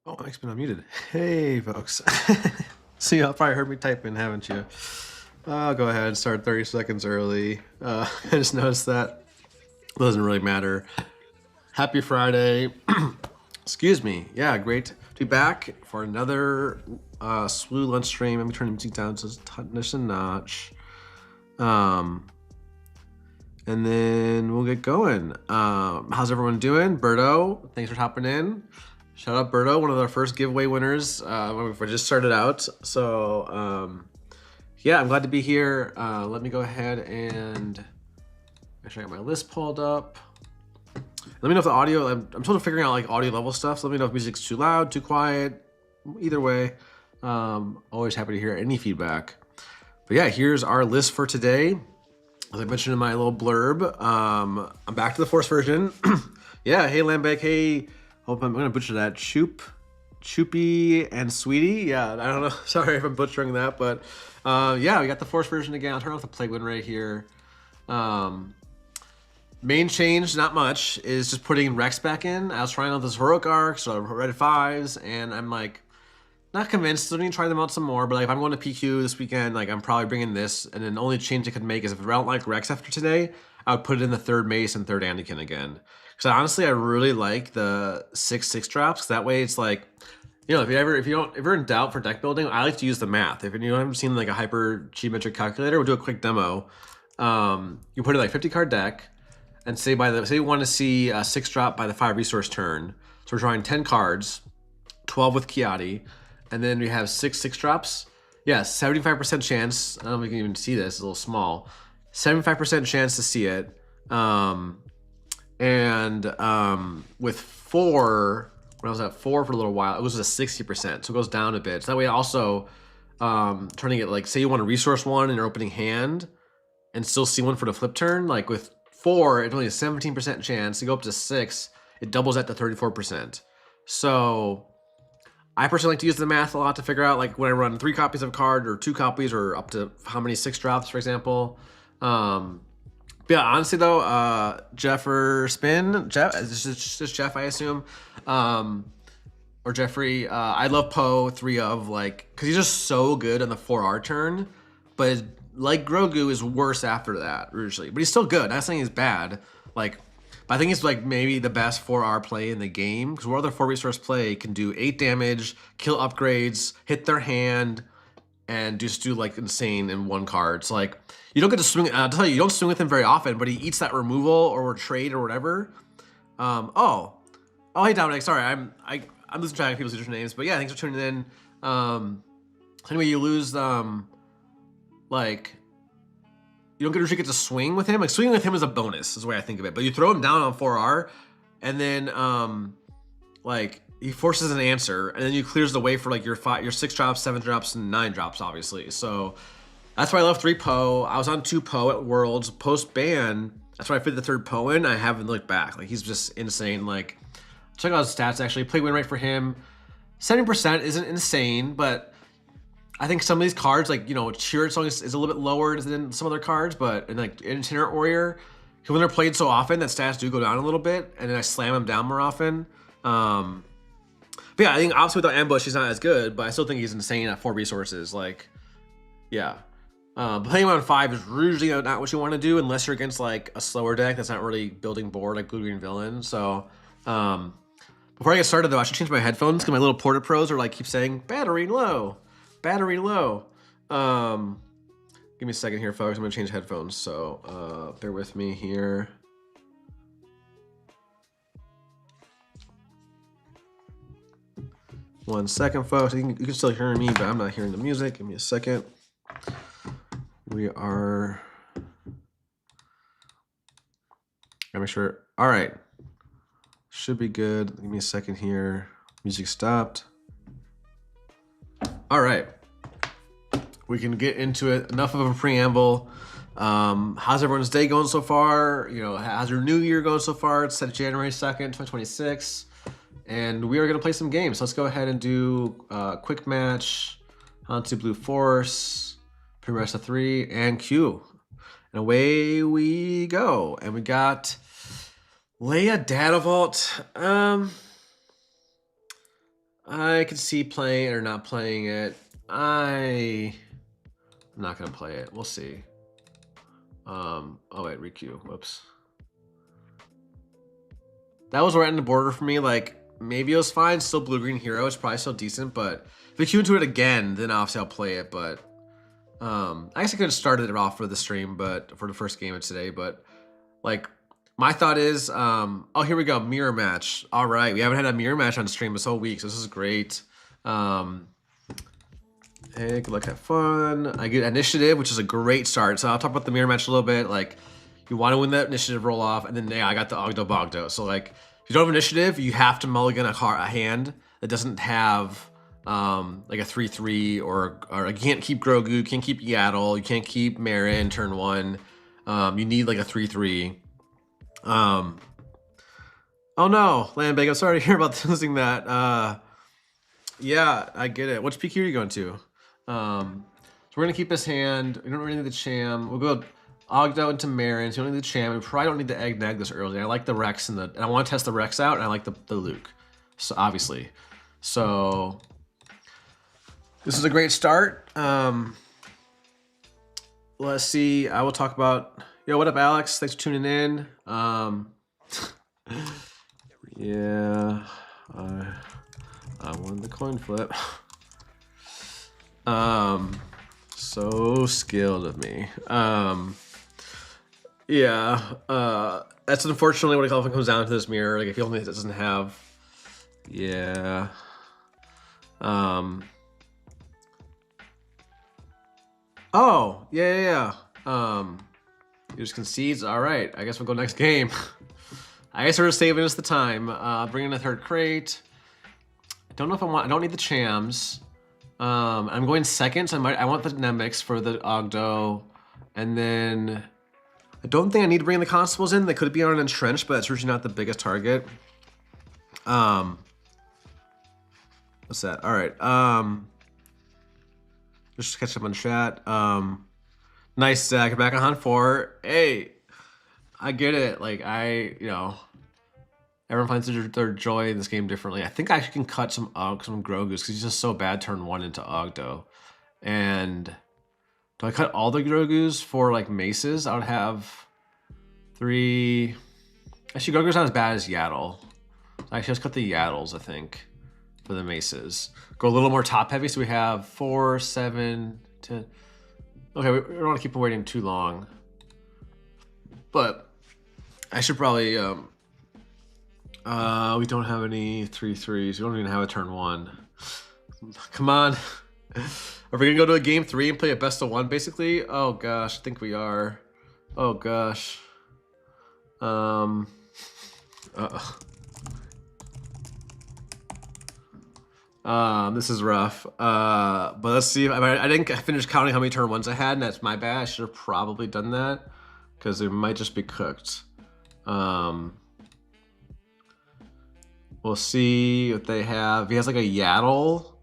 Oh, Mike's been unmuted. Hey, folks. So y'all probably heard me type in, haven't you? I'll go ahead and start 30 seconds early. I just noticed that. It doesn't really matter. Happy Friday. Excuse me. Yeah, great to be back for another SWU lunch stream. Let me turn the music down just a notch. And then we'll get going. How's everyone doing? Berto, thanks for hopping in. Shout out Berto, one of our first giveaway winners when we just started out. So yeah, I'm glad to be here. Let me go ahead and make sure I got my list pulled up. Let me know if the audio, I'm still figuring out like audio level stuff. So let me know if music's too loud, too quiet, either way. Always happy to hear any feedback. But yeah, here's our list for today. As I mentioned in my little blurb, I'm back to the Force version. Yeah, hey Lambeck, hey, hope I'm gonna butcher that. Choopy and Sweetie. Yeah, I don't know. Sorry if I'm butchering that, but yeah, we got the Force version again. I'll turn off the Plague Wind right here. Main change, not much, is just putting Rex back in. I was trying out this heroic arc, so I read 5s, and I'm like, not convinced. Still need to try them out some more, but like if I'm going to PQ this weekend, like I'm probably bringing this, and then the only change I could make is if I don't like Rex after today, I would put it in the 3rd Mace and 3rd Anakin again. Because honestly, I really like the 6/6 drops. That way, it's like, you know, if you're in doubt for deck building, I like to use the math. If you haven't seen like a hyper geometric calculator, we'll do a quick demo. You put it like 50 card deck, and say you want to see a 6 drop by the 5 resource turn. So we're drawing 10 cards, 12 with Qi'Ra. And then we have 6/6 drops. Yeah, 75% chance. I don't know if we can even see this. It's a little small. 75% chance to see it. With 4, when I was at 4 for a little while, it was a 60%. So it goes down a bit. So that way also turning it like, say you want to resource 1 in your opening hand and still see 1 for the flip turn. Like with 4, it's only a 17% chance. You go up to 6, it doubles that to 34%. So I personally like to use the math a lot to figure out like when I run 3 copies of a card or 2 copies or up to how many 6 drops, for example. But yeah, honestly though, Jeff, it's just Jeff, I assume, or Jeffrey. I love Poe 3 of, like, because he's just so good on the 4R turn, but like Grogu is worse after that usually. But he's still good. Not saying he's bad. Like, but I think he's like maybe the best 4R play in the game, because what other 4 resource play can do 8 damage, kill upgrades, hit their hand, and just do like insane in one card. So like, you don't get to swing. I'll tell you, you don't swing with him very often, but he eats that removal or trade or whatever. Oh, hey Dominic, sorry, I'm losing track of people's usernames, but yeah, thanks for tuning in. Anyway, you lose like, you don't usually get to swing with him. Like, swinging with him is a bonus, is the way I think of it. But you throw him down on 4R, and then like, he forces an answer, and then you clears the way for like your 6 drops, 7 drops, and 9 drops, obviously. So that's why I love 3 Poe. I was on 2 Poe at Worlds post ban. That's why I fit the 3rd Poe in. I haven't looked back. Like, he's just insane. Like, check out his stats actually. Play win rate for him, 70% isn't insane, but I think some of these cards, like, you know, Qi'Ra is a little bit lower than some other cards, but in like Itinerant Warrior, when they're played so often, that stats do go down a little bit, and then I slam him down more often. But yeah, I think obviously without Ambush, he's not as good, but I still think he's insane at 4 resources. Like, yeah. Playing him on 5 is usually not what you want to do unless you're against like a slower deck that's not really building board like Blue Green Villain. So, before I get started though, I should change my headphones because my little Porta Pros are like keep saying battery low, battery low. Give me a second here, folks. I'm gonna change headphones. So, bear with me here. One second, folks. You can still hear me, but I'm not hearing the music. Give me a second. We are. Gotta make sure. All right. Should be good. Give me a second here. Music stopped. All right. We can get into it. Enough of a preamble. How's everyone's day going so far? You know, how's your new year going so far? It's set January 2nd, 2026. And we are going to play some games. Let's go ahead and do a quick match. Han2 Blue Force, Primaressa 3, and Q. And away we go. And we got Leia Dadavolt. I could see playing it or not playing it. I'm not going to play it. We'll see. Oh, wait, Riku. Whoops. That was right on the border for me. Like, maybe it was fine. Still blue-green hero. It's probably still decent, but if we queue into it again, then obviously I'll play it. But I guess I could have started it off for the stream, but for the first game of today. But like, my thought is, oh, here we go, mirror match. All right, we haven't had a mirror match on stream this whole week, so this is great. Hey, good luck, have fun. I get initiative, which is a great start. So I'll talk about the mirror match a little bit. Like, you want to win that initiative roll off, and then yeah, I got the Ogdo Bogdo. So like, if you don't have initiative, you have to mulligan a hand that doesn't have like a 3/3 or you can't keep Grogu, you can't keep Yaddle, you can't keep Marin turn 1. You need like a 3/3. Oh no, Landbag, I'm sorry to hear about losing that. Yeah, I get it. Which PQ are you going to? So we're gonna keep his hand. We don't really need the Cham. We'll go Ogdo into Marin. So we don't need the Cham. We probably don't need the Egg Nag this early. I like the Rex and I want to test the Rex out, and I like the Luke. So obviously. So this is a great start. Let's see. I will talk about. Yo, what up, Alex? Thanks for tuning in. Yeah, I won the coin flip. So skilled of me. Yeah, that's unfortunately what it often comes down to this mirror. Like, if you only it doesn't have, yeah. Oh, yeah. He just concedes. All right, I guess we'll go next game. I guess we're saving us the time. Bringing a 3rd crate. I don't know if I don't need the Chams. I'm going 2nd, so I want the Nemix for the Ogdo. And then I don't think I need to bring the Constables in. They could be on an Entrenched, but it's usually not the biggest target. What's that? All right. Just catch up on chat. Nice, Zach. Back on Han4. Hey, I get it. Like everyone finds their joy in this game differently. I think I actually can cut some Grogu's because he's just so bad turn 1 into Ogdo. And do I cut all the Grogu's for like maces? I would have 3. Actually, Grogu's not as bad as Yaddle. Actually, let's cut the Yaddles, I think, for the maces. Go a little more top heavy, so we have 4, 7, 10. Okay, we don't want to keep them waiting too long. But I should probably, we don't have any 3/3s. We don't even have a turn 1. Come on. Are we gonna go to a game 3 and play a best of 1 basically? Oh gosh, I think we are. Oh gosh. This is rough. But let's see. I didn't finish counting how many turn 1s I had, and that's my bad. I should have probably done that because they might just be cooked. We'll see what they have. He has like a Yaddle.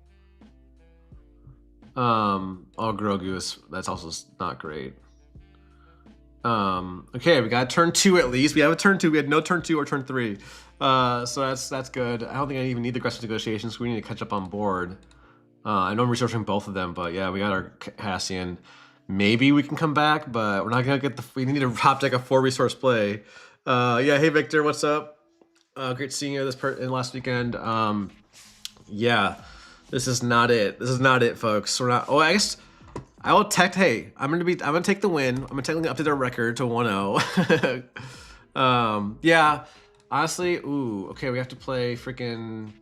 Oh, Grogu that's also not great. Okay, we got turn 2 at least. We have a turn 2. We had no turn 2 or turn 3. So that's good. I don't think I even need the aggressive negotiations. So we need to catch up on board. I know I'm researching both of them, but yeah, we got our Cassian. Maybe we can come back, but we're not gonna get we need to top deck a 4 resource play. Yeah, hey Victor, what's up? Great seeing you in last weekend. Yeah, this is not it. This is not it, folks. We're not. Oh, I guess I will hey, I'm gonna take the win. I'm gonna technically update our record to 1-0. Yeah, honestly, ooh, okay, we have to play freaking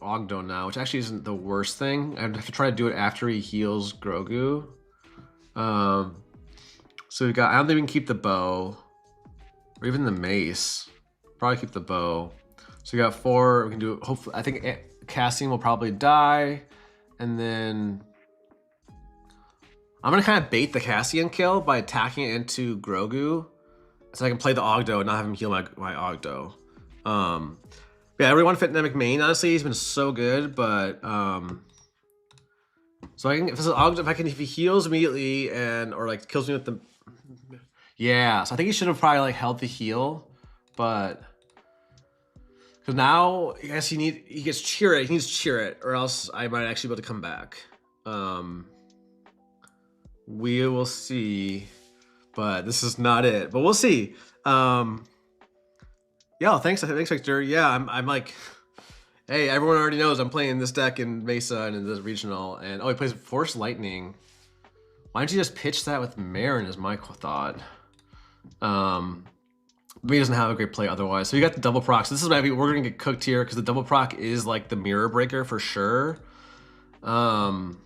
Ogdo now, which actually isn't the worst thing. I have to try to do it after he heals Grogu. So we got, I don't think we can keep the bow or even the mace. Probably keep the bow. So we got 4. We can do, hopefully, I think Cassian will probably die, and then I'm gonna kind of bait the Cassian kill by attacking it into Grogu, so I can play the Ogdo and not have him heal my Ogdo. Yeah, I really want to fit Namek main. Honestly, he's been so good, but so I can, if he heals immediately or like kills me with the, yeah. So I think he should have probably like held the heal, but because now I guess he gets Qi'Ra. He needs Qi'Ra, or else I might actually be able to come back. We will see, but this is not it. But we'll see. Yeah, thanks Victor. Yeah, I'm like, hey, everyone already knows I'm playing this deck in Mesa and in this regional, and oh, he plays Force Lightning. Why don't you just pitch that with Marin? Is my thought. He doesn't have a great play otherwise. So you got the double proc. So this is why we're gonna get cooked here because the double proc is like the mirror breaker for sure. And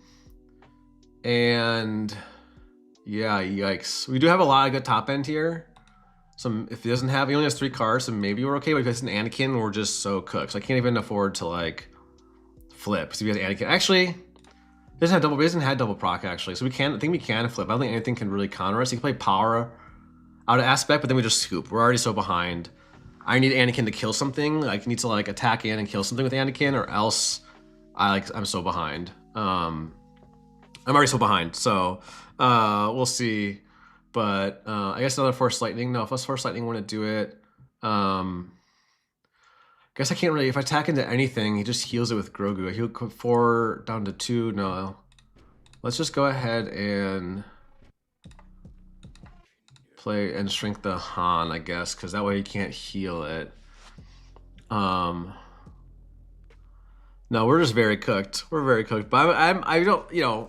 yeah, yikes. We do have a lot of good top end here. So if he doesn't have, he only has 3 cards, so maybe we're okay. But if it's an Anakin, we're just so cooked. So I can't even afford to like flip. So if he has Anakin, actually, he doesn't have double proc actually. So I think we can flip. I don't think anything can really counter us. He can play power out of aspect, but then we just scoop. We're already so behind. I need Anakin to kill something. Like, I need to like attack in and kill something with Anakin, or else I'm so behind. I'm already so behind. So we'll see. But I guess another Force Lightning. No, if us Force Lightning want to do it, guess I can't really. If I attack into anything, he just heals it with Grogu. He'll put 4 down to 2. No, let's just go ahead and play and shrink the Han, I guess, because that way he can't heal it. No, we're just very cooked. We're very cooked. But I don't, you know,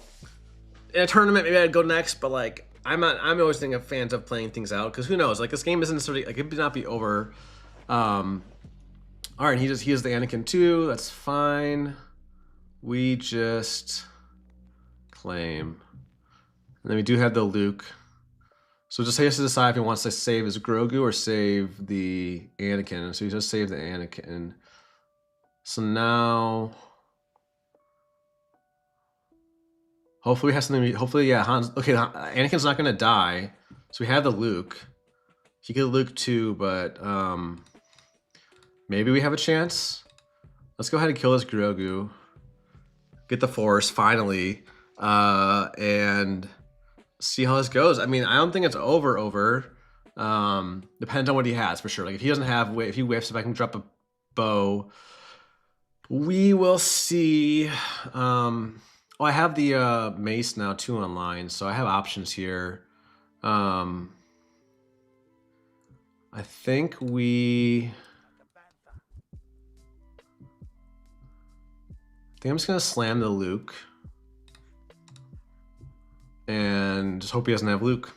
in a tournament maybe I'd go next, but like I'm always thinking of fans of playing things out because who knows? Like this game isn't necessarily like it may not be over. All right, he has the Anakin too. That's fine. We just claim, and then we do have the Luke. So just he has to decide if he wants to save his Grogu or save the Anakin. So he just saved the Anakin. So now, hopefully we have something. Hopefully, yeah, Han's okay. Anakin's not gonna die. So we have the Luke. He could Luke too, but maybe we have a chance. Let's go ahead and kill this Grogu. Get the Force finally, and see how this goes. I mean, I don't think it's over. Depends on what he has for sure. Like if he doesn't have, if he whiffs, if I can drop a bow, we will see. Oh, I have the mace now too online, so I have options here. I think I'm just gonna slam the Luke and just hope he doesn't have Luke.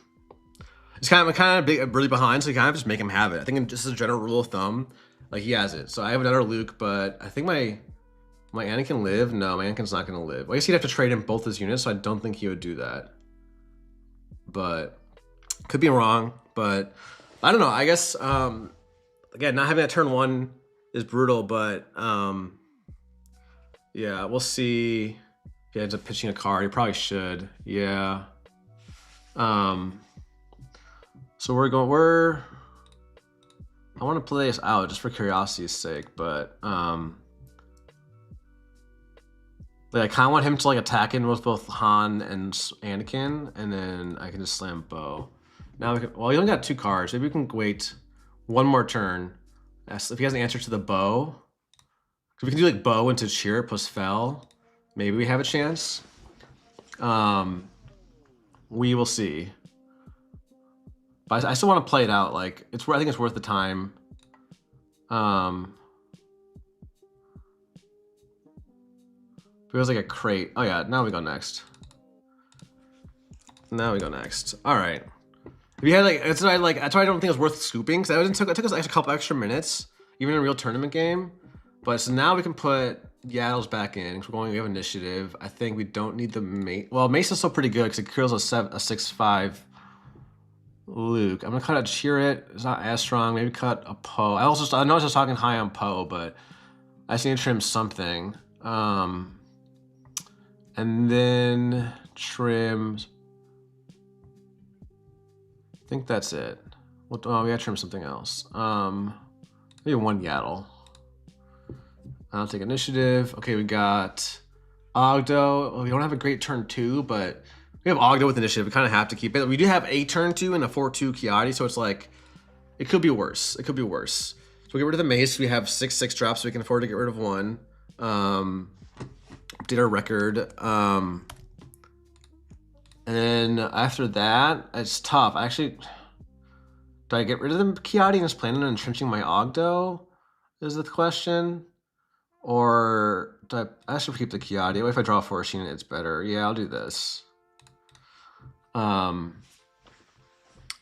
It's kind of really behind, so you kind of just make him have it. I think just as a general rule of thumb, like he has it. So I have another Luke, but I think my Anakin live? No, my Anakin's not gonna live. I guess he'd have to trade in both his units, so I don't think he would do that. But could be wrong, but I don't know. I guess again, not having that turn 1 is brutal, but yeah, we'll see. If he ends up pitching a card, he probably should. Yeah. So I want to play this out just for curiosity's sake, but like I kind of want him to like attack in with both Han and Anakin, and then I can just slam bow. Now we can, well, he only got 2 cards. Maybe we can wait one more turn. If he has an answer to the bow, if we can do like bow into Qi'Ra plus fell, maybe we have a chance. We will see. But I still want to play it out. Like I think it's worth the time. Feels like a crate. Oh yeah, now we go next. All right. If you had like, that's why I don't think it was worth scooping, because it took us a couple extra minutes, even in a real tournament game. But so now we can put Yaddles back in. We have initiative. I think we don't need the mace. Well, mace is still pretty good because it kills a 6/5 Luke. I'm gonna cut out Qi'Ra. It's not as strong. Maybe cut a Poe. I know I was just talking high on Poe, but I just need to trim something. And then trim. I think that's it. Oh, we gotta trim something else. Maybe 1 Yaddle. I'll take initiative. Okay, we got Ogdo. Well, we don't have a great turn 2, but we have Ogdo with initiative. We kind of have to keep it. We do have a turn 2 and a 4/2 Qi'Ra, so it's like, it could be worse. So we'll get rid of the mace. We have 6/6 drops, so we can afford to get rid of 1. Did our record. And then after that, it's tough. Actually, do I get rid of the Qi'Ra and just plan on entrenching my Ogdo? Is the question. Or do I should keep the Qi'Ra. What if I draw a force unit, it's better. Yeah, I'll do this. I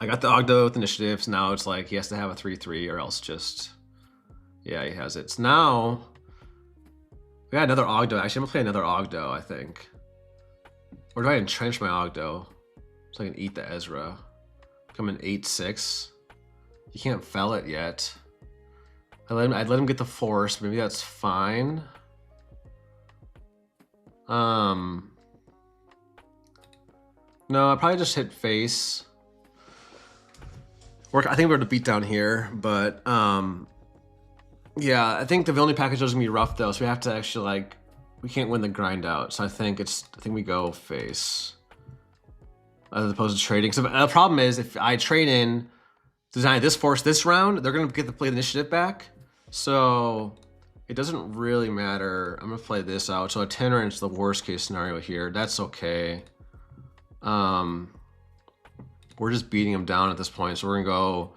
got the Ogdo with initiatives. Now it's like he has to have a 3/3 or else just, yeah, he has it. So now we got another Ogdo. Actually, I'm gonna play another Ogdo, I think. Or do I entrench my Ogdo so I can eat the Ezra? Become an 8/6. You can't fell it yet. I'd let him get the force. Maybe that's fine. No, I probably just hit face. I think we're at a beat down here, but yeah, I think the villainy package is gonna be rough though, so we have to actually like, we can't win the grind out. So I think we go face as opposed to trading. So the problem is if I trade in design this force this round, they're gonna get to play the initiative back. So it doesn't really matter. I'm gonna play this out. So a 10 is the worst case scenario here. That's okay. We're just beating him down at this point. So we're gonna go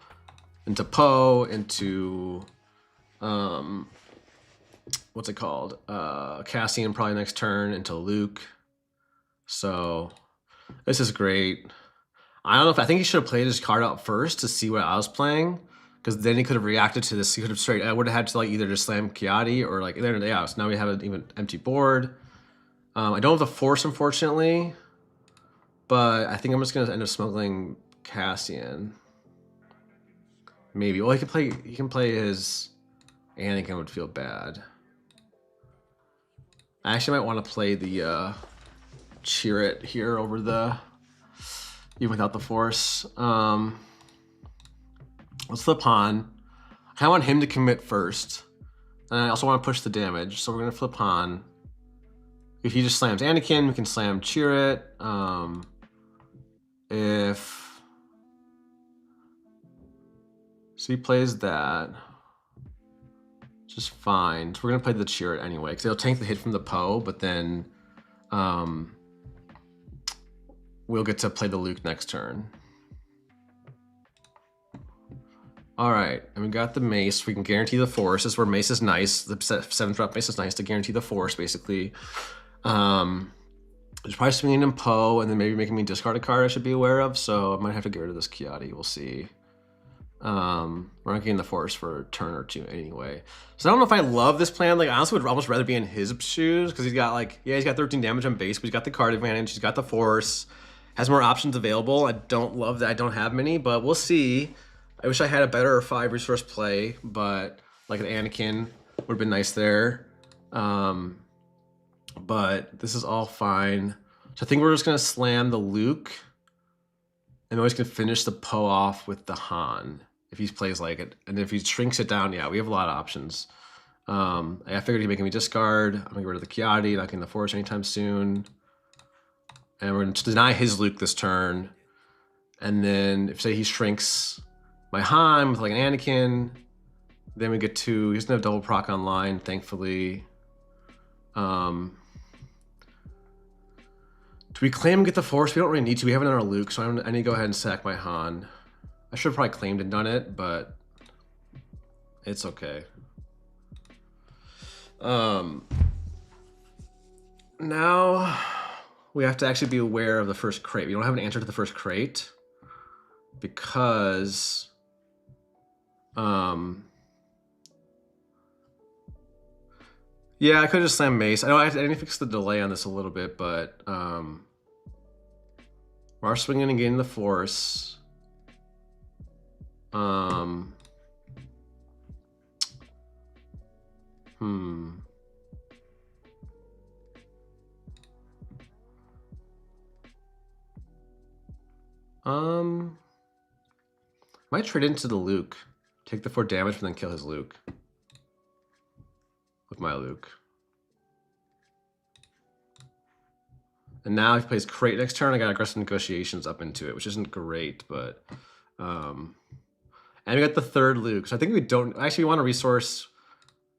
into Poe, into what's it called? Cassian probably next turn, into Luke. So this is great. I don't know I think he should have played his card out first to see what I was playing, because then he could have reacted to this. He could have I would have had to like either just slam Qi'Ra or like there. Yeah, so now we have an even empty board. I don't have the force, unfortunately, but I think I'm just gonna end up smuggling Cassian. Maybe. Well, he can play his Anakin, would feel bad. I actually might want to play the Qi'Ra here over the, even without the force. Let's flip Han. I kind of want him to commit first. And I also want to push the damage. So we're going to flip Han. If he just slams Anakin, we can slam Qi'Ra. If So he plays that. Just fine. So we're gonna play the Qi'Ra anyway, because it'll tank the hit from the Poe, but then we'll get to play the Luke next turn. All right, and we got the Mace. We can guarantee the Force. This is where Mace is nice. The 7th drop Mace is nice to guarantee the Force, basically. There's probably swinging in Poe, and then maybe making me discard a card I should be aware of, so I might have to get rid of this Qi'Ra DV. We'll see. We're not getting the Force for a turn or two anyway. So I don't know if I love this plan. Like, I honestly would almost rather be in his shoes, because he's got, like, yeah, he's got 13 damage on base, but he's got the card advantage, he's got the Force, has more options available. I don't love that I don't have many, but we'll see. I wish I had a better 5 resource play, but like an Anakin would have been nice there. But this is all fine. So I think we're just gonna slam the Luke, and always can finish the Poe off with the Han if he plays like it. And if he shrinks it down, yeah, we have a lot of options. I figured he'd making me discard. I'm gonna get rid of the Qi'Ra DV, not getting the Force anytime soon. And we're gonna deny his Luke this turn. And then if say he shrinks my Han with like an Anakin, then we get to, he doesn't have double proc online, thankfully. Do we claim and get the Force? We don't really need to. We have another Luke, so I need to go ahead and sack my Han. I should have probably claimed and done it, but it's okay. Now we have to actually be aware of the first crate. We don't have an answer to the first crate because yeah, I could have just slammed Mace. I need to fix the delay on this a little bit, but we are swinging and getting the Force. Might trade into the Luke. Take the 4 damage and then kill his Luke. With my Luke. And now if he plays Crate next turn, I got Aggressive Negotiations up into it, which isn't great, but and we got the 3rd Luke. So I think we don't actually want a resource,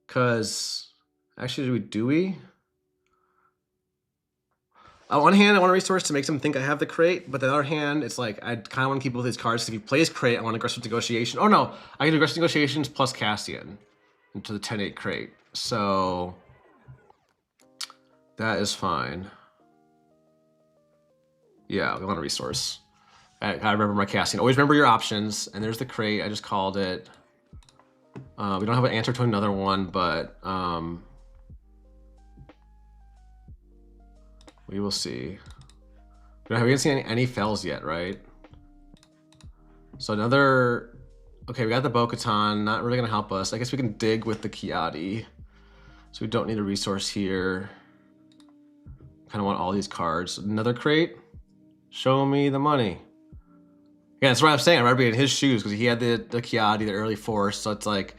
because actually do we? On one hand, I want a resource to make them think I have the Crate, but on the other hand, it's like I kind of want to keep both these cards. If he plays Crate, I want Aggressive Negotiation. Oh no, I get Aggressive Negotiations plus Cassian into the 10-8 Crate. So that is fine. Yeah, we want a resource. I remember my Cassian. Always remember your options. And there's the Crate. I just called it. We don't have an answer to another one, but we will see. We haven't seen any fells yet, right? So another. Okay, we got the Bo-Katan. Not really gonna help us. I guess we can dig with the Qi'Ra DV. So we don't need a resource here. Kind of want all these cards. Another Crate. Show me the money. Yeah, that's what I'm saying. I remember being in his shoes because he had the Qi'Ra DV, the early Force. So it's like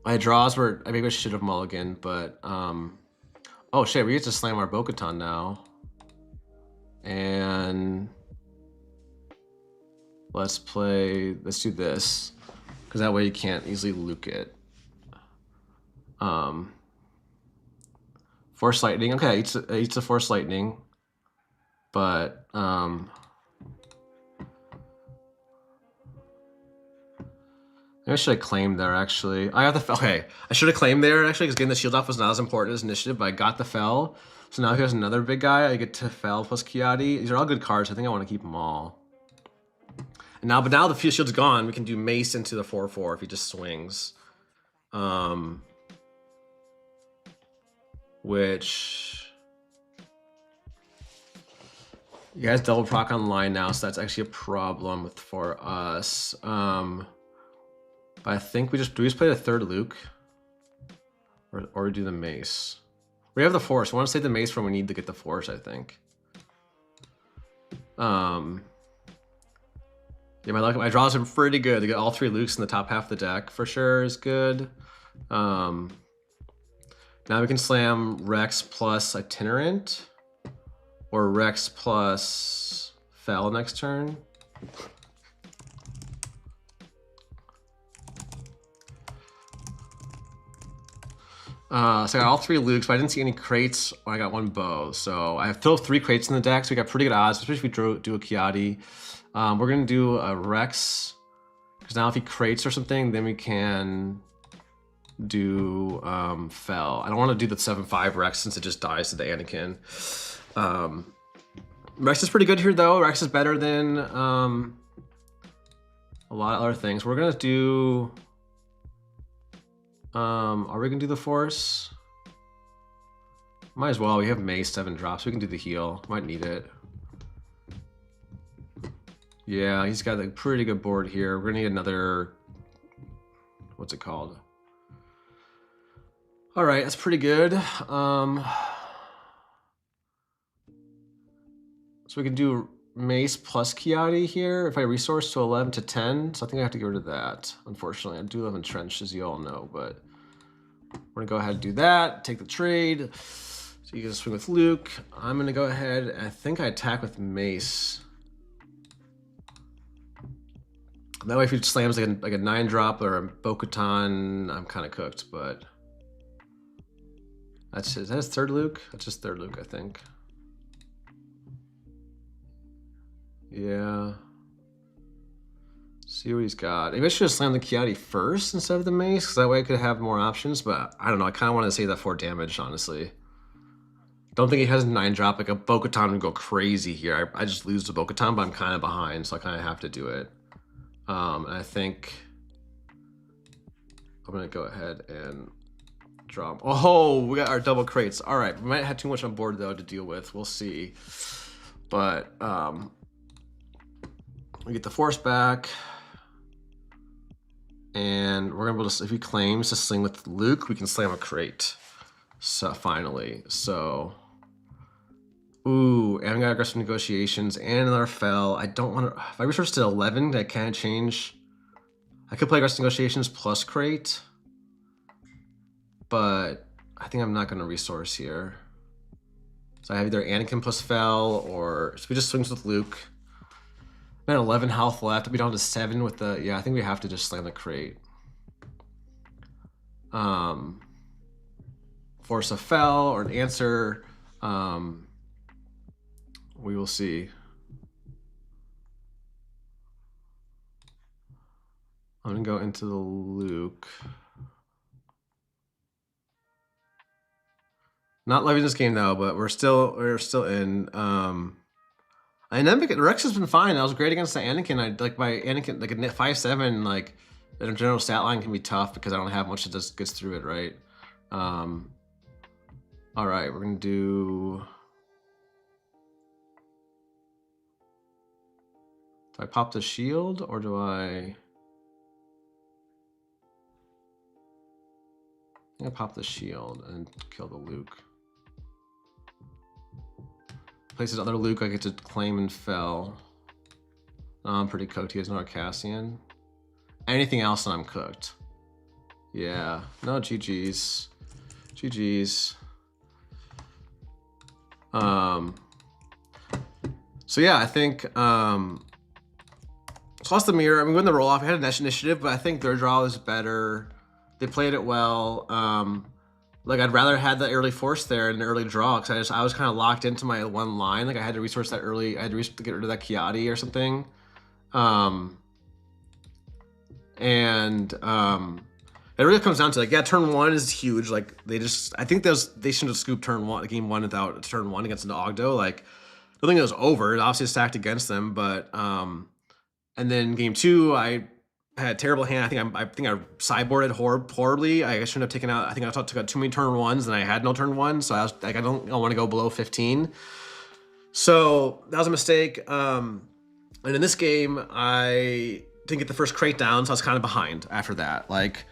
my draws were. Maybe I should have mulliganed, but oh shit, we get to slam our Bo-Katan now. And let's do this, because that way you can't easily Luke it. Force Lightning, okay, it's a Force Lightning, but maybe I should have claimed there, actually. I got the fell. Okay, I should have claimed there, actually, because getting the shield off was not as important as initiative, but I got the fell. So now here's another big guy. I get to fell plus Qi'Ra DV. These are all good cards. I think I want to keep them all. And now, but now the shield's gone, we can do Mace into the 4/4 if he just swings. Which... You guys double proc online now, so that's actually a problem for us. But I think do we just play the 3rd Luke? Or we do the Mace? We have the Force. We want to save the Mace for when we need to get the Force, I think. Yeah, my draws are pretty good. To get all 3 Lukes in the top half of the deck for sure is good. Now we can slam Rex plus Itinerant. Or Rex plus Fel next turn. So I got all 3 Lukes, but I didn't see any crates when I got 1 bow. So I have still 3 crates in the deck, so we got pretty good odds, especially if we do a Qi'Ra. We're gonna do a Rex, because now if he crates or something, then we can do Fel. I don't want to do the 7/5 Rex since it just dies to the Anakin. Rex is pretty good here though. Rex is better than a lot of other things. We're gonna do. Are we gonna do the Force? Might as well. We have Mace 7 drops. We can do the heal. Might need it. Yeah, he's got a pretty good board here. We're gonna need another. What's it called? All right, that's pretty good. So we can do Mace plus Qi'Ra here. If I resource to 11 to 10, so I think I have to get rid of that. Unfortunately, I do live in Trench, as you all know, but we're gonna go ahead and do that. Take the trade. So you can swing with Luke. I'm gonna go ahead. I think I attack with Mace. That way, if he slams like a 9-drop or a Bo-Katan, I'm kind of cooked. But that's is that his 3rd Luke? That's his 3rd Luke, I think. Yeah. See what he's got. Maybe I should have slammed the Qi'Ra first instead of the Mace, because that way I could have more options. But I don't know. I kind of want to save that 4 damage, honestly. Don't think he has a 9-drop. Like a Bo-Katan would go crazy here. I just lose the Bo-Katan, but I'm kind of behind, so I kind of have to do it. And I think I'm gonna go ahead and drop. Oh, we got our double crates. All right, we might have too much on board though to deal with. We'll see. But we get the Force back, and we're gonna be able to. If he claims to sling with Luke, we can slam a crate. So finally, so. Ooh, and I got aggressive negotiations and another Fel. I don't want to. If I resource to 11, I can't change. I could play aggressive negotiations plus crate, but I think I'm not going to resource here. So I have either Anakin plus Fel, or so we just swings with Luke. I'm at 11 health left. I'll be down to 7 with the. Yeah, I think we have to just slam the crate. Force a Fel or an answer. We will see. I'm gonna go into the Luke. Not loving this game though, but we're still in. And then Rex has been fine. I was great against the Anakin. I like my Anakin like a 5/7. Like the general stat line can be tough because I don't have much that just gets through it, right? All right, we're gonna do. Do I pop the shield or do I think I pop the shield and kill the Luke? Places other Luke I get to claim and Fel. I'm pretty cooked. He has no Cassian. Anything else and I'm cooked. Yeah. No GG's. GG's. So yeah, I think so lost the mirror. I mean, we won the roll off. We had an initiative, but I think their draw was better. They played it well. Like I'd rather had the early Force there and the early draw because I was kind of locked into my one line. Like I had to resource that early. I had to get rid of that Qi'Ra or something. It really comes down to like, yeah, turn 1 is huge. Like they I think they shouldn't have scooped game 1 without turn 1 against an Ogdo. Like I don't think it was over. It obviously stacked against them, but and then game 2, I had a terrible hand. I think I sideboarded horribly. I shouldn't have taken out. I think I took out too many turn 1s, and I had no turn 1. So I was like, I don't want to go below 15. So that was a mistake. And in this game, I didn't get the first crate down, so I was kind of behind after that. Like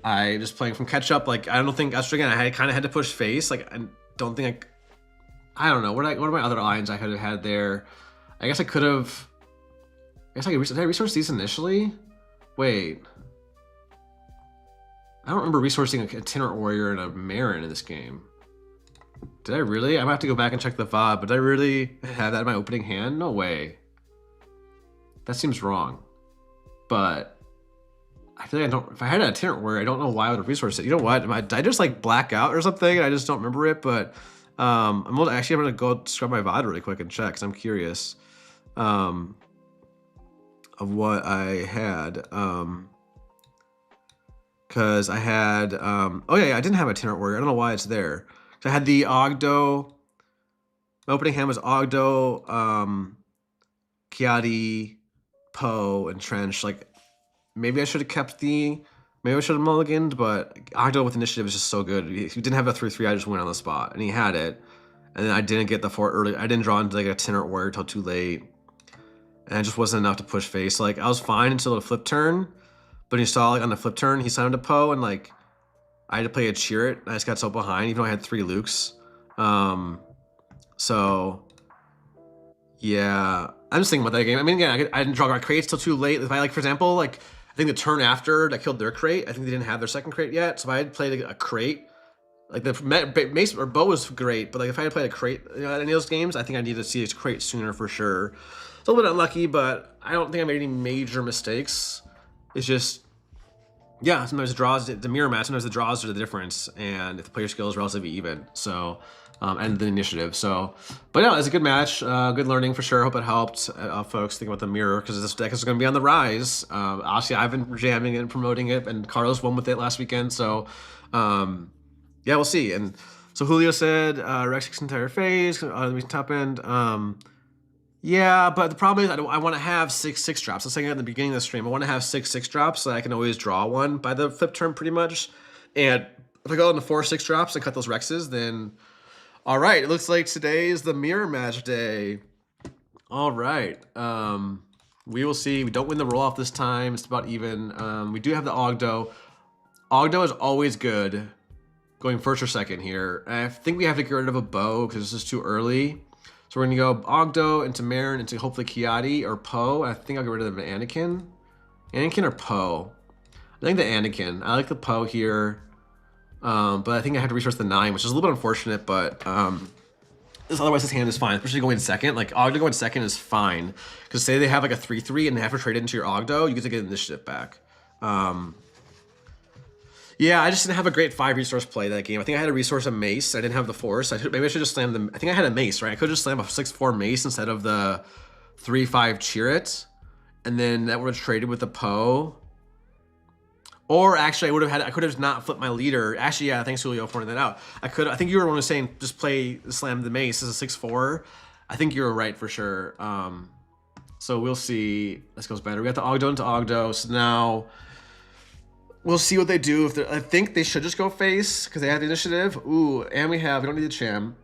I just playing from catch up. Like I don't think again. I kind of had to push face. Like I don't think I don't know. What are my other lines I could have had there? I guess I could have. Did I resource these initially? Wait. I don't remember resourcing a Itinerant Warrior and a Marin in this game. Did I really? I'm gonna have to go back and check the VOD, but did I really have that in my opening hand? No way. That seems wrong. But I feel like I don't. If I had an itinerant warrior, I don't know why I would have resourced it. You know what? Did I just like black out or something? I just don't remember it. But I'm gonna go scrub my VOD really quick and check because I'm curious of what I had. Because I had oh yeah, I didn't have an itinerant warrior. I don't know why it's there. So I had the Ogdo. My opening hand was Ogdo, Qi'Ra, Poe, and Trench. Like, maybe I should have kept maybe I should have mulliganed, but Ogdo with initiative is just so good. If he didn't have a 3/3, I just went on the spot, and he had it. And then I didn't get the 4 early. I didn't draw into like a itinerant warrior till too late, and it just wasn't enough to push face. Like, I was fine until the flip turn, but you saw like on the flip turn he signed a Poe, and like I had to play a Qi'Ra, and I just got so behind, even though I had 3 Lukes. So yeah, I'm just thinking about that game. I mean, again, I didn't draw crates till too late. If I, like, for example, like, I think the turn after that killed their crate, I think they didn't have their second crate yet. So if I had played a crate, like the mace or bow was great, but like if I had played a crate, you know, any of those games, I think I needed to see a crate sooner for sure. It's a little bit unlucky, but I don't think I made any major mistakes. It's just, yeah, sometimes the draws, the mirror match, sometimes the draws are the difference, and if the player skill is relatively even. So. And the initiative. So, but yeah, it's a good match. Good learning for sure. Hope it helped folks think about the mirror, because this deck is going to be on the rise. Obviously, I've been jamming it and promoting it, and Carlos won with it last weekend. So, yeah, we'll see. And so Julio said Rex entire phase, top end. Yeah, but the problem is I want to have 6/6 drops. I was saying at the beginning of the stream, I want to have 6/6 drops so that I can always draw one by the flip turn pretty much. And if I go into 4/6 drops and cut those Rexes, then all right, it looks like today is the mirror match day. All right, we will see. We don't win the roll off this time. It's about even. We do have the Ogdo. Ogdo is always good going first or second here. I think we have to get rid of a bow because this is too early. So we're gonna go Ogdo into Marin into hopefully Qi'Ra or Poe. I think I'll get rid of the Anakin. Anakin or Poe? I think the Anakin. I like the Poe here. But I think I had to resource the 9, which is a little bit unfortunate, but otherwise this hand is fine, especially going second. Like, Ogdo going second is fine, because say they have like a 3/3 and they have to trade it into your Ogdo, you get to get initiative back. Yeah, I just didn't have a great 5 resource play that game. I think I had to resource a mace. I didn't have the force. Maybe I should just slam them. I think I had a mace, right? I could just slam a 6/4 mace instead of the 3/5 Qi'Ra, and then that would have traded with the Poe. Or actually, I could have not flipped my leader. Actually, yeah, thanks Julio for pointing that out. I think you were one who was saying just play slam the mace as a 6/4. I think you were right for sure. So we'll see. This goes better. We got the Ogdo into Ogdo. So now we'll see what they do. I think they should just go face because they have the initiative. Ooh, and we don't need the Cham.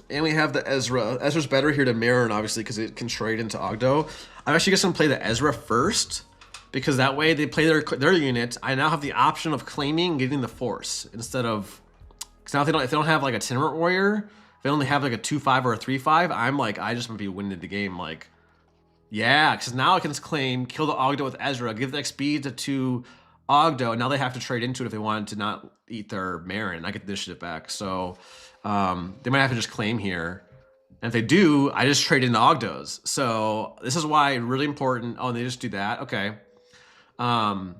And we have the Ezra. Ezra's better here to Marin, obviously, because it can trade into Ogdo. I'm actually just going to play the Ezra first, because that way they play their unit. I now have the option of claiming and getting the force instead of, because now if they don't have like a itinerant warrior, if they only have like a 2/5 or a 3/5, I'm like, I just might be winning the game. Like, yeah, because now I can claim, kill the Ogdo with Ezra, give the XP to Ogdo, and now they have to trade into it if they wanted to not eat their Marin. I get the initiative back. So they might have to just claim here. And if they do, I just trade into Ogdos. So this is why really important. Oh, and they just do that. Okay. I'm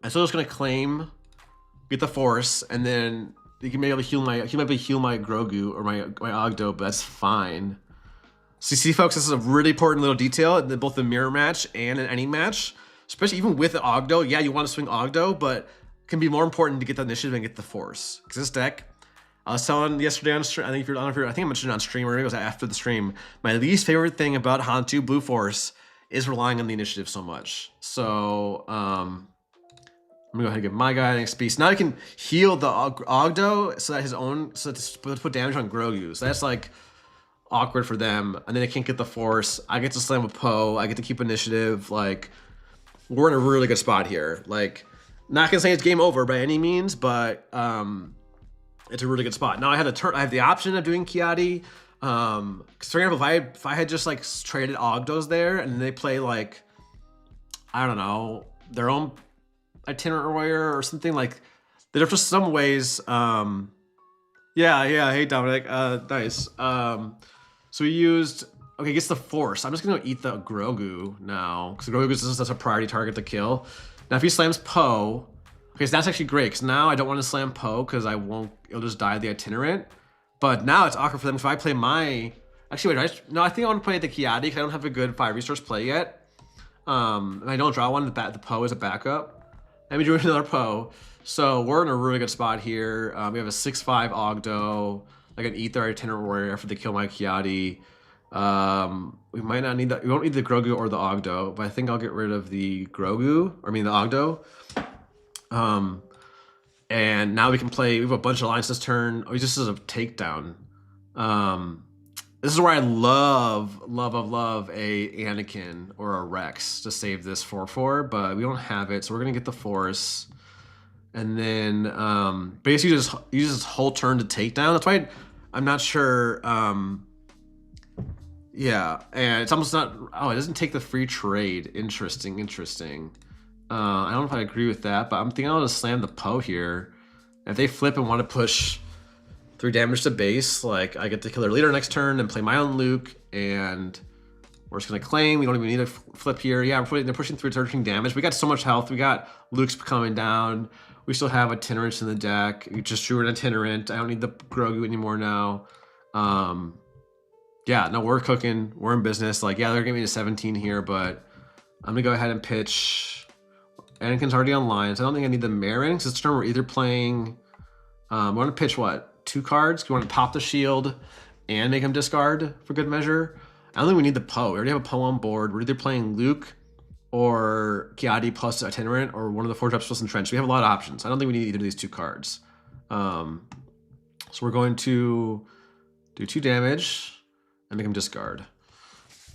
still just gonna claim, get the force, and then you can maybe heal my Grogu or my Ogdo, but that's fine. So you see, folks, this is a really important little detail in both the mirror match and in any match, especially even with the Ogdo. Yeah, you want to swing Ogdo, but it can be more important to get the initiative and get the force. Because this deck, I was telling yesterday on stream, I think I mentioned it on stream, or maybe it was after the stream. My least favorite thing about Han2 Blue Force is relying on the initiative so much. So I'm gonna go ahead and give my guy an XP. So now I can heal the Ogdo so to put damage on Grogu. So that's like awkward for them. And then they can't get the force. I get to slam with Poe. I get to keep initiative. Like, we're in a really good spot here. Like, not gonna say it's game over by any means, but it's a really good spot. Now I have the option of doing Qi'Ra. Because for example, if I had just like traded Ogdos there and they play like, I don't know, their own itinerant warrior or something, like, there's just some ways. Yeah, hey Dominic, nice. So we used, okay, gets the force. I'm just gonna eat the Grogu now because Grogu is just a priority target to kill. Now if he slams Poe, okay, so that's actually great, because now I don't want to slam Poe, because it'll just die the itinerant. But now it's awkward for them, if I play my... Actually, wait, no, I think I want to play the Qi'Ra, because I don't have a good 5 resource play yet. And I don't draw one, the Poe is a backup. Let me do another Poe. So we're in a really good spot here. We have a 6/5 Ogdo, like an Ether Itinerant Warrior after they kill my Qi'Ra. We might not need that. We won't need the Grogu or the Ogdo, but I think I'll get rid of the Grogu, or I mean the Ogdo. And now we can play, we have a bunch of alliances this turn. Oh, this is a takedown. This is where I love a Anakin or a Rex to save this 4/4, but we don't have it, so we're gonna get the Force. And then basically just use this whole turn to takedown. That's why I'm not sure. Yeah, and it's almost not, oh, it doesn't take the free trade. Interesting. I don't know if I agree with that, but I'm thinking I'll just slam the Poe here. If they flip and want to push 3 damage to base, like I get to kill their leader next turn and play my own Luke, and we're just gonna claim. We don't even need a flip here. Yeah, they're pushing through 13 damage. We got so much health. We got Luke's coming down. We still have itinerants in the deck. We just drew an itinerant. I don't need the Grogu anymore now. Yeah, no, we're cooking. We're in business. Like, yeah, they're giving me a 17 here, but I'm gonna go ahead and pitch. Anakin's already online, so I don't think I need the Marin, because this turn we're either playing, we want to pitch what? 2 cards? We want to pop the shield and make him discard for good measure. I don't think we need the Poe. We already have a Poe on board. We're either playing Luke or Qi'Ra plus Itinerant, or one of the 4 drops plus Entrenched. We have a lot of options. I don't think we need either of these 2 cards. So we're going to do 2 damage and make him discard.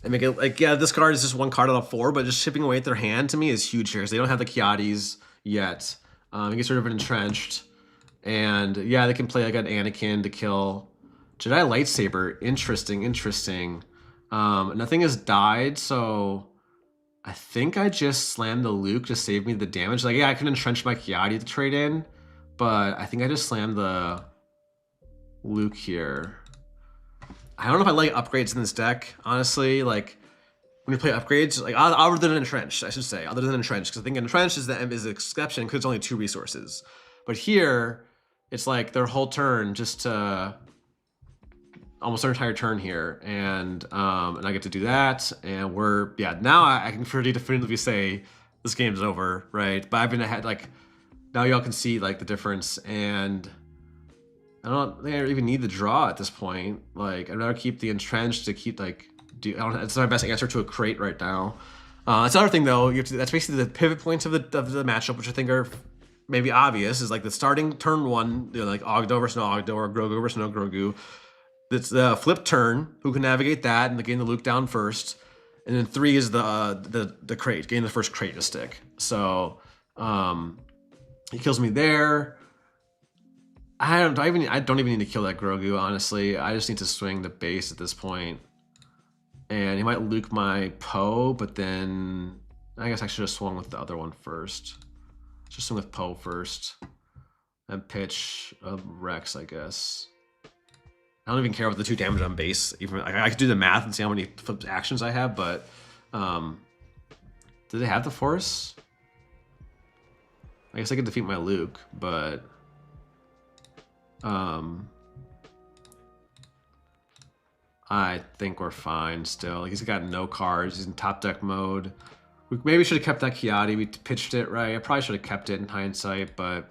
And make it like, yeah, this card is just 1 card out of 4, but just chipping away at their hand to me is huge here, because they don't have the Qi'Ras yet. He gets rid of an Entrenched. And yeah, they can play like an Anakin to kill Jedi Lightsaber. Interesting. Nothing has died, so I think I just slammed the Luke to save me the damage. Like, yeah, I can entrench my Qi'Ra to trade in, but I think I just slammed the Luke here. I don't know if I like upgrades in this deck, honestly. Like, when you play upgrades, like other than Entrenched, I should say, other than Entrenched, because I think Entrenched is the exception because it's only 2 resources. But here, it's like their whole turn just to almost their entire turn here, and I get to do that, and we're, yeah, now I can pretty definitively say this game's over, right? But I've been ahead, like, now y'all can see like the difference, and I don't think I even need the draw at this point. Like, I'd rather keep the Entrenched to keep, like, it's my best answer to a crate right now. That's another thing though, that's basically the pivot points of the matchup, which I think are maybe obvious, is like the starting turn 1, you know, like Ogdo versus no Ogdo, or Grogu versus no Grogu. It's the flip turn, who can navigate that and getting the Luke down first. And then 3 is the crate, getting the first crate to stick. So he kills me there. I don't even need to kill that Grogu, honestly. I just need to swing the base at this point. And he might Luke my Poe, but then I guess I should have swung with the other one first. Just swing with Poe first. And pitch a Rex, I guess. I don't even care about the 2 damage on base. Even I could do the math and see how many flipped actions I have, but do they have the Force? I guess I could defeat my Luke, but I think we're fine still. He's got no cards. He's in top deck mode. We maybe should have kept that Qi'Ra. We pitched it right. I probably should have kept it in hindsight, but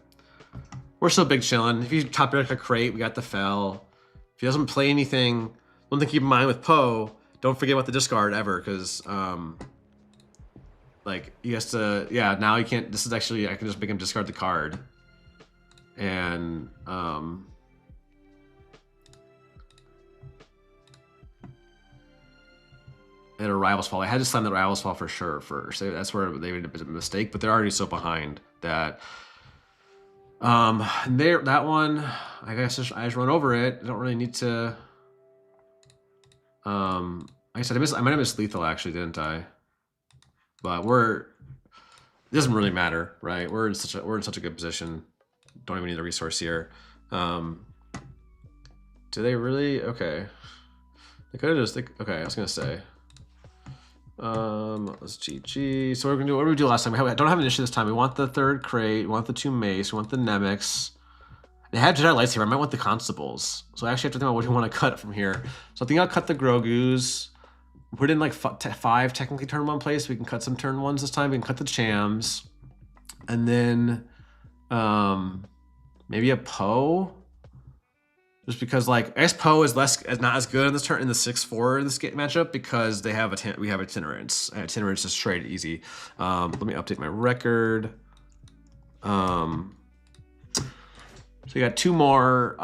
we're still big chilling. If you top deck a crate, we got the Fel. If he doesn't play anything, one thing to keep in mind with Poe, don't forget about the discard ever, because like he has to, yeah, now he can't, this is actually, I can just make him discard the card. And at a Rival's Fall. I had to slam the Rival's Fall for sure first. That's where they made a mistake, but they're already so behind that that one, I guess I just run over it. I don't really need to like I said, I might have missed lethal actually, didn't I? But it doesn't really matter, right? We're in such a good position. Don't even need a resource here. Do they really? Okay. They could have just, okay, I was gonna say. Let's GG. So we're gonna do what did we do last time? I don't have an issue this time. We want the 3rd crate, we want the 2 mace, we want the Nemix. They have Jedi lightsaber. I might want the constables. So I actually have to think about what we want to cut from here. So I think I'll cut the Grogu's. Put in like 5 technically turn 1 plays. So we can cut some turn 1s this time. We can cut the Chams. And then maybe a Poe. Just because like I guess Poe is not as good in this turn in the 6-4 in this matchup because they have we have itinerants. Itinerants is straight easy. Let me update my record. So we got 2 more.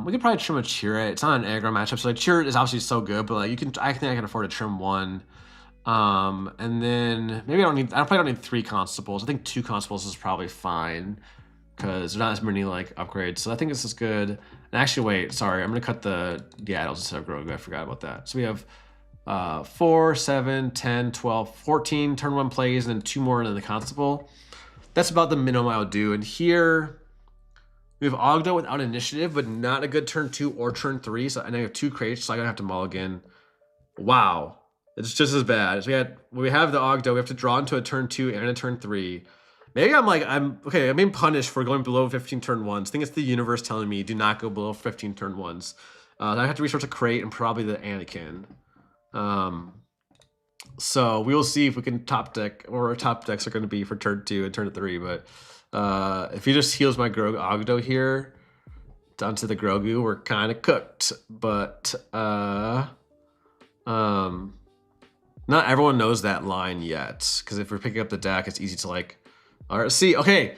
We could probably trim a Qi'Ra. It's not an aggro matchup, so like Qi'Ra is obviously so good, but like I think I can afford to trim 1. And then maybe I probably don't need 3 constables. I think 2 constables is probably fine because there's not as many like upgrades. So I think this is good. And actually, wait, sorry, I'm gonna cut the adults instead of Grogu. I forgot about that. So we have 4, 7, 10, 12, 14 turn 1 plays, and then 2 more in the constable. That's about the minimum I would do. And here we have Ogdo without initiative, but not a good turn 2 or turn 3. So I have 2 crates, so I'm gonna have to mulligan. Wow, it's just as bad. So we have the Ogdo. We have to draw into a turn 2 and a turn 3. Maybe I'm being punished for going below 15 turn 1s. I think it's the universe telling me do not go below 15 turn 1s. I have to resource a crate and probably the Anakin. So we will see if we can top deck, or our top decks are going to be for turn 2 and turn 3. But if he just heals my Ogdo here down to the Grogu, we're kind of cooked. But not everyone knows that line yet, because if we're picking up the deck, it's easy to like. All right, see, okay,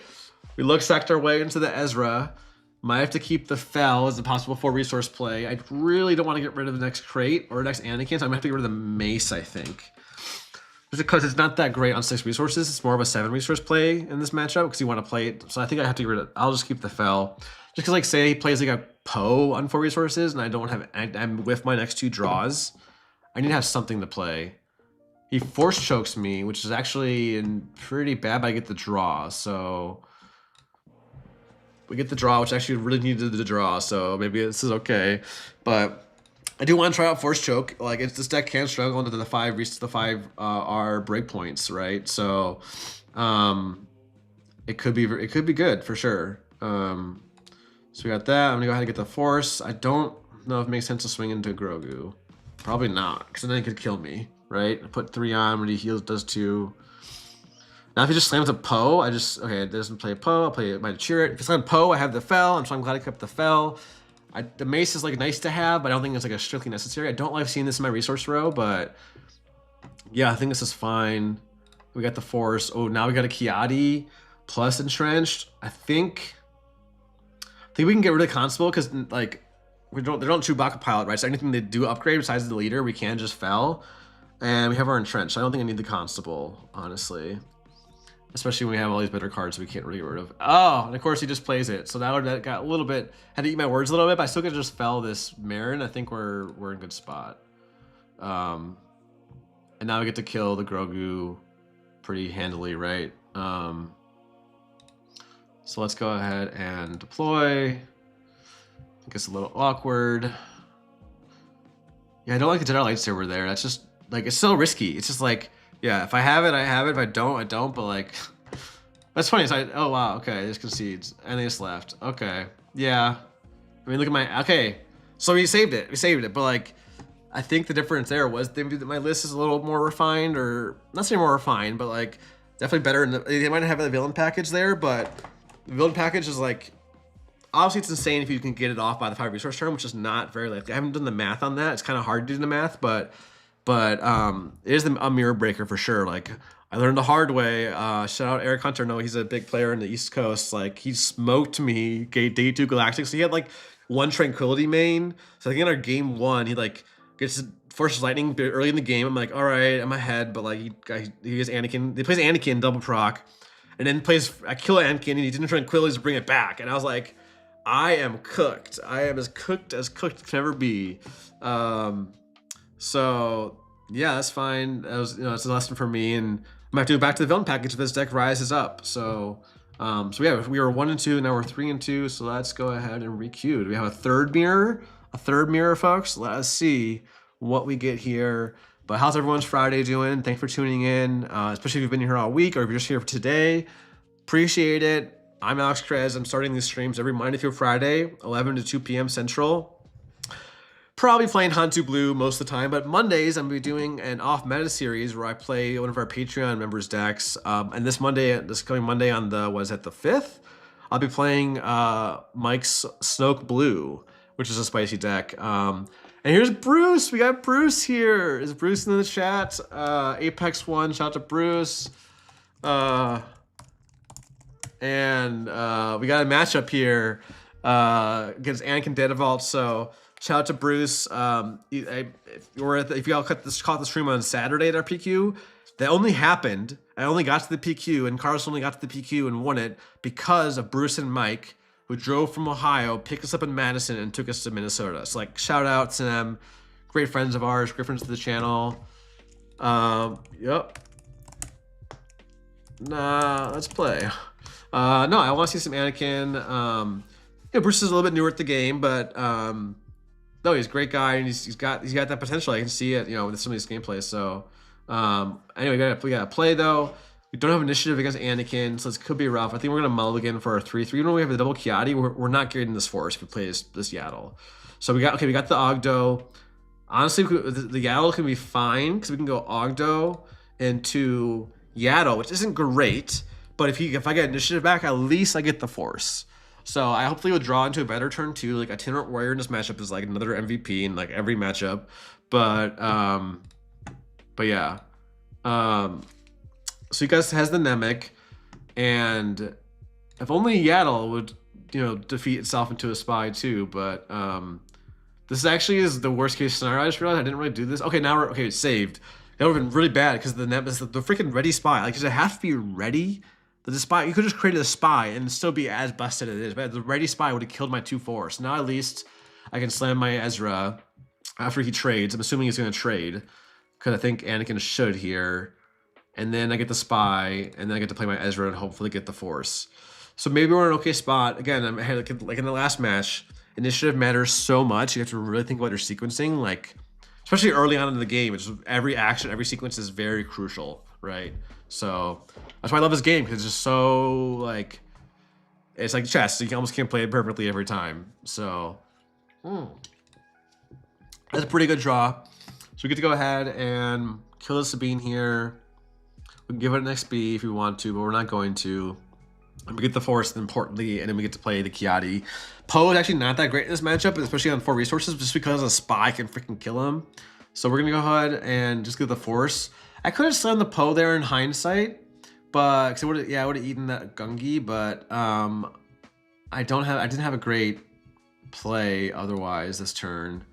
we look-sacked our way into the Ezra. Might have to keep the Fel as a possible 4 resource play. I really don't want to get rid of the next crate or next Anakin, so I'm gonna have to get rid of the mace, I think. Just because it's not that great on 6 resources. It's more of a 7 resource play in this matchup because you want to play it. So I think I have to get rid of, I'll just keep the Fel. Just because like say he plays like a Poe on 4 resources and I don't have, I'm with my next 2 draws. I need to have something to play. He force chokes me, which is actually pretty bad, but I get the draw. So we get the draw, which actually really needed the draw. So maybe this is okay. But I do want to try out force choke. Like this deck can struggle into the 5 R breakpoints, right? So it could be good for sure. So we got that. I'm gonna go ahead and get the force. I don't know if it makes sense to swing into Grogu. Probably not, because then he could kill me. Right? I put 3 on when he heals, does 2. Now if he just slams a Poe, okay, it doesn't play a Poe, I'll play my Qi'Ra. If it's on Poe, I have the Fel, so I'm glad I kept the Fel. The mace is like nice to have, but I don't think it's like a strictly necessary. I don't like seeing this in my resource row, but yeah, I think this is fine. We got the force. Oh, now we got a Qi'Ra plus entrenched. I think we can get rid of the constable because like they don't Chewbacca pilot, right? So anything they do upgrade besides the leader, we can just Fel. And we have our entrenched. So I don't think I need the constable, honestly. Especially when we have all these better cards we can't really get rid of. Oh, and of course he just plays it. So that got a little bit, had to eat my words a little bit, but I still could just Fel this Marin. I think we're in a good spot. And now we get to kill the Grogu pretty handily, right? So let's go ahead and deploy. I think it's a little awkward. Yeah, I don't like the Jedi lightsaber there. That's just, like, it's so risky. It's just like, yeah, if I have it, I have it. If I don't, I don't. But, like, that's funny. So oh, wow. Okay, this concedes. And they just left. Okay. Yeah. I mean, look at my, okay. So we saved it. We saved it. But, like, I think the difference there was maybe that my list is a little more refined, or not saying more refined, but, like, definitely better. They might have the villain package there, but the villain package is, like, obviously it's insane if you can get it off by the 5 resource turn, which is not very likely. I haven't done the math on that. It's kind of hard to do the math, but it is a mirror breaker for sure. Like, I learned the hard way. Shout out Eric Hunter. No, he's a big player in the East Coast. Like, he smoked me day 2 Galactic. So he had like 1 Tranquility main. So I think in our game 1, he like gets Forces Lightning early in the game. I'm like, all right, I'm ahead. But like he has Anakin. He plays Anakin double proc, and then I kill Anakin, and he didn't Tranquilities to bring it back. And I was like, I am cooked. I am as cooked can ever be. So yeah, that's fine. That was, it's a lesson for me, and I'm gonna have to go back to the villain package if this deck rises up. So yeah, we were 1 and 2, now we're 3 and 2. So let's go ahead and requeue. Do we have a third mirror? A third mirror, folks. Let's see what we get here. But how's everyone's Friday doing? Thanks for tuning in, especially if you've been here all week or if you're just here for today. Appreciate it. I'm alexkrez. I'm starting these streams every Monday through Friday, 11 to 2 p.m. Central. Probably playing Han2 Blue most of the time, but Mondays I'm going to be doing an off-meta series where I play one of our Patreon members' decks. And this coming Monday on the 5th, I'll be playing Mike's Snoke Blue, which is a spicy deck. And here's Bruce. We got Bruce here. Is Bruce in the chat? Apex1, shout out to Bruce. And we got a matchup here against Anakin DV. So shout out to Bruce. If y'all caught the stream on Saturday at our PQ, that only happened. I only got to the PQ, and Carlos only got to the PQ and won it because of Bruce and Mike, who drove from Ohio, picked us up in Madison, and took us to Minnesota. So, like, shout out to them. Great friends of ours, great friends to the channel. Yep. Nah, let's play. No, I want to see some Anakin. Bruce is a little bit newer at the game, but no, he's a great guy, and he's got that potential. I can see it, with some of these gameplays. So, anyway, we gotta play though. We don't have initiative against Anakin, so this could be rough. I think we're gonna mulligan for our 3/3. Even though we have the double Qi'Ra, we're not getting this force if we play this Yaddle. So we got the Ogdo. Honestly, the Yaddle can be fine because we can go Ogdo into Yaddle, which isn't great. But if I get initiative back, at least I get the force. So I hopefully will draw into a better turn too. Like Itinerant Warrior in this matchup is like another MVP in like every matchup. But yeah. So you guys has the Nemec, and if only Yaddle would, defeat itself into a spy too. But this actually is the worst case scenario. I just realized I didn't really do this. Okay, now it's saved. That would have been really bad because the Nemec is the freaking ready spy. Like, does it have to be ready? The spy, you could just create a spy and still be as busted as it is. But the ready spy would have killed my 2/4. So now at least I can slam my Ezra after he trades. I'm assuming he's going to trade because I think Anakin should here. And then I get the spy, and then I get to play my Ezra and hopefully get the force. So maybe we're in an okay spot. Again, I'm ahead, like in the last match, initiative matters so much. You have to really think about your sequencing, like especially early on in the game. It's every action, every sequence is very crucial, right? So that's why I love this game, because it's just so like, it's like chess. So you almost can't play it perfectly every time. So that's a pretty good draw. So we get to go ahead and kill the Sabine here. We can give it an XP if we want to, but we're not going to. And we get the force, importantly, and then we get to play the Qi'Ra. Poe is actually not that great in this matchup, especially on 4 resources, just because a spy can freaking kill him. So we're gonna go ahead and just get the force. I could have slammed the Poe there in hindsight, but because I would have eaten that Gungi, but I didn't have a great play otherwise this turn.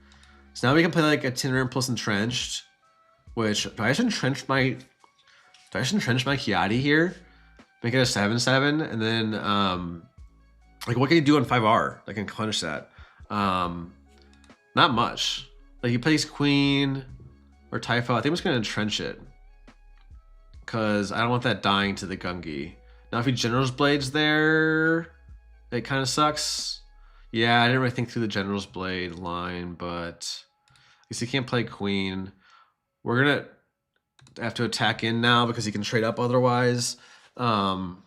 So now we can play like Itinerant plus Entrenched, which do I just entrench my Qi'Ra here? Make it a 7/7, and then like what can you do on 5R that can punish that? Not much. Like he plays Queen or Typho. I think I'm just gonna entrench it, because I don't want that dying to the Gungi. Now if he General's Blades there, it kind of sucks. Yeah, I didn't really think through the General's Blade line, but at least he can't play Queen. We're gonna have to attack in now because he can trade up otherwise. And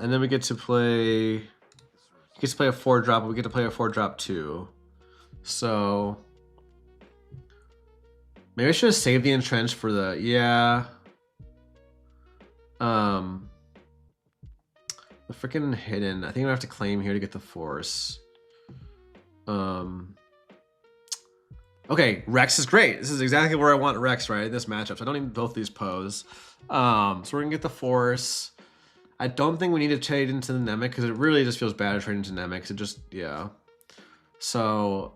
then we get to play. He gets to play a 4-drop, but we get to play a 4-drop too. So maybe I should have saved the Entrench for the the freaking hidden. I think I'm gonna have to claim here to get the force. Okay, Rex is great. This is exactly where I want Rex, right? This matchup. So I don't need both these pose. So we're gonna get the force. I don't think we need to trade into the Nemec because it really just feels bad to trade into Nemec. It just, yeah. So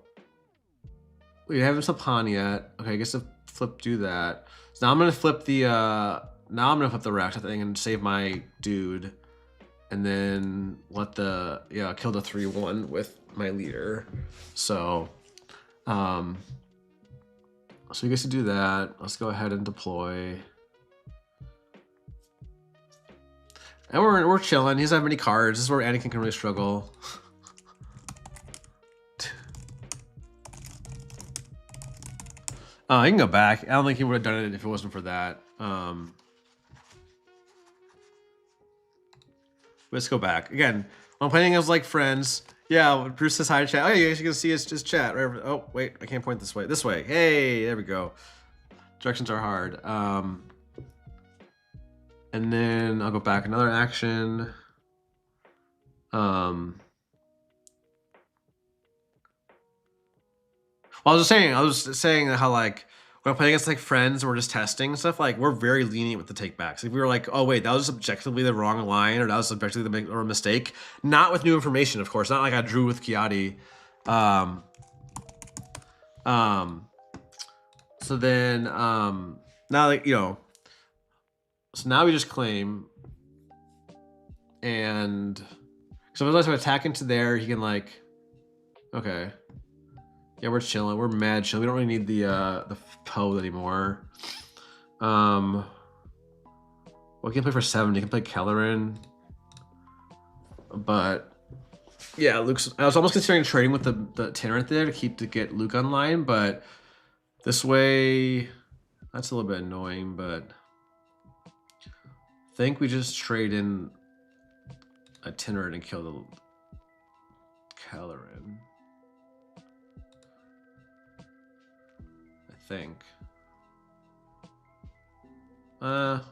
we haven't flipped Han yet. Okay, I guess if do that. So now I'm gonna flip the Rex, I think, and save my dude. And then let the, kill the 3/1 with my leader. So so you guys to do that. Let's go ahead and deploy. And we're chilling. He doesn't have many cards. This is where Anakin can really struggle. You can go back. I don't think he would have done it if it wasn't for that. Let's go back. Again, when I'm playing as like friends. Yeah, Bruce says hi to chat. Oh, yeah, you guys can see his chat. Right over, oh, wait, I can't point this way. This way. Hey, there we go. Directions are hard. And then I'll go back another action. Well, I was just saying how like when I'm playing against like friends and we're just testing and stuff, like we're very lenient with the takebacks. If we were like, oh wait, that was objectively the wrong line, or that was objectively the mistake, not with new information, of course, not like I drew with Qi'Ra. So then now, like, you know, so now we just claim, and so if I attack into there, he can like, okay. Yeah, we're chilling. We're mad chilling. We don't really need the Poe anymore. Well, we can play for 7. You can play Kellerin. But yeah, Luke's. I was almost considering trading with the Tanner there to get Luke online, but this way, that's a little bit annoying. But I think we just trade in a Tanner and kill the Kellerin. Think. It's a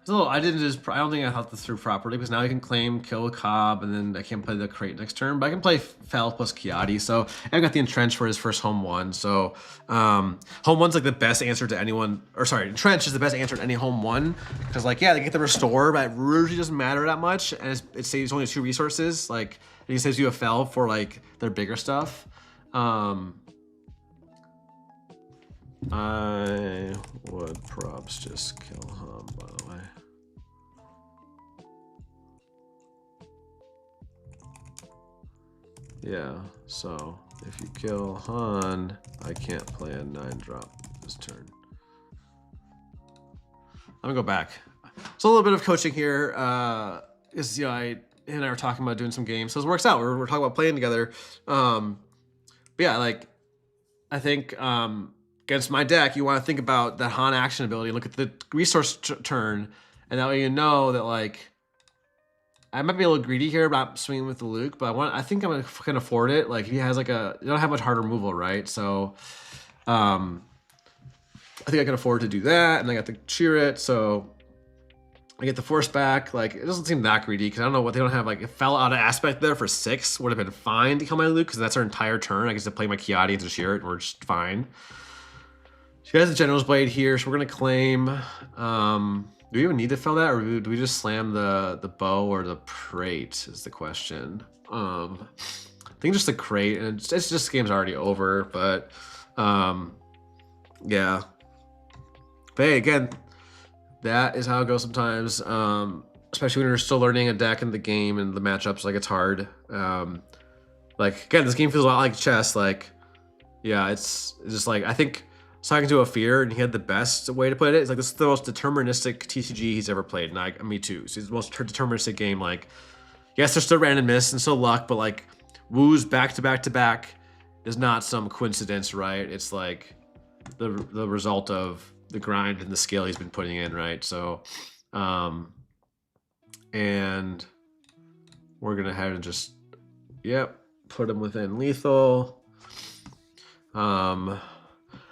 little, I don't think I thought this through properly, because now I can claim, kill a Cobb, and then I can't play the crate next turn, but I can play Palp plus Qi'Ra, so I've got the Entrench for his first home 1, so home 1's like the best answer to anyone, or sorry, Entrench is the best answer to any home 1, because like, yeah, they get the restore, but it really doesn't matter that much, and it saves only 2 resources, like, it saves you a Fel for like their bigger stuff. I would props just kill Han, by the way. Yeah, so if you kill Han, I can't play a 9-drop this turn. I'm gonna go back. So a little bit of coaching here. Is, you know, he and I were talking about doing some games, so it works out. We're talking about playing together. But yeah, like I think against my deck, you want to think about that Han action ability, look at the resource turn, and that way you know that like I might be a little greedy here about swinging with the Luke, but I think I can afford it. Like he has like you don't have much hard removal, right? So I think I can afford to do that, and I got the Qi'Ra, so I get the force back. Like it doesn't seem that greedy, because I don't know what they don't have. Like it fell out of aspect there for 6 would have been fine to kill my Luke, because that's our entire turn. I get to play my Qi'Ra into Qi'Ra, and we're just fine. She has the General's Blade here, so we're gonna claim. Do we even need to fill that, or do we just slam the bow or the crate? Is the question. I think just the crate, and it's just the game's already over. But yeah. But hey, again, that is how it goes sometimes. Especially when you're still learning a deck in the game and the matchups. Like it's hard. Like again, this game feels a lot like chess. Like yeah, it's just like I think. Talking to a fear, and he had the best way to put it. It's like this is the most deterministic TCG he's ever played, and me too. So it's the most deterministic game. Like, yes, there's still randomness and still luck, but like Wu's back to back to back is not some coincidence, right? It's like the result of the grind and the skill he's been putting in, right? So, and we're gonna have to just, yep, put him within lethal.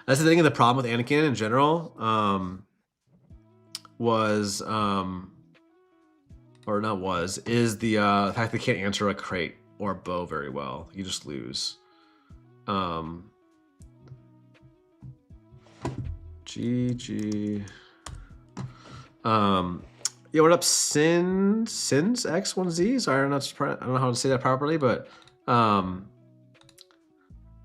That's the thing, and the problem with Anakin in general is the fact they can't answer a crate or a bow very well. You just lose. GG. Yeah, what up, Sins X1Z? Sorry, I don't know how to say that properly, but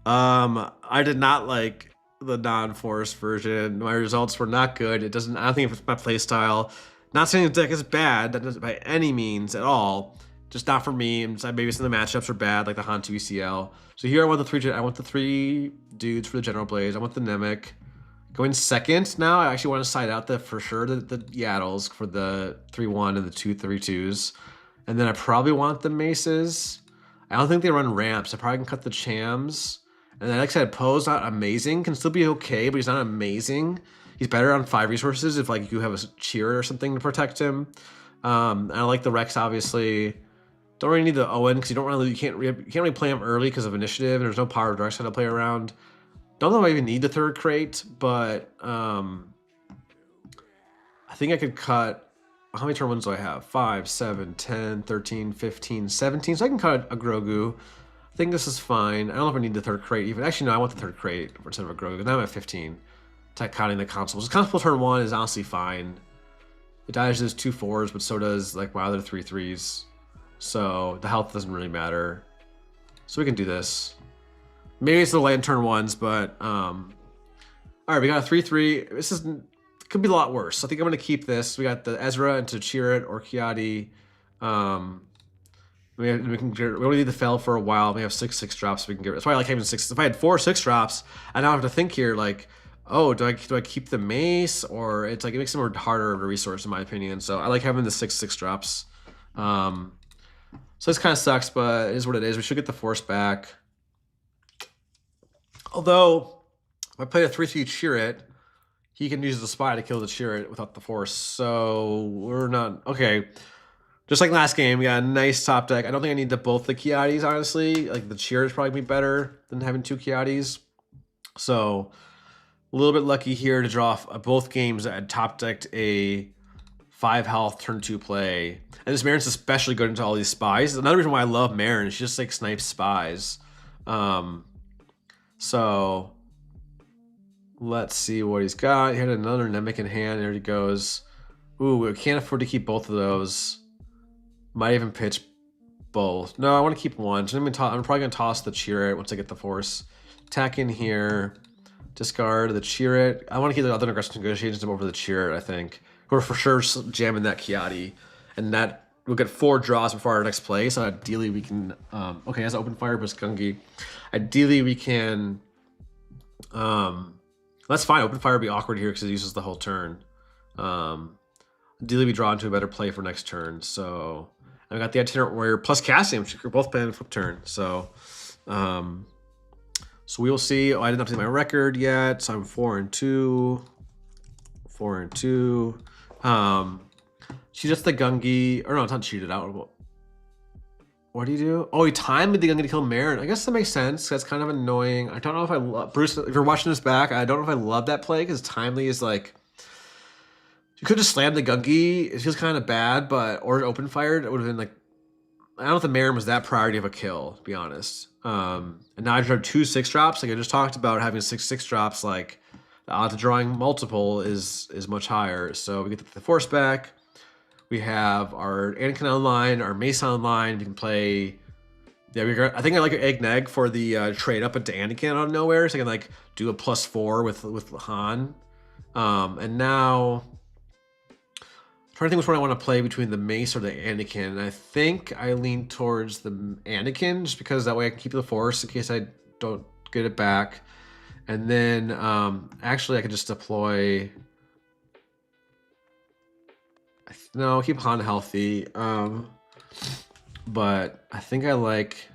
I did not like the non-forest version. My results were not good. I don't think it's my play style. Not saying the deck is bad, that doesn't by any means at all. Just not for me. And maybe some of the matchups are bad, like the Han2 ECL. So here I want the 3 dudes for the General Blaze. I want the Nemec. Going second now, I actually want to side out for sure the Yaddles for the 3-1 and the 2-3-2s. And then I probably want the Maces. I don't think they run ramps. I probably can cut the Chams. And then like I said, Poe's not amazing, can still be okay, but he's not amazing. He's better on 5 resources if like you have a Qi'Ra or something to protect him. And I like the Rex, obviously. Don't really need the Owen because you can't really play him early because of initiative, and there's no power dark side to play around. Don't know if I even need the 3rd crate, but I think I could cut. How many turn 1s do I have? 5, 7, 10, 13, 15, 17. So I can cut a Grogu. I think this is fine. I don't know if I need the 3rd crate even. Actually, no, I want the 3rd crate instead of a Grogu. Now I'm at 15. Counting the constables. Constable turn 1 is honestly fine. It dodges 2 4s, but so does like my other 3 3s. So the health doesn't really matter. So we can do this. Maybe it's the late turn 1s, but all right, we got a 3/3. This could be a lot worse. I think I'm gonna keep this. We got the Ezra into Qi'Ra or Qi'Ra. We only need the Fel for a while. We have 6/6 drops. So we can get. That's why I like having 6. If I had 4/6 drops, I now have to think here like, oh, do I keep the mace, or it's like it makes it more harder of a resource in my opinion. So I like having the 6/6 drops. So this kind of sucks, but it is what it is. We should get the force back. Although if I play a 3/3 Qi'Ra, he can use the spy to kill the Qi'Ra without the force. So we're not okay. Just like last game, we got a nice top deck. I don't think I need both the Qi'Ras, honestly. Like the Qi'Ras probably be better than having 2 Qi'Ras. So a little bit lucky here to draw both games that had top decked a 5 health turn 2 play. And this Marin's especially good into all these spies. Another reason why I love Marin, she just like snipes spies. So let's see what he's got. He had another Nemec in hand. There he goes. Ooh, we can't afford to keep both of those. Might even pitch both. No, I want to keep one. So I'm probably going to toss the Qi'Ra once I get the force. Attack in here. Discard the Qi'Ra. I want to keep the other aggressive negotiations over the Qi'Ra, I think. We're for sure jamming that Qi'Ra. And that we'll get 4 draws before our next play. So ideally we can... okay, as open fire plus Gungi. Ideally we can... that's fine. Open fire would be awkward here because it uses the whole turn. Ideally we draw into a better play for next turn. So... I got the Itinerant Warrior plus Cassian, which are both playing flip turn. So, so we will see. Oh, I didn't update my record yet. So I'm 4-2. 4-2. She just the Gungi. Or no, it's not cheated out. What do you do? Oh, he timed the Gungi to kill Marin. I guess that makes sense. That's kind of annoying. I don't know if I love Bruce. If you're watching this back, I don't know if I love that play because timely is like. You could just slam the Gungi. It feels kind of bad, but or open fired. It would have been like, I don't know if the Marin was that priority of a kill, to be honest. And now I have 2 6 drops. Like I just talked about having 6/6 drops. Like the odds of drawing multiple is much higher. So we get the force back. We have our Anakin online, our Mace online. We can play. Yeah, I think I like an Egg for the trade up into Anakin out of nowhere, so I can like do a +4 with Han. And now. I'm trying to think which one I want to play between the Mace or the Anakin. And I think I lean towards the Anakin just because that way I can keep the force in case I don't get it back. And then actually I could just deploy. No, keep Han healthy. But I think I like.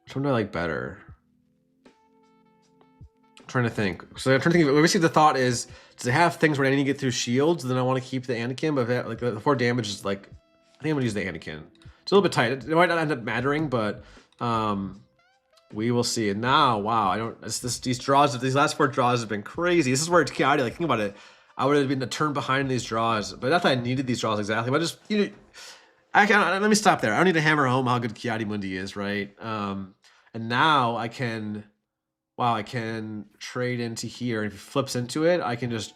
Which one do I like better? I'm trying to think. So I'm trying to think. Obviously, the thought is. Does it have things where I need to get through shields? Then I want to keep the Anakin, but if like the 4 damage is like, I think I'm gonna use the Anakin. It's a little bit tight. It might not end up mattering, but we will see. And now, wow, I don't. These last 4 draws have been crazy. This is where it's chaotic. Like think about it. I would have been a turn behind these draws, but not that I needed these draws exactly. But just let me stop there. I don't need to hammer home how good Qi'Ra Mundi is, right? And now I can. Wow, I can trade into here. And if he flips into it, I can just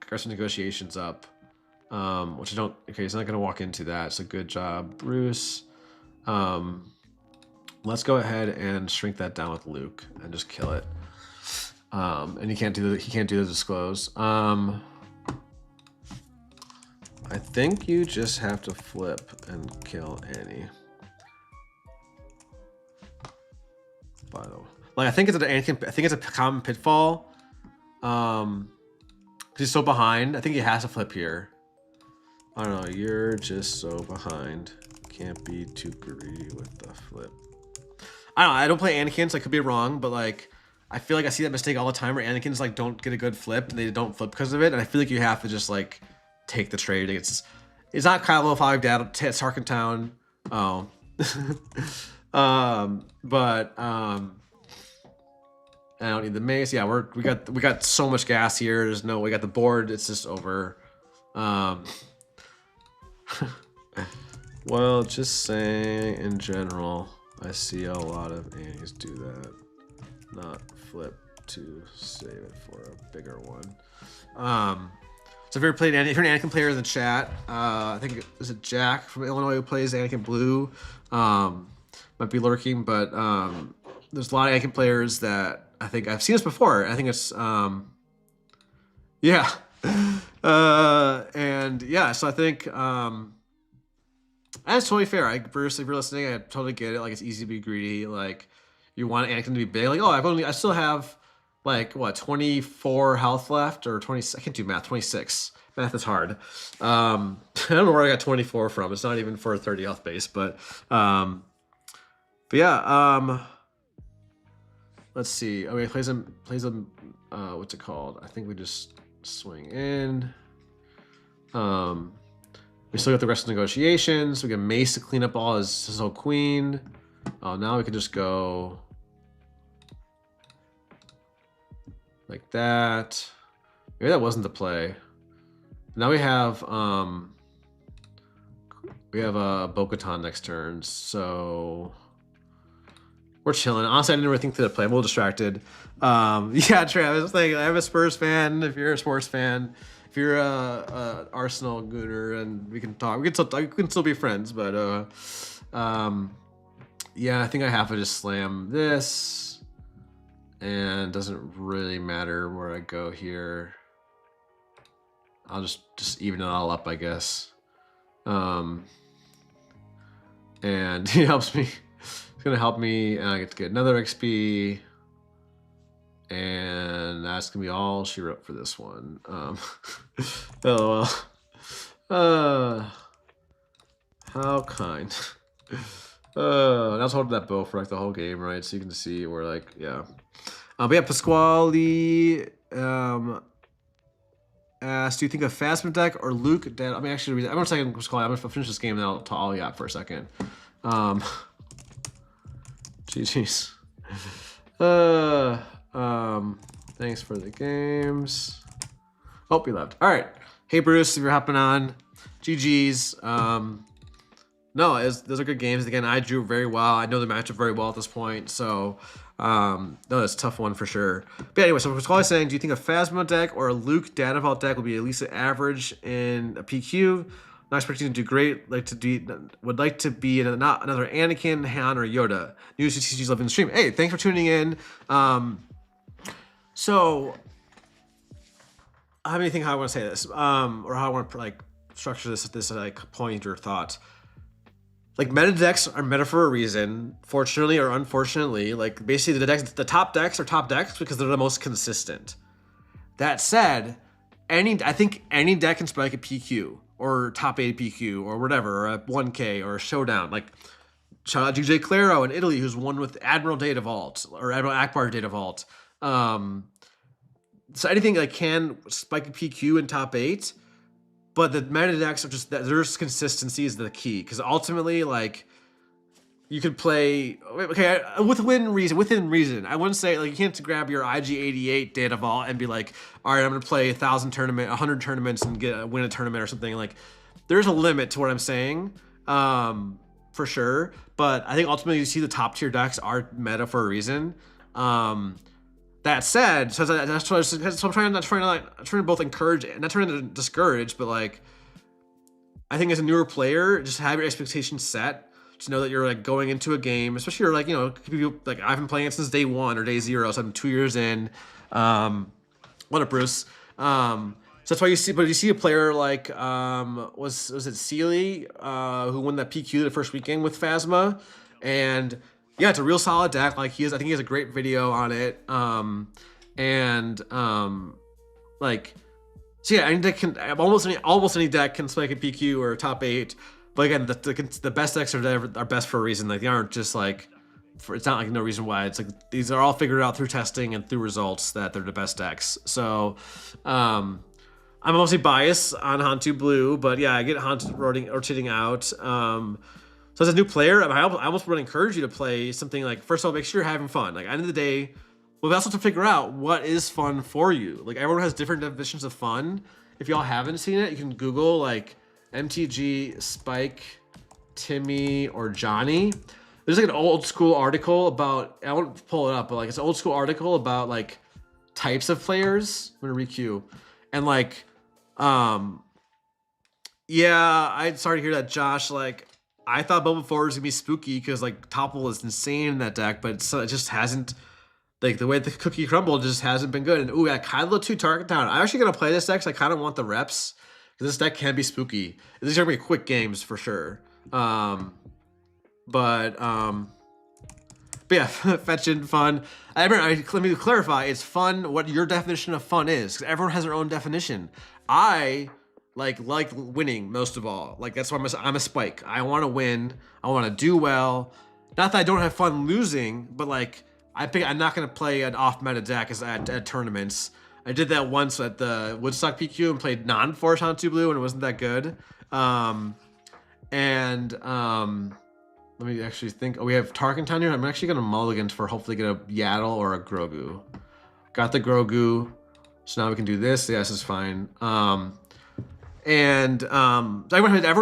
aggressive negotiations up. Which I don't... Okay, he's not going to walk into that. So good job, Bruce. Let's go ahead and shrink that down with Luke and just kill it. And he can't do the disclose. I think you just have to flip and kill Annie. By the way. Like I think it's a common pitfall. Cause he's so behind. I think he has to flip here. I don't know. You're just so behind. Can't be too greedy with the flip. I don't know, I don't play Anakin, so I could be wrong, but like I feel like I see that mistake all the time where Anakin's like don't get a good flip and they don't flip because of it, and I feel like you have to just like take the trade. It's not Kylo 5 it's Harkentown. Oh. But I don't need the mace. Yeah, we got so much gas here. There's no, we got the board. It's just over. Well, just saying in general, I see a lot of Annies do that. Not flip to save it for a bigger one. So if you're playing, if you're an Anakin player in the chat, I think is it Jack from Illinois who plays Anakin Blue, might be lurking, but there's a lot of Anakin players that I think I've seen this before. I think it's yeah, and yeah. So I think that's totally fair. Bruce, if you're listening, I totally get it. Like it's easy to be greedy. Like you want Anakin to be big. Like I still have like what 24 health left or 20. I can't do math. 26. Math is hard. I don't know where I got 24 from. It's not even for a 30 health base, but yeah. Let's see. Okay, plays him. What's it called? I think we just swing in. We still got the rest of negotiations. We get Mace to clean up all his whole queen. Oh, now we can just go like that. Maybe that wasn't the play. Now we have a Bo-Katan next turn, so we're chilling. Honestly, I didn't really think through the play. I'm a little distracted. Yeah, Travis, like I'm a Spurs fan. If you're a sports fan, if you're a Arsenal gooner, and we can talk. We can still be friends, but yeah, I think I have to just slam this, and it doesn't really matter where I go here. I'll just even it all up, I guess. And he helps me. It's gonna help me, and I get to get another XP. And that's gonna be all she wrote for this one. LOL. How kind. I was holding that bow for like the whole game, right? So you can see we're like, yeah. But yeah, Pasquale asked, do you think of Phasma deck or Luke dead? I mean, actually, I'm gonna second Pasquale. I'm gonna finish this game and then I'll talk all yacht for a second. GG's. Thanks for the games. Oh, we left. All right. Hey, Bruce, if you're hopping on, GG's. No, those are good games. Again, I drew very well. I know the matchup very well at this point. So, no, that's a tough one for sure. But anyway, so Pasquale is saying, do you think a Phasma deck or a Luke Data Vault deck will be at least an average in a PQ? Not expecting to do great. Would like to be not another Anakin, Han, or Yoda. News CCG's loving the stream. Hey, thanks for tuning in. So, how do you think how I want to say this, or how I want to like structure this like point or thought? Like meta decks are meta for a reason, fortunately or unfortunately. Like basically the top decks are top decks because they're the most consistent. That said, I think any deck can spike a PQ or top 8 PQ or whatever, or a 1K or a showdown. Like shout out GJ Claro in Italy, who's won with Admiral Data Vault or Admiral Akbar Data Vault. So anything like can spike a PQ in top 8. But the meta decks are just that there's consistency is the key, because ultimately, like, you could play within reason. I wouldn't say like you can't grab your IG88 data vault and be like, all right, I'm gonna play 100 tournaments and win a tournament or something. Like, there's a limit to what I'm saying, for sure. But I think ultimately you see the top tier decks are meta for a reason. That said, so I'm trying to both encourage, not trying to discourage, but like, I think as a newer player, just have your expectations set. Just know that you're like going into a game, especially you're like, you know, like I've been playing it since day 1 or day 0, so I'm 2 years in. What up, Bruce? So that's why you see a player like was it Sealy who won that PQ the first weekend with Phasma, and yeah, it's a real solid deck. Like I think he has a great video on it. Like, so yeah, any deck can almost any deck can spike a PQ or top 8. But again, the best decks are best for a reason. Like they aren't just like it's not like no reason why. It's like these are all figured out through testing and through results that they're the best decks. So I'm mostly biased on Han2 Blue, but yeah, I get Han2 rotating out. So as a new player, I almost would encourage you to play something like, first of all, make sure you're having fun. Like, at the end of the day, we also have to figure out what is fun for you. Like, everyone has different definitions of fun. If y'all haven't seen it, you can Google like MTG, Spike, Timmy, or Johnny. There's like an old school article about, I won't pull it up, but like it's an old school article about like types of players. I'm gonna re-queue. And like, yeah, I'm sorry to hear that, Josh. Like, I thought Bubble Forward was gonna be spooky because like Topple is insane in that deck, but it just hasn't, like the way the cookie crumbled just hasn't been good. And ooh, yeah, Kylo2 Target Down. I'm actually gonna play this deck because I kind of want the reps. Because this deck can be spooky. These are gonna be quick games for sure. But yeah, fetching fun. Let me clarify. It's fun. What your definition of fun is, because everyone has their own definition. I like winning most of all. Like that's why I'm a Spike. I want to win. I want to do well. Not that I don't have fun losing, but like I'm not gonna play an off-meta deck at tournaments. I did that once at the Woodstock PQ and played non-force Han2 Blue and it wasn't that good. Let me actually think. Oh, we have Tarkenton here. I'm actually gonna mulligan for hopefully get a Yaddle or a Grogu. Got the Grogu, so now we can do this. Yeah, this is fine. Everyone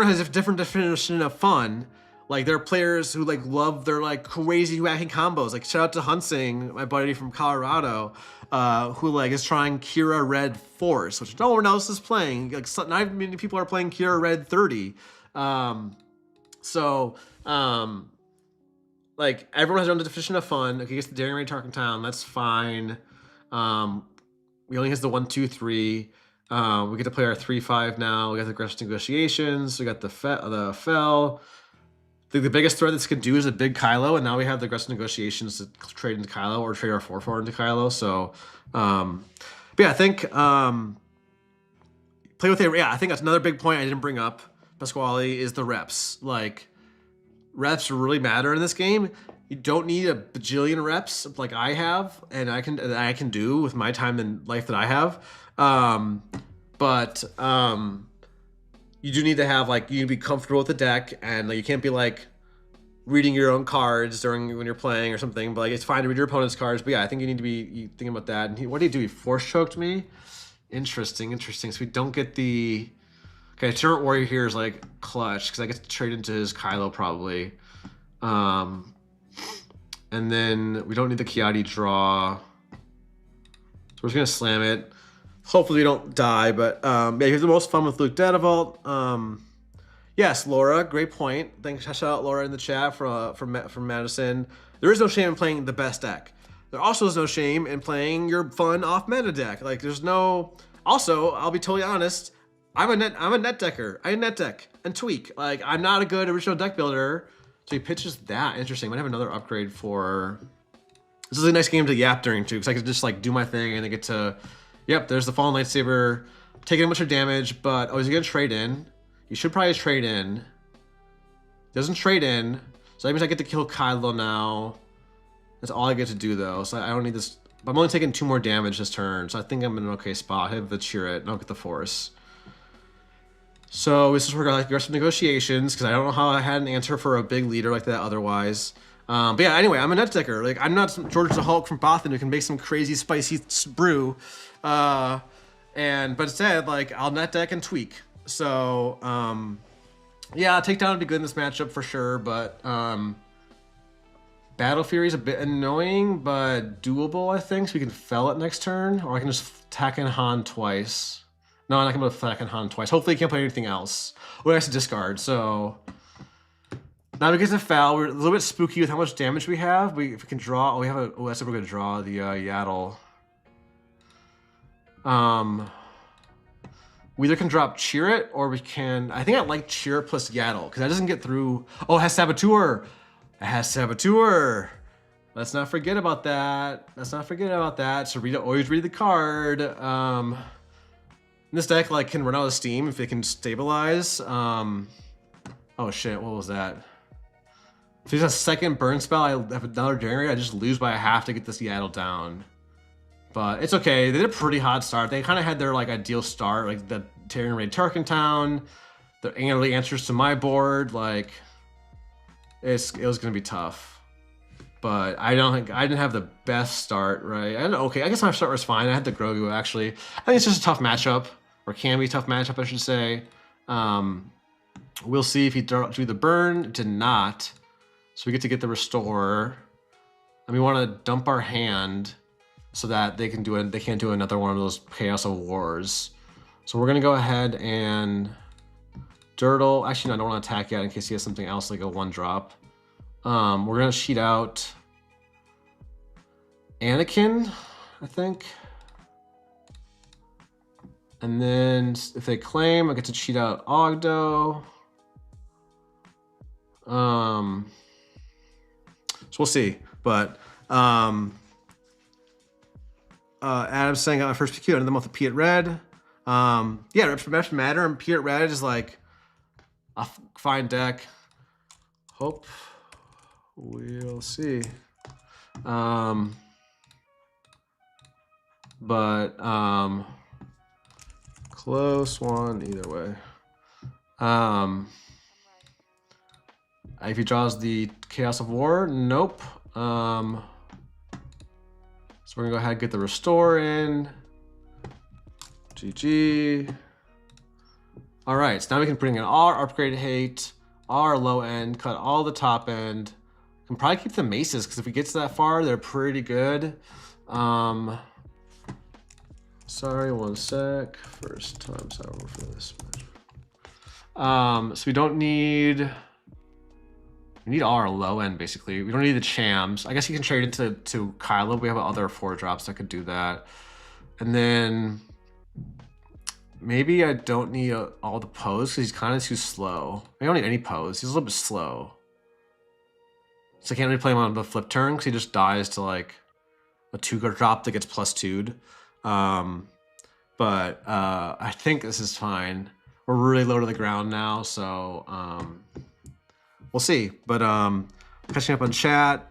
has a different definition of fun. Like there are players who like love their like crazy wacky combos. Like shout out to Hunsing, my buddy from Colorado, who like is trying Qi'Ra Red Force, which no one else is playing. Like not many people are playing Qi'Ra Red 30. Like everyone has their own definition of fun. Okay, gets the Daring Ray Tarkentown, that's fine. We only has the 1, 2, 3. We get to play our 3/5 now. We got the aggressive negotiations. We got the Fell. I think the biggest threat this could do is a big Kylo, and now we have the aggressive negotiations to trade into Kylo or trade our 4/4 into Kylo. So, but yeah, I think play with it. Yeah, I think that's another big point I didn't bring up, Pasquale, is the reps. Like, reps really matter in this game. You don't need a bajillion reps like I have, and I can do with my time and life that I have. You do need to have like, you need to be comfortable with the deck, and like you can't be like reading your own cards when you're playing or something. But like it's fine to read your opponent's cards. But yeah, I think you need to be thinking about that. And what did he do? He force choked me. Interesting. So we don't get the. Okay, Turret Warrior here is like clutch because I get to trade into his Kylo probably. And then we don't need the Qi'Ra draw. So we're just gonna slam it. Hopefully we don't die, but yeah, you have the most fun with Luke Dadavolt. Yes, Laura, great point. Thanks, shout out Laura in the chat from Madison. There is no shame in playing the best deck. There also is no shame in playing your fun off-meta deck. Like there's no. Also, I'll be totally honest. I'm a net decker. I net deck and tweak. Like I'm not a good original deck builder. So he pitches that. Interesting. Might have another upgrade for. This is a nice game to yap during too, because I could just like do my thing and then get to. Yep, there's the Fallen Lightsaber, taking a bunch of damage, but oh, is he gonna trade in? He should probably trade in. He doesn't trade in, so that means I get to kill Kylo now. That's all I get to do though, so I don't need this. I'm only taking 2 more damage this turn, so I think I'm in an okay spot. I have the Qi'Ra, and I'll get the Force. So this is where I like aggressive negotiations, because I don't know how I had an answer for a big leader like that otherwise. But yeah, anyway, I'm a net decker. Like I'm not George the Hulk from Boston who can make some crazy spicy brew. But instead, like I'll net deck and tweak. So yeah, takedown would be good in this matchup for sure, but Battle Fury is a bit annoying, but doable, I think. So we can fell it next turn, or I can just attack in Han twice. No, I'm not gonna attack in Han twice. Hopefully, he can't play anything else. Or he has to discard. So now we get to foul. We're a little bit spooky with how much damage we have. If we can draw, we have a. Oh, that's if we're gonna draw the Yaddle. We either can drop Qi'Ra or we can. I think I like Qi'Ra plus Yaddle because that doesn't get through. Oh, it has Saboteur. It has Saboteur. Let's not forget about that. So always read the card. This deck like can run out of steam if it can stabilize. Oh shit, what was that? If there's a second burn spell, I have another generator, I just lose by a half to get this Yaddle down. But it's okay. They did a pretty hot start. They kind of had their like ideal start, like the Terran Raid Tarkentown, the early answers to my board. Like it was gonna be tough. But I didn't have the best start, right? I don't know, okay, I guess my start was fine. I had the Grogu actually. I think it's just a tough matchup, or can be a tough matchup, I should say. We'll see if he drew the burn. It did not. So we get to get the restore. And we want to dump our hand so that they can't do another one of those Chaos of Wars. So we're gonna go ahead and Dirtle. Actually, no, I don't want to attack yet in case he has something else like a 1-drop. We're gonna cheat out Anakin, I think. And then if they claim, I get to cheat out Ogdo. So we'll see. But Adam's saying I got my first PQ, and then with the P at red. Yeah, reps matter, and P at red is like a fine deck. Hope we'll see. But close one either way. If he draws the Chaos of War, nope. So we're gonna go ahead and get the restore in. GG. All right, so now we can bring in our upgrade hate, our low end, cut all the top end. Can probably keep the maces because if we get to that far, they're pretty good. Sorry, one sec. First time sour for this match. So we don't need. We need all our low end basically. We don't need the Chams. I guess you can trade into Kylo. We have other 4-drops that could do that. And then maybe I don't need all the pose because he's kind of too slow. I don't need any pose. He's a little bit slow. So I can't really play him on the flip turn because he just dies to like a 2-drop that gets +2'd. But I think this is fine. We're really low to the ground now, so we'll see. But catching up on chat.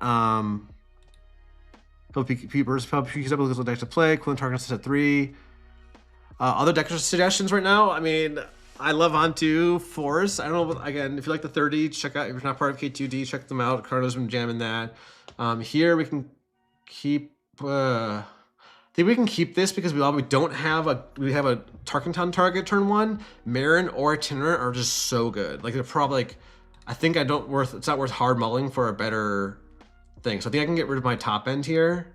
Peepers up deck to play. Equivalent targets at 3. Other deck suggestions right now. I mean, I love Han2 Force. I don't know. Again, if you like the 30, check out. If you're not part of K2D, check them out. Cardo's been jamming that. Here we can keep. I think we can keep this because we don't have we have a Tarkentown target turn 1. Marin or Itinerant are just so good. Like they're probably like. I think it's not worth hard mulling for a better thing. So I think I can get rid of my top end here.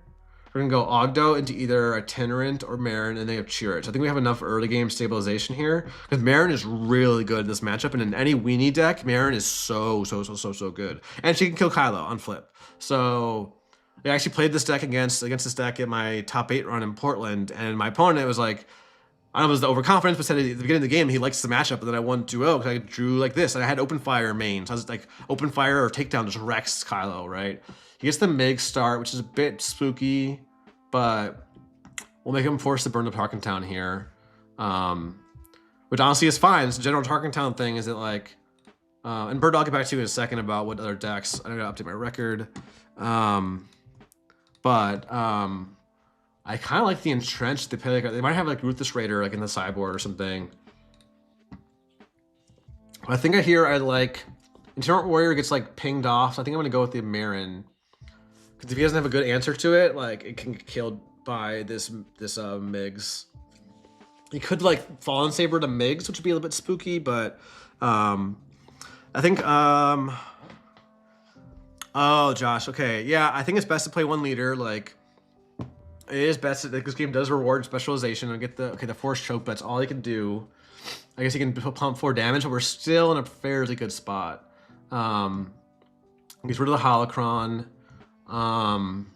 We're gonna go Ogdo into either Itinerant or Marin, and they have Qi'Ra. So I think we have enough early game stabilization here because Marin is really good in this matchup, and in any weenie deck, Marin is so good. And she can kill Kylo on flip. So I actually played this deck against this deck in my top 8 run in Portland, and my opponent was like, I don't know if it was the overconfidence, but said at the beginning of the game he likes the matchup, and then I won 2-0 because I drew like this, and I had open fire main, so I was like open fire or takedown just wrecks Kylo, right? He gets the Mig start, which is a bit spooky, but we'll make him force to burn the Tarkentown here, which honestly is fine. It's a general Tarkentown thing. Is it like, and Bird, I'll get back to you in a second about what other decks. I gotta update my record, but I kind of like the Entrenched. They play like they might have like Ruthless Raider like in the sideboard or something. I think I like Itinerant Warrior gets like pinged off. So I think I'm gonna go with the Marin. Because if he doesn't have a good answer to it, like it can get killed by this Migs. He could like Fallen Saber to Migs, which would be a little bit spooky, but I think oh Josh, okay. Yeah, I think it's best to play 1 leader. Like it is best that this game does reward specialization and get the Force Choke, but that's all he can do. I guess he can pump 4 damage, but we're still in a fairly good spot. Gets rid of the Holocron. Don't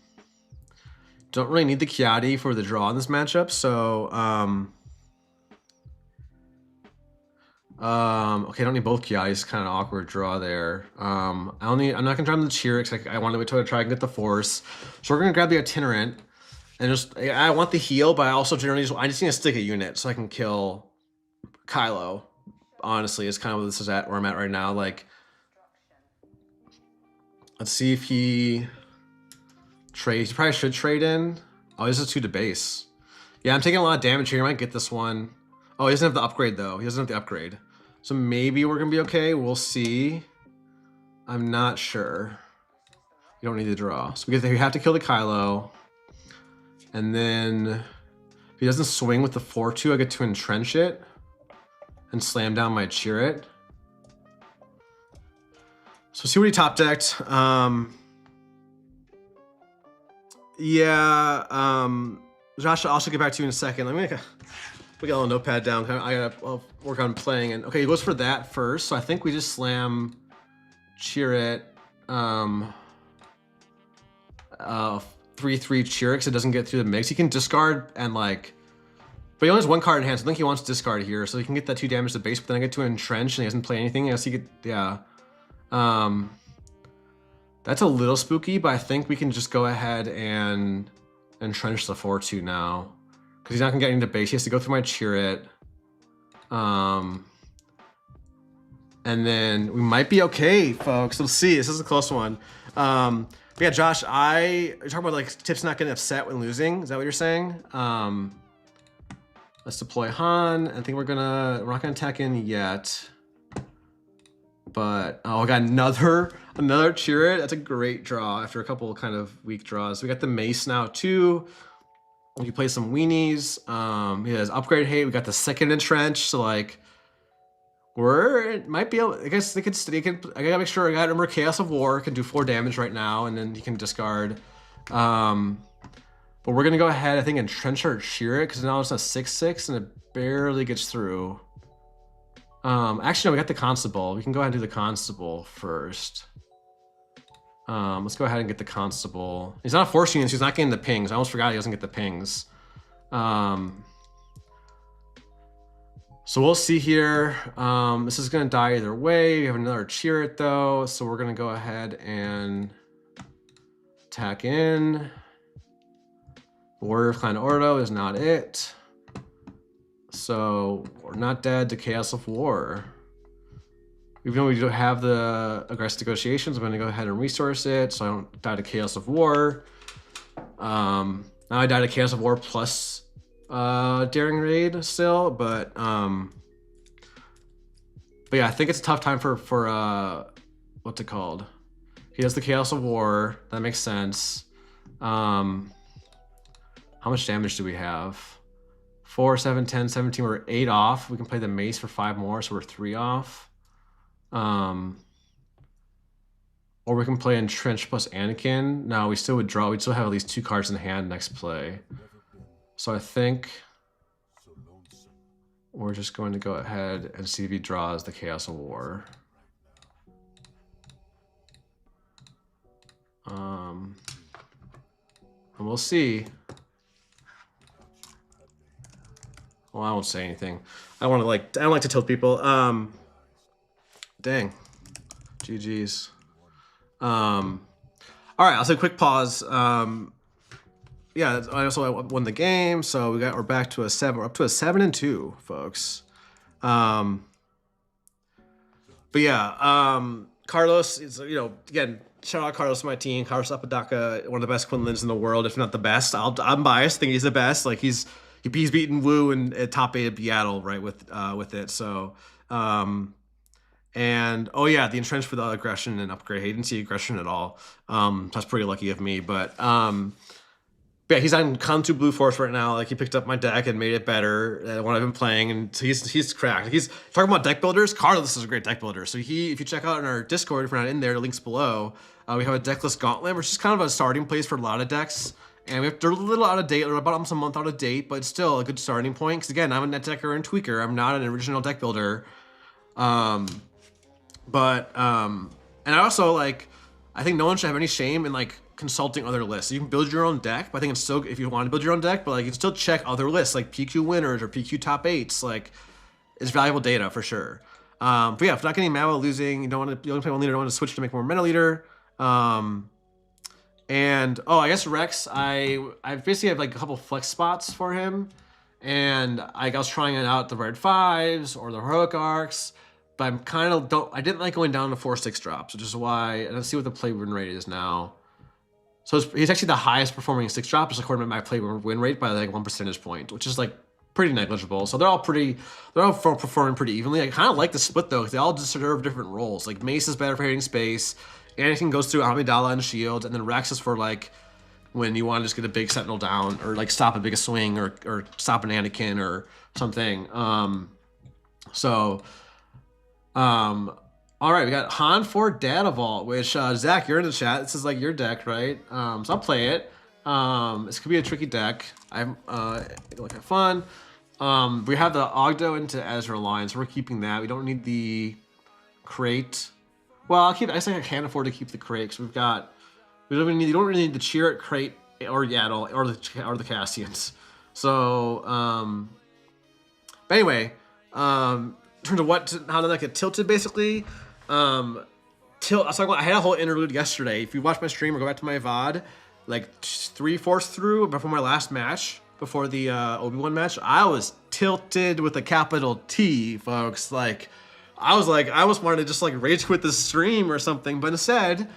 really need the Qi'Ra for the draw in this matchup, so okay, I don't need both Qi'Ras. It's kind of awkward draw there. I'm not gonna drive the Qi'Ra because I want to wait till I try and get the Force. So we're gonna grab the Itinerant and I want the heal, but I also generally I just need to stick a unit so I can kill Kylo. Honestly, is kind of where this is at where I'm at right now. Like Let's see if he trades. He probably should trade in. Oh, this is 2 to base. Yeah, I'm taking a lot of damage here. He might get this one. Oh, he doesn't have the upgrade though. He doesn't have the upgrade. So maybe we're gonna be okay. We'll see. I'm not sure. You don't need to draw. So we have to kill the Kylo. And then if he doesn't swing with the 4-2, I get to entrench it and slam down my Qi'Ra. So see what he top decked. Josh, I'll also get back to you in a second. Let me make a little notepad down. I'll work on playing. And okay, he goes for that first. So I think we just slam Qi'Ra 3-3 Qi'Ra because it doesn't get through the mix. He can discard and like, but he only has 1 card in hand, so I think he wants to discard here, so he can get that 2 damage to base, but then I get to entrench and he doesn't play anything. I guess he could, yeah. That's a little spooky, but I think we can just go ahead and entrench the 4-2 now. Because he's not gonna get into base. He has to go through my Qi'Ra. And then we might be okay, folks. Let's see. This is a close one. But yeah, Josh, you're talking about like Tip's not getting upset when losing. Is that what you're saying? Let's deploy Han. I think we're not gonna attack in yet. But oh, I got another Qi'Ra. That's a great draw after a couple kind of weak draws. We got the mace now too. We can play some weenies. He has upgrade hate. We got the second entrench. So like, it might be able. I guess they could. I gotta make sure I got remember Chaos of War can do 4 damage right now, and then he can discard. But we're gonna go ahead. I think entrench our Qi'Ra because now it's a 6/6 and it barely gets through. Actually, no, we got the Constable. We can go ahead and do the Constable first. Let's go ahead and get the Constable. He's not force units, he's not getting the pings. I almost forgot he doesn't get the pings. So we'll see here. This is gonna die either way. We have another Qi'Ra though, so we're gonna go ahead and attack in. Warrior of Clan Ordo is not it. So we're not dead to Chaos of War. Even though we don't have the aggressive negotiations, I'm gonna go ahead and resource it so I don't die to Chaos of War. Now I died to Chaos of War plus Daring Raid still, but yeah, I think it's a tough time for what's it called? He has the Chaos of War, that makes sense. How much damage do we have? 4, 7, 10, 17, we're 8 off. We can play the mace for 5 more, so we're 3 off. Or we can play Entrench plus Anakin. No, we still would draw. We'd still have at least 2 cards in hand next play. So I think we're just going to go ahead and see if he draws the Chaos of War. And we'll see. Well, I won't say anything. I don't like to tilt people. Dang. GG's. All right, I'll take a quick pause. Yeah, I also won the game, so we're back to a 7. We're up to a 7-2, folks. But yeah, Carlos is, again, shout out Carlos to my team. Carlos Apodaca, one of the best Quinlins in the world, if not the best. I'm biased, think he's the best. Like he's beaten Wu in top 8 of Seattle, right, with it. So, and oh yeah, the entrench for the aggression and upgrade. He didn't see aggression at all. That's pretty lucky of me. But yeah, he's on Han2 Blue Force right now. Like he picked up my deck and made it better than what I've been playing, and so he's cracked. He's talking about deck builders. Carlos is a great deck builder. So if you check out in our Discord, if you're not in there, the link's below. We have a deckless gauntlet, which is kind of a starting place for a lot of decks. And they're a little out of date, they're about almost a month out of date, but it's still a good starting point. Because again, I'm a net decker and tweaker. I'm not an original deck builder. And I also I think no one should have any shame in consulting other lists. You can build your own deck, but I think it's still, if you want to build your own deck, but you can still check other lists like PQ winners or PQ top 8s. It's valuable data for sure. But yeah, if not getting mad about losing, you only play one leader, don't want to switch to make more meta leader. And oh, I guess Rex, I basically have a couple flex spots for him, and I was trying it out the red 5s or the heroic arcs, but I'm kind of I didn't like going down to 4/6 drops, which is why, and let's see what the play win rate is now. So he's actually the highest performing 6 drops according to my play win rate by like 1 percentage point, which is like pretty negligible. So they're all performing pretty evenly. I kind of like the split though, because they all deserve different roles. Like Mace is better for hitting space, Anakin goes through Amidala and shield, and then Rex is for like when you want to just get a big sentinel down or like stop a big swing or stop an Anakin or something. All right, we got Han4 DV, which Zach, you're in the chat. This is like your deck, right? So I'll play it. This could be a tricky deck. I'm like have fun. We have the Ogdo into Ezra line, so we're keeping that. We don't need the crate. Well, I guess I can afford to keep the crate because you don't really need the Qi'Ra crate or Yaddle or the Cassians. So but anyway, in terms of how to get tilted basically. I had a whole interlude yesterday. If you watch my stream or go back to my VOD, like 3/4 through before my last match, before the Obi-Wan match, I was tilted with a capital T, folks. Like I almost wanted to just like rage quit the stream or something, but instead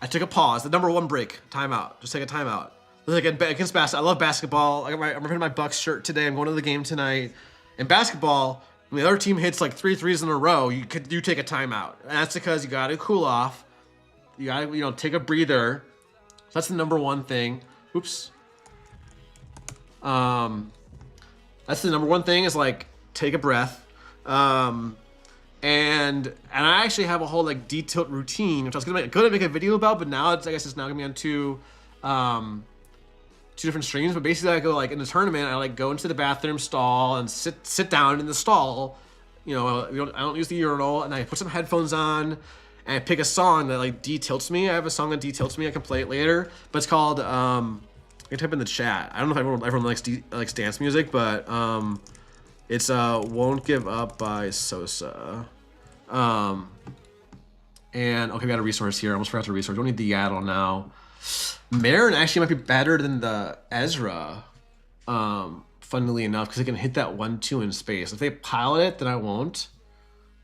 I took a pause. The number 1 break, timeout. Just take a timeout. Like against basketball, I love basketball. I'm wearing my Bucks shirt today. I'm going to the game tonight. In basketball, when the other team hits like 3 threes in a row, you take a timeout. And that's because you gotta cool off. You gotta, take a breather. So that's the number 1 thing. Oops. That's the number 1 thing is like take a breath. And I actually have a whole like detilt routine, which I was gonna make a video about, but now I guess it's now gonna be on two different streams. But basically, I go like in the tournament, I like go into the bathroom stall and sit down in the stall. I don't use the urinal, and I put some headphones on and I pick a song that like detilts me. I have a song that detilts me. I can play it later, but it's called you can type in the chat. I don't know if everyone likes dance music, but it's Won't Give Up by Sosa. And okay, we got a resource here. I almost forgot the resource. We don't need the Yaddle now. Marin actually might be better than the Ezra, funnily enough, because they can hit that 1/2 in space. If they pilot it, then I won't.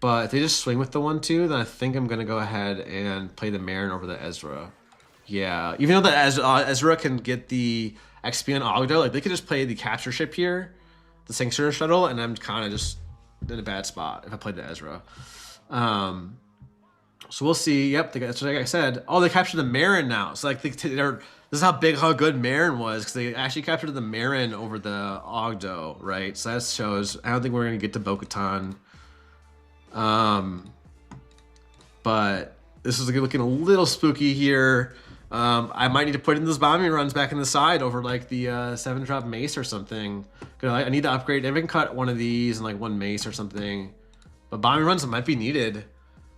But if they just swing with the 1/2, then I think I'm gonna go ahead and play the Marin over the Ezra. Yeah, even though the Ezra can get the XP on Ogdo, like they could just play the capture ship here, the Sanctuary Shuttle, and I'm kind of just in a bad spot if I played the Ezra. So we'll see. Yep, that's like I said. Oh, they captured the Marin now. So like this is how good Marin was, because they actually captured the Marin over the Ogdo, right? So that shows. I don't think we're gonna get to Bo-Katan. But this is looking a little spooky here. I might need to put in those bombing runs back in the side over like the 7-drop mace or something. I need to upgrade. If I can cut one of these and like 1 mace or something. But bombing runs might be needed.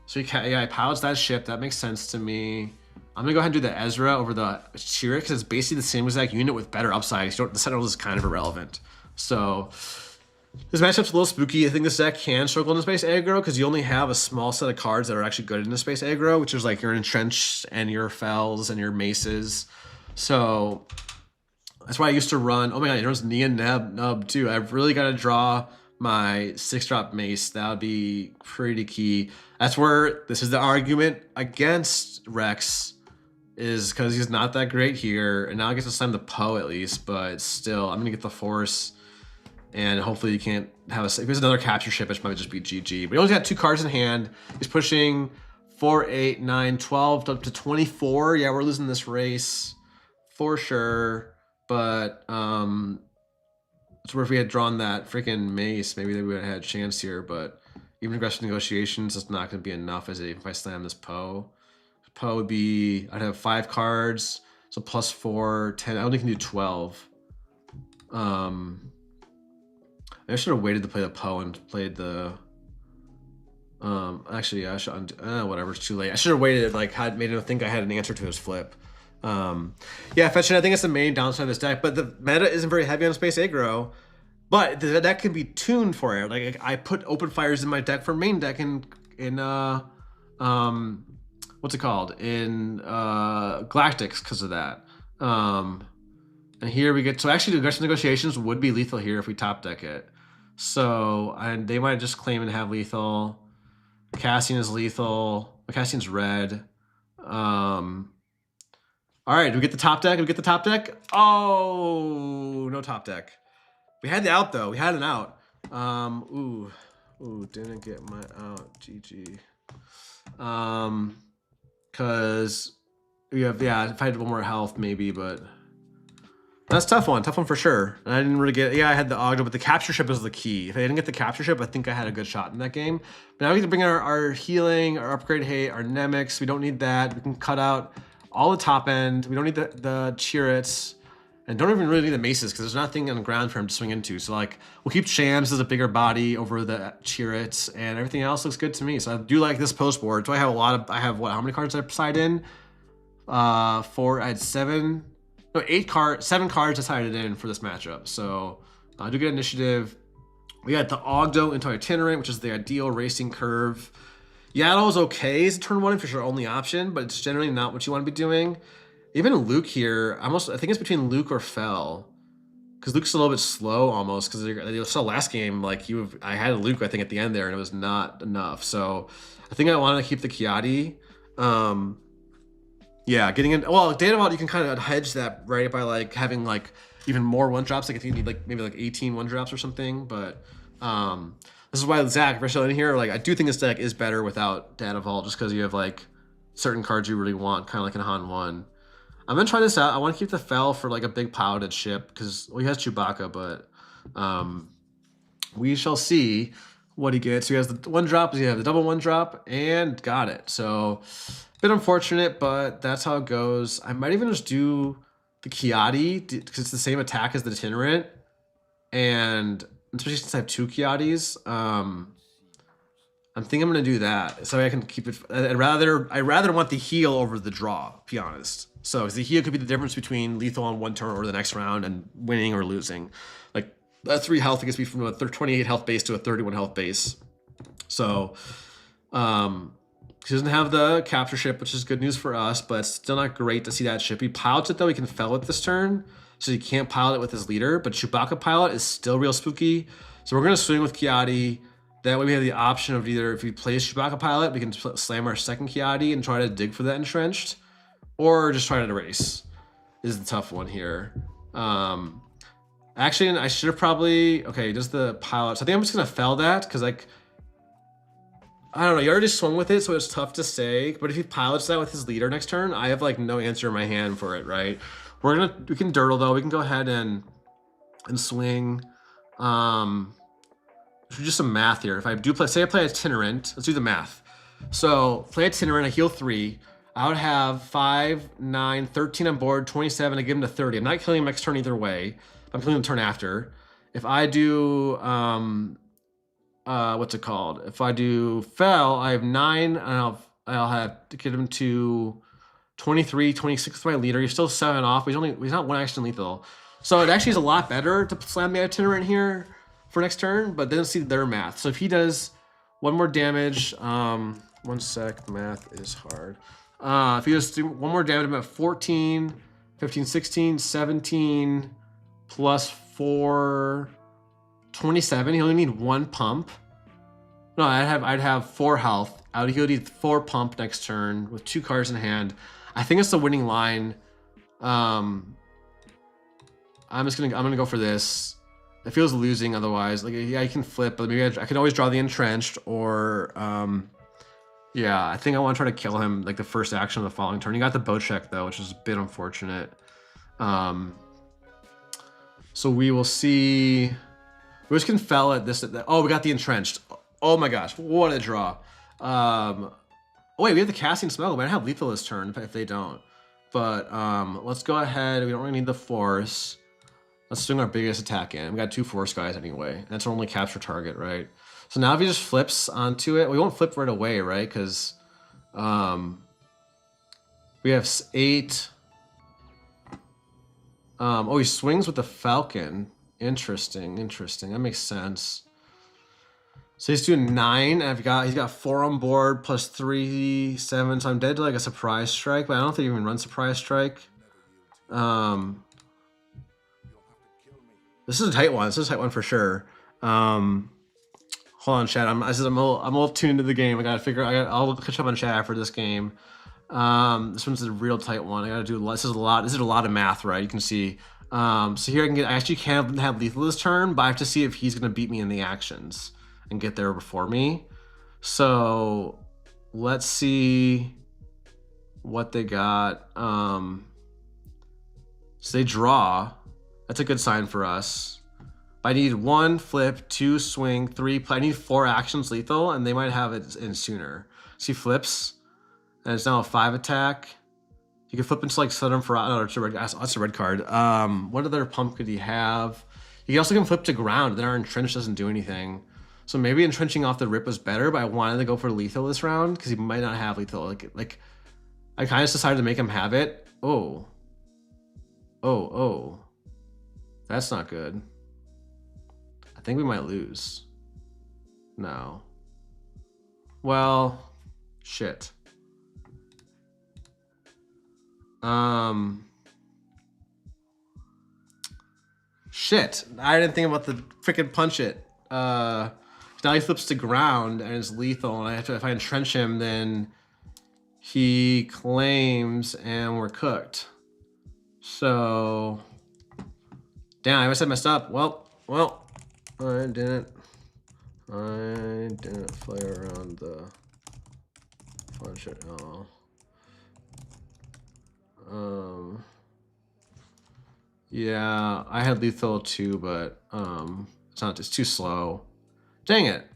So I pilots that ship. That makes sense to me. I'm gonna go ahead and do the Ezra over the Qi'Ra because it's basically the same exact unit with better upsides. The Sentinel is kind of irrelevant. So this matchup's a little spooky. I think this deck can struggle in the space aggro because you only have a small set of cards that are actually good in the space aggro, which is like your Entrenched and your Fells and your Maces. So that's why I used to run. Oh my god, it runs Neon Nub too. I've really got to draw my 6-drop mace. That would be pretty key. That's where this is the argument against Rex, is because he's not that great here. And now I get to slam the Poe at least, but still, I'm gonna get the Force. And hopefully you can't have if there's another capture ship, it might just be GG. But he only got 2 cards in hand. He's pushing 4, 8, 9, 12 up to 24. Yeah, we're losing this race for sure. But it's where if we had drawn that freaking mace, maybe they would have had a chance here. But even aggressive negotiations, it's not going to be enough, is it? If I slam this Poe, Poe would be, I'd have 5 cards, so plus 4, 10. I only can do 12. I should have waited to play the Poe and played the. Actually, yeah, I should. Whatever, it's too late. I should have waited. Like, made him think I had an answer to his flip. Yeah, fetching. I think it's the main downside of this deck, but the meta isn't very heavy on space aggro. But the deck can be tuned for it. Like I put open fires in my deck for main deck in what's it called, in Galactics, because of that. And here we get, so actually the aggressive negotiations would be lethal here if we top deck it. So they might just claim and have lethal. Cassian is lethal. Cassian's red. All right, do we get the top deck? Do we get the top deck? Oh, no top deck. We had the out though. We had an out. Ooh, didn't get my out. GG. Cause we have, yeah, if I had one more health maybe, but that's a tough one for sure. And I didn't really get, yeah, I had the Ogdo, but the capture ship is the key. If I didn't get the capture ship, I think I had a good shot in that game. But now we can bring our healing, our upgrade hate, our Nemix. We don't need that. We can cut out all the top end. We don't need the Qi'Ras, and don't even really need the maces because there's nothing on the ground for him to swing into. So like, we'll keep Shams as a bigger body over the Qi'Ras, and everything else looks good to me. So I do like this post board. So I have a lot of, I have what, how many cards did I side in? I had 7 cards decided in for this matchup. So I do get initiative. We got the Ogdo into Itinerant, which is the ideal racing curve. Yaddle is okay as a turn 1 if it's your only option, but it's generally not what you want to be doing. Even Luke here, I think it's between Luke or Fel, because Luke's a little bit slow almost. Because you saw last game, like I had Luke I think at the end there, and it was not enough. So I think I wanted to keep the Qi'Ra. Yeah, getting in. Well, Data Vault you can kind of hedge that right by like having like even more 1-drops. Like if you need like maybe like 18 1-drops or something, but. This is why Zach, if you're still in here, like I do think this deck is better without Data Vault, just because you have like certain cards you really want, kind of like in Han 1. I'm gonna try this out. I want to keep the Fel for like a big piloted ship because well, he has Chewbacca, but we shall see what he gets. So he has the 1-drop, he has the double 1-drop, and got it. So a bit unfortunate, but that's how it goes. I might even just do the Qi'Ra because it's the same attack as the Itinerant, and especially since I have 2 Qi'Ras, I think I'm gonna do that so I can keep it. I'd rather want the heal over the draw, to be honest. So because the heal could be the difference between lethal on 1 turn or the next round and winning or losing. Like that 3 health gets me from a 28 health base to a 31 health base. So he doesn't have the capture ship, which is good news for us, but it's still not great to see that ship. He pilots it though. He can Fel it this turn. So you can't pilot it with his leader, but Chewbacca pilot is still real spooky. So we're gonna swing with Qi'Ra. That way we have the option of either if he plays Chewbacca pilot, we can slam our second Qi'Ra and try to dig for that entrenched, or just try to erase. Is the tough one here. Actually, I should have probably, okay, does the pilot, so I think I'm just gonna Fel that, because like, I don't know, you already swung with it, so it's tough to say, but if he pilots that with his leader next turn, I have like no answer in my hand for it, right? We can Dirtle though. We can go ahead and swing. Just some math here. If I do play, say I play Itinerant, let's do the math. So play Itinerant, I heal 3. I would have 5, 9, 13 on board, 27. I give him to 30. I'm not killing him next turn either way. I'm killing him the turn after. If I do, what's it called? If I do Fel, I have 9, and I'll have to get him to 23, 26 with my leader. He's still 7 off. He's not 1 action lethal. So it actually is a lot better to slam the Itinerant here for next turn, but then see their math. So if he does 1 more damage, 1 sec, math is hard. If he does 1 more damage, I'm at 14, 15, 16, 17, plus 4, 27. He only need 1 pump. No, I'd have 4 health. He would need 4 pump next turn with 2 cards in hand. I think it's the winning line. I'm gonna go for this. It feels losing otherwise. Like yeah, I can flip, but maybe I can always draw the entrenched, or yeah, I think I want to try to kill him like the first action of the following turn. He got the bow check though, which is a bit unfortunate. So we will see. We just can Fel at this. Oh, we got the entrenched. Oh my gosh, what a draw. Oh, wait, we have the casting smuggle, but I have lethal this turn if they don't. But let's go ahead. We don't really need the force. Let's swing our biggest attack in. We got 2 force guys anyway. That's our only capture target, right? So now if he just flips onto it, we won't flip right away, right? Because we have 8. Oh, he swings with the Falcon. Interesting. That makes sense. So he's doing 9, and he's got 4 on board plus 3, 7. So I'm dead to like a surprise strike, but I don't think he even run surprise strike. This is a tight one. This is a tight one for sure. Hold on, chat. I'm a little tuned into the game. I'll catch up on chat for this game. This one's a real tight one. I gotta do this is a lot of math, right? You can see. So here I actually can't have lethal this turn, but I have to see if he's gonna beat me in the actions and get there before me. So let's see what they got. So they draw. That's a good sign for us. I need 1 flip, 2 swing, 3 play. I need 4 actions lethal, and they might have it in sooner. See flips, and it's now a 5 attack. You can flip into like Southern for that's a red card. What other pump could he have? You also can flip to ground. Then our entrench doesn't do anything. So maybe entrenching off the rip was better, but I wanted to go for lethal this round because he might not have lethal. Like I kind of decided to make him have it. Oh, that's not good. I think we might lose. No. Well, shit. Shit. I didn't think about the freaking punch it. Now he flips to ground and it's lethal, and if I entrench him, then he claims and we're cooked. So, damn, I must have messed up. Well, I didn't play around the punch it all. Yeah, I had lethal too, but it's too slow. Dang it.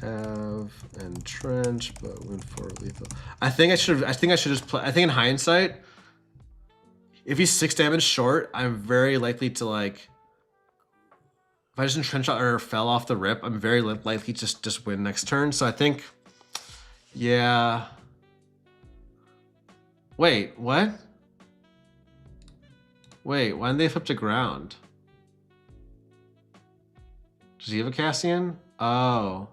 Have entrench, but went for lethal. I think I should just play. I think in hindsight, if he's 6 damage short, I'm very likely to like. If I just entrench out or fell off the rip, I'm very likely to just win next turn. So I think, yeah. Wait, what? Wait, why didn't they flip to ground? Does he have a Cassian? Oh.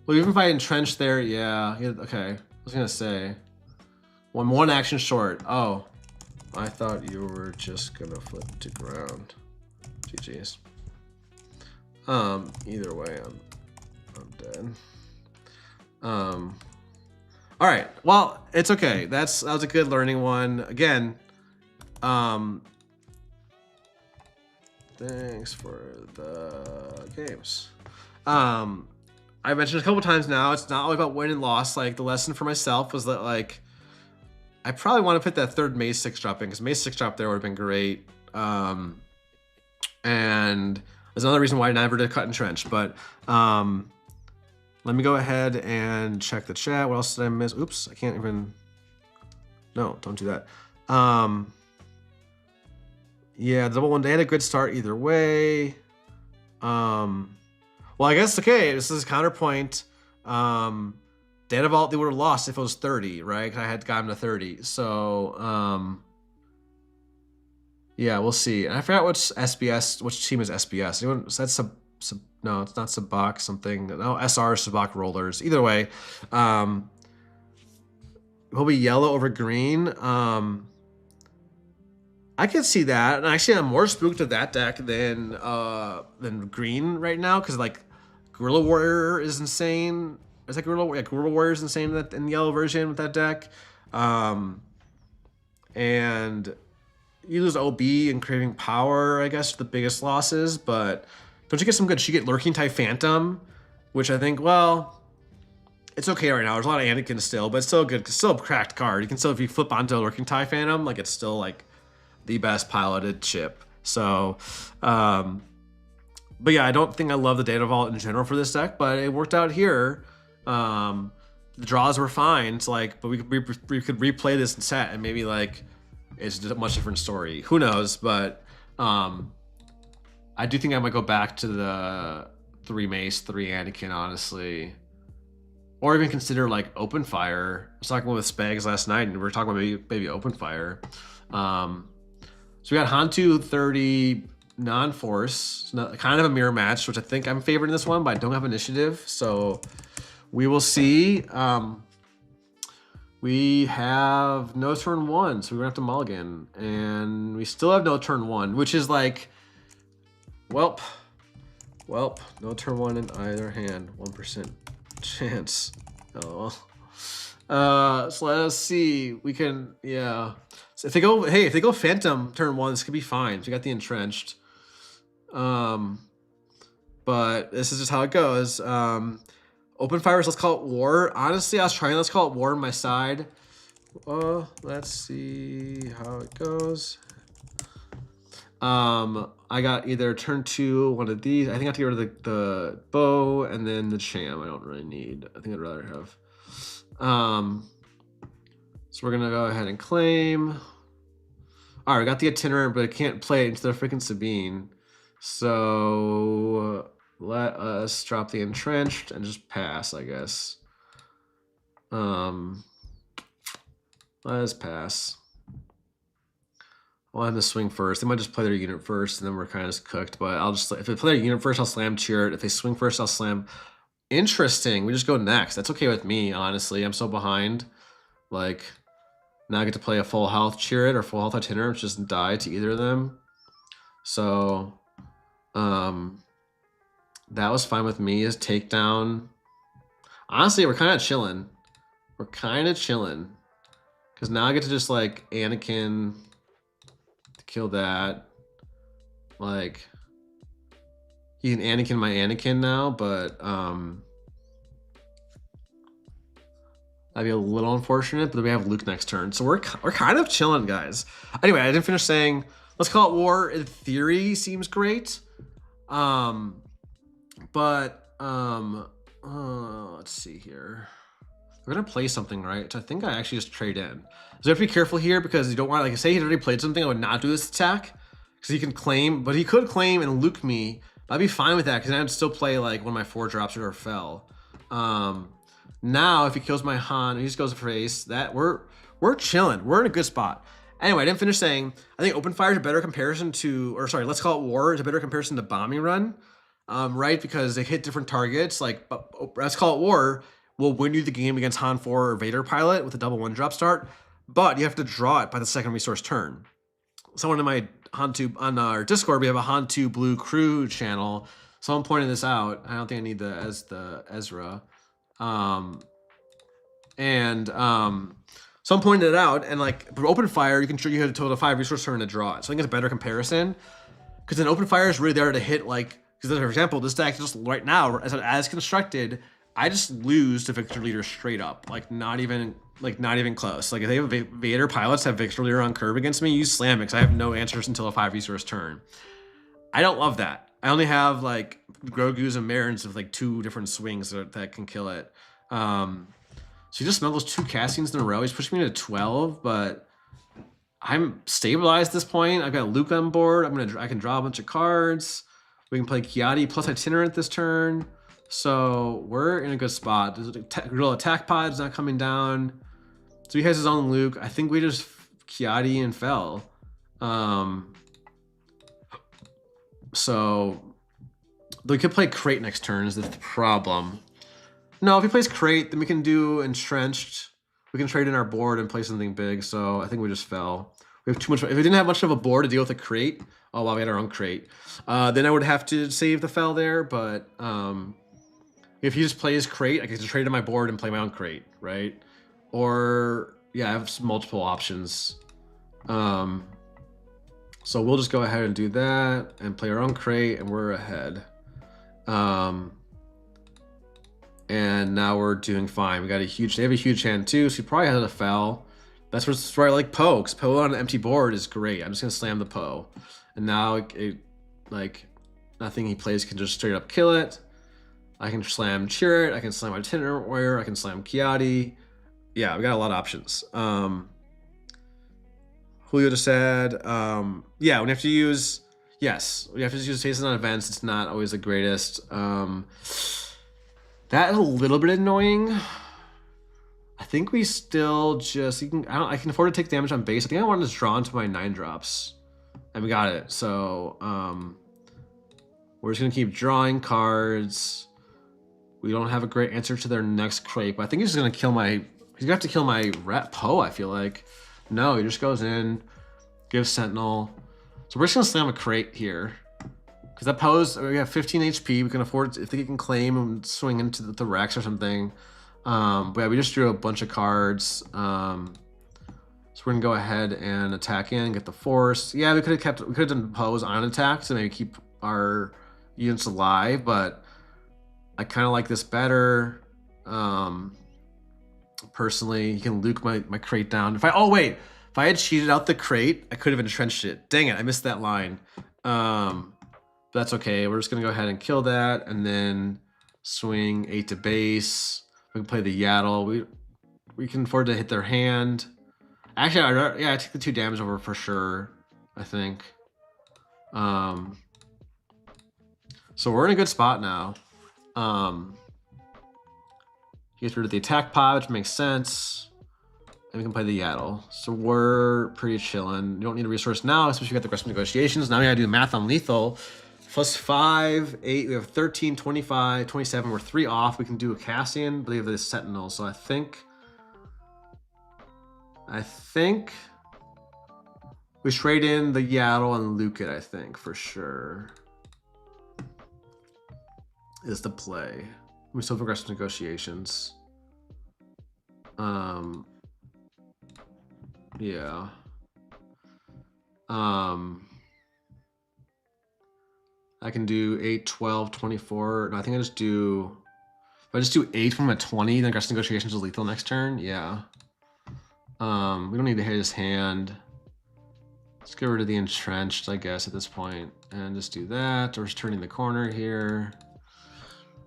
Well, even if I entrench there, yeah. Okay, I was gonna say. One action short. Oh. I thought you were just gonna flip to ground. GG's. Either way, I'm dead. All right. Well, it's okay. That was a good learning one. Again, thanks for the games. I mentioned a couple times now, it's not all about win and loss. Like the lesson for myself was that like I probably want to put that third Maze 6 drop in because Maze 6 drop there would have been great. And there's another reason why I never did cut and trench, but let me go ahead and check the chat. What else did I miss? Oops, I can't even. No, don't do that. Yeah, double one. They had a good start either way. Well, I guess okay. This is counterpoint. Data Vault they would have lost if it was 30, right? I had gotten to 30. So yeah, we'll see. And I forgot which SBS, which team is SBS. Anyone? Is that no, it's not Sabak something. No, SR Sabak Rollers. Either way, will be yellow over green. I can see that, and actually, I'm more spooked of that deck than green right now because like Guerrilla Warrior is insane. Is that Guerrilla? Yeah, Guerrilla Warrior is insane in the yellow version with that deck, and you lose OB and Craving Power, I guess, the biggest losses, but don't you get some good? You get Lurking Tie Phantom, which I think, well, it's okay right now. There's a lot of Anakin still, but it's still good. It's still a cracked card. You can still, if you flip onto a Lurking Tie Phantom, like it's still like the best piloted chip. So, but yeah, I don't think I love the Data Vault in general for this deck, but it worked out here. The draws were fine. It's like, but we could replay this in set and maybe like, it's a much different story. Who knows? But I do think I might go back to the 3 Mace, 3 Anakin, honestly. Or even consider like Open Fire. I was talking with Spags last night and we were talking about maybe Open Fire. So we got Han2 30 non-force. Kind of a mirror match, which I think I'm favoring this one, but I don't have initiative. So we will see. We have no turn 1, so we're gonna have to mulligan. And we still have no turn 1, which is like, welp, no turn 1 in either hand, 1% chance. Oh well. So let us see. We can, yeah. So if they go, hey, if they go Phantom turn 1, this could be fine. So we got the entrenched. But this is just how it goes. Open fires, let's call it war. Honestly, I was trying let's call it war on my side. Let's see how it goes. I got either turn 2, one of these. I think I have to get rid of the bow and then the cham. I don't really need. I think I'd rather have. So we're gonna go ahead and claim. All right, we got the itinerant, but I can't play it into the freaking Sabine. So let us drop the entrenched and just pass, I guess. Let us pass. I'll have to swing first. They might just play their unit first, and then we're kind of just cooked. But I'll just, if they play their unit first, I'll slam Qi'Ra. If they swing first, I'll slam. Interesting. We just go next. That's okay with me, honestly. I'm so behind. Like, now I get to play a full health Qi'Ra or full health itinerant, which doesn't die to either of them. So, that was fine with me. As takedown. Honestly, we're kind of chilling. We're kind of chilling. Because now I get to just, like, Anakin... kill that. Like, he can Anakin my Anakin now, but that'd be a little unfortunate. But we have Luke next turn, so we're kind of chilling, guys. Anyway, I didn't finish saying. Let's call it war. In theory, seems great. Let's see here. We're gonna play something, right? So I think I actually just trade in. So you have to be careful here because you don't want, like, say he'd already played something, I would not do this attack because he can claim, but he could claim and Luke me. I'd be fine with that because I'd still play like one of my 4 drops or fell. Now if he kills my Han, he just goes for ace. That we're chilling. We're in a good spot. Anyway, I didn't finish saying I think open fire is a better comparison to, or sorry, let's call it war is a better comparison to bombing run, right? Because they hit different targets. Like let's call it war. Will win you the game against Han4 or Vader pilot with a double 1-drop start, but you have to draw it by the second resource turn. Someone in my Han2 on our Discord, we have a Han2 Blue Crew channel. Someone pointed this out. I don't think I need the Ezra. Someone pointed it out, and like for open fire, you had a total of 5 resource turn to draw it. So I think it's a better comparison because an open fire is really there to hit like, because for example, this deck just right now as constructed. I just lose to Victor Leader straight up, like not even close. Like if they have Vader pilots have Victor Leader on curve against me, you slam it because I have no answers until a 5 resource turn. I don't love that. I only have like Grogu's and Marins with like 2 different swings that can kill it. So he just snuggles 2 castings in a row. He's pushing me to 12, but I'm stabilized at this point. I've got Luke on board. I can draw a bunch of cards. We can play Qi'Ra plus itinerant this turn. So we're in a good spot. There's a real attack pod's not coming down. So he has his own Luke. I think we just Qi'Ra and fell. So we could play crate next turn is the problem. No, if he plays crate, then we can do entrenched. We can trade in our board and play something big. So I think we just fell. We have too much. If we didn't have much of a board to deal with a crate, oh wow, we had our own crate. Then I would have to save the fell there, but if he just plays crate, I can just trade in my board and play my own crate, right? Or, yeah, I have multiple options. So we'll just go ahead and do that and play our own crate, and we're ahead. And now we're doing fine. They have a huge hand too, so he probably has a foul. That's where I like Poe, because Poe on an empty board is great. I'm just gonna slam the Poe. And now like nothing he plays can just straight up kill it. I can slam Qi'Ra, I can slam Itinerant Warrior, I can slam Qi'Ra. Yeah, we got a lot of options. Julio just said, yeah, we have to use, yes, we have to use faces on events. It's not always the greatest. That is a little bit annoying. I think we still just, I can afford to take damage on base. I think I want to just draw into my 9 drops. And we got it. So, we're just gonna keep drawing cards. We don't have a great answer to their next crate, but I think he's just gonna kill my He's gonna have to kill my Poe, I feel like. No, he just goes in, gives Sentinel. So we're just gonna slam a crate here. Because that Poe's, we have 15 HP, we can afford, if they can claim and swing into the Rex or something. But yeah, we just drew a bunch of cards. So we're gonna go ahead and attack in, get the Force. Yeah, we could have done Poe's on attack to maybe keep our units alive, but I kind of like this better. Personally, you can Luke my crate down. If I had cheated out the crate, I could have entrenched it. Dang it, I missed that line. But that's okay. We're just gonna go ahead and kill that, and then swing 8 to base. We can play the Yaddle. We can afford to hit their hand. Actually, I take the 2 damage over for sure, I think. So we're in a good spot now. He gets rid of the attack pod, which makes sense. And we can play the Yaddle. So we're pretty chilling. You don't need a resource now, especially if you got the aggressive negotiations. Now we gotta do the math on lethal. Plus 5, 8, we have 13, 25, 27. We're 3 off. We can do a Cassian, but we have the Sentinel. So I think we trade in the Yaddle and Luke it, I think, for sure. Is the play. We still have aggressive negotiations. Yeah. I can do 8, 12, 24. No, I think I just do... If I just do 8 from a 20, then aggressive negotiations is lethal next turn. Yeah. We don't need to hit his hand. Let's get rid of the entrenched, I guess, at this point, and just do that. We're just turning the corner here.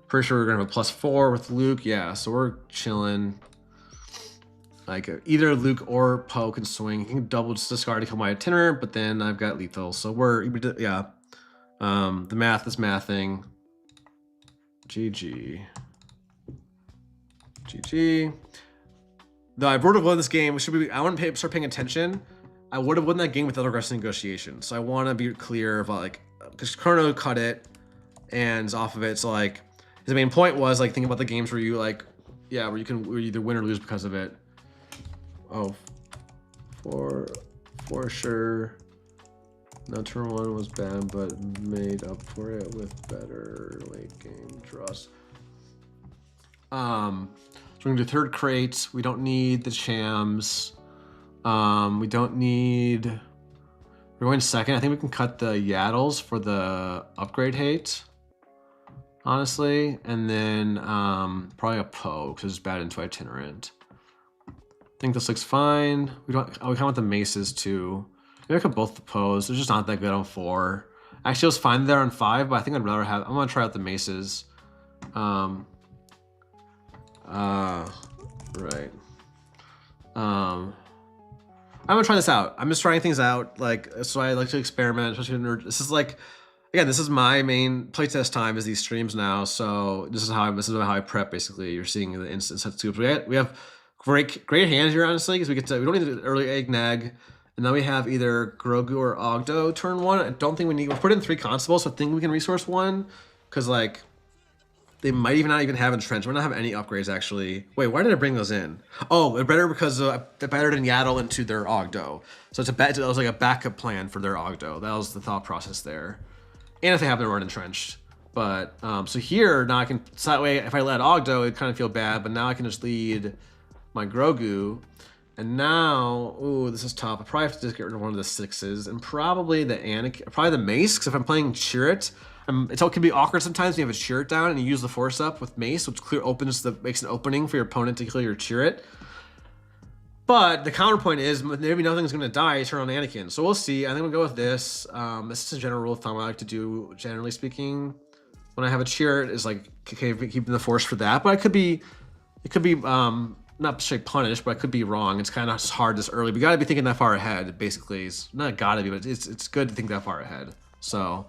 Pretty sure we're gonna have a +4 with Luke. Yeah, so we're chilling. Like either Luke or Poe can swing. He can double discard to kill my itinerant, but then I've got lethal. So yeah. The math is mathing. GG. Though I would have won this game. I want to start paying attention. I would have won that game without aggressive negotiation. So I want to be clear about like, because Chrono cut it and is off of it. So like, his main point was like thinking about the games where you like, yeah, where you either win or lose because of it. Oh, for sure. No, turn 1 was bad, but made up for it with better late game draws. So we're gonna do 3rd crate. We don't need the Chams. We don't need. We're going 2nd. I think we can cut the Yaddles for the upgrade hate. Honestly, and then probably a Poe because it's bad into itinerant. I think this looks fine. We come with the maces too. Maybe I could both the Poes. They're just not that good on 4. Actually, it was fine there on 5, but I think I'd rather have. I'm gonna try out the maces. Right. I'm gonna try this out. I'm just trying things out. Like, so I like to experiment, especially in this is like. Again, this is my main playtest time is these streams now, so this is how I prep. Basically, you're seeing the instant set scoops. We have great hands here, honestly, because we don't need the early egg nag, and then we have either Grogu or Ogdo turn 1. I don't think we need. We're putting 3 constables, so I think we can resource 1, because like they might not even have entrenched. We're not have any upgrades actually. Wait, why did I bring those in? Oh, they're better because they're better than Yaddle into their Ogdo. So it was like a backup plan for their Ogdo. That was the thought process there. And if they have their run entrenched. But, so here, now I can, so that way, if I let Ogdo, it'd kind of feel bad, but now I can just lead my Grogu. And now, ooh, this is tough. I probably have to just get rid of one of the 6s, and probably the Anakin, probably the Mace, because if I'm playing Qi'Ra, it can be awkward sometimes when you have a Qi'Ra down and you use the Force up with Mace, which makes an opening for your opponent to kill your Qi'Ra. But the counterpoint is maybe nothing's going to die. Turn on Anakin. So we'll see. I think we'll go with this. This is a general rule of thumb I like to do, generally speaking. When I have a Qi'Ra, is like keeping the Force for that. But it could be not straight punished, but I could be wrong. It's kind of hard this early. We got to be thinking that far ahead. Basically, it's not got to be, but it's good to think that far ahead. So,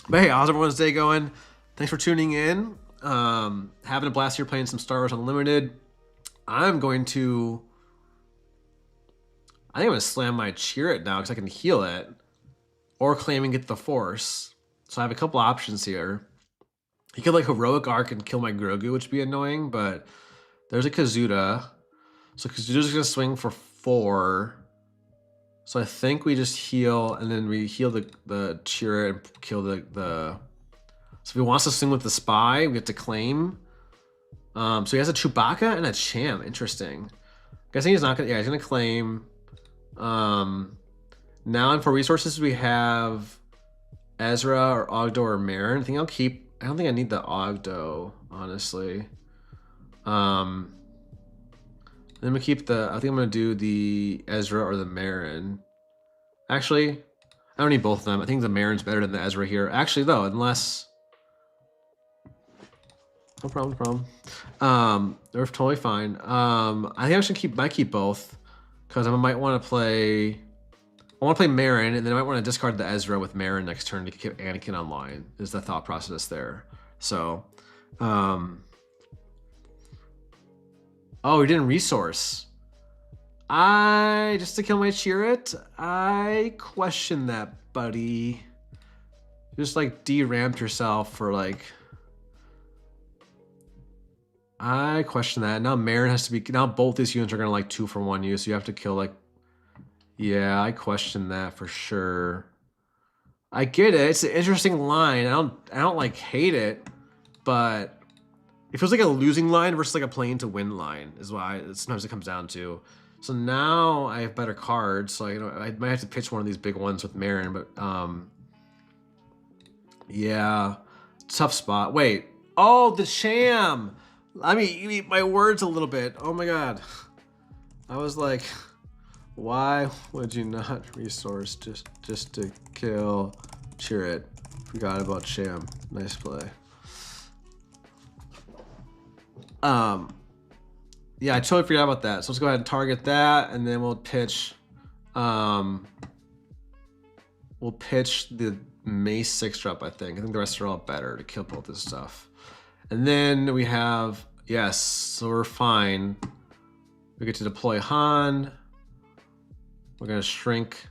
but hey, how's everyone's day going? Thanks for tuning in. Having a blast here playing some Star Wars Unlimited. I think I'm gonna slam my Qi'Ra now because I can heal it, or claim and get the Force. So I have a couple options here. He could like heroic arc and kill my Grogu, which would be annoying, but There's a Kazuda. So Kazuda's gonna swing for 4. So I think we just heal, and then we heal the Qi'Ra and kill the. So if he wants to swing with the spy, we have to claim. So he has a Chewbacca and a Cham. Interesting. Guessing he's not gonna. Yeah, he's gonna claim. Now and for resources we have Ezra or Ogdo or Marin. I think I'll keep. I don't think I need the Ogdo, honestly. Then we keep the. I think I'm gonna do the Ezra or the Marin. Actually, I don't need both of them. I think the Marin's better than the Ezra here. Actually, though, unless. No problem, no problem. They're totally fine. I think I should might keep both, because I might want to play. I want to play Marin, and then I might want to discard the Ezra with Marin next turn to keep Anakin online. Is the thought process there? So, oh, he didn't resource. Just to kill my Qi'Ra. I question that, buddy. You just like de-ramped yourself for like. I question that. Now Marin has to be. Now both these units are gonna like 2-for-1 use. So you have to kill like. Yeah, I question that for sure. I get it. It's an interesting line. I don't like hate it, but it feels like a losing line versus like a playing to win line is why sometimes it comes down to. So now I have better cards. So I might have to pitch one of these big ones with Marin, but yeah, tough spot. Wait. Oh, the Cham. Let me eat my words a little bit. Oh my god. I was like, why would you not resource just to kill Qi'Ra? Forgot about Cham. Nice play. Yeah, I totally forgot about that. So let's go ahead and target that, and then we'll pitch. We'll pitch the Mace 6-drop. I think the rest are all better to kill both this stuff. And then we have, yes, so we're fine. We get to deploy Han. We're gonna shrink.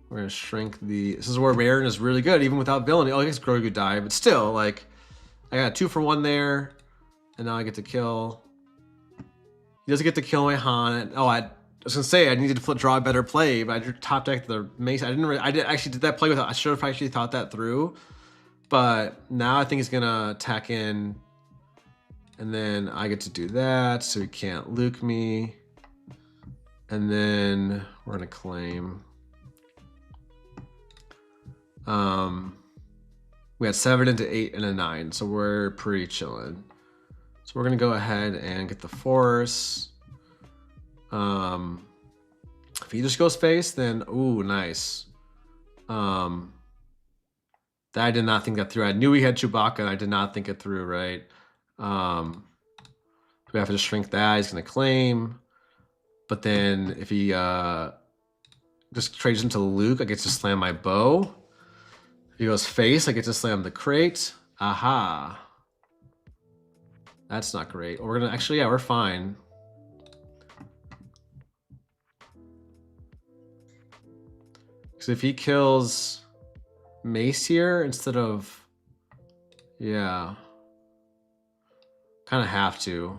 We're gonna shrink the. This is where Marin is really good, even without villainy. Oh, I guess Grogu died, but still, like, I got 2-for-1 there, and now I get to kill. He doesn't get to kill my Han. Oh, I was gonna say I needed to draw a better play, but I top decked the Mace. I actually did that play without. I should have actually thought that through. But now I think he's gonna attack in, and then I get to do that, so he can't Luke me. And then we're gonna claim. We had 7 into 8 and a 9, so we're pretty chilling. So we're gonna go ahead and get the Force. If he just goes face, then ooh, nice. That I did not think that through. I knew he had Chewbacca, and I did not think it through, right? We have to shrink that. He's gonna claim, but then if he just trades into Luke, I get to slam my bow. If he goes face, I get to slam the crate. Aha. That's not great. We're gonna actually, yeah, we're fine. Because if he kills Mace here instead of, yeah, kind of have to.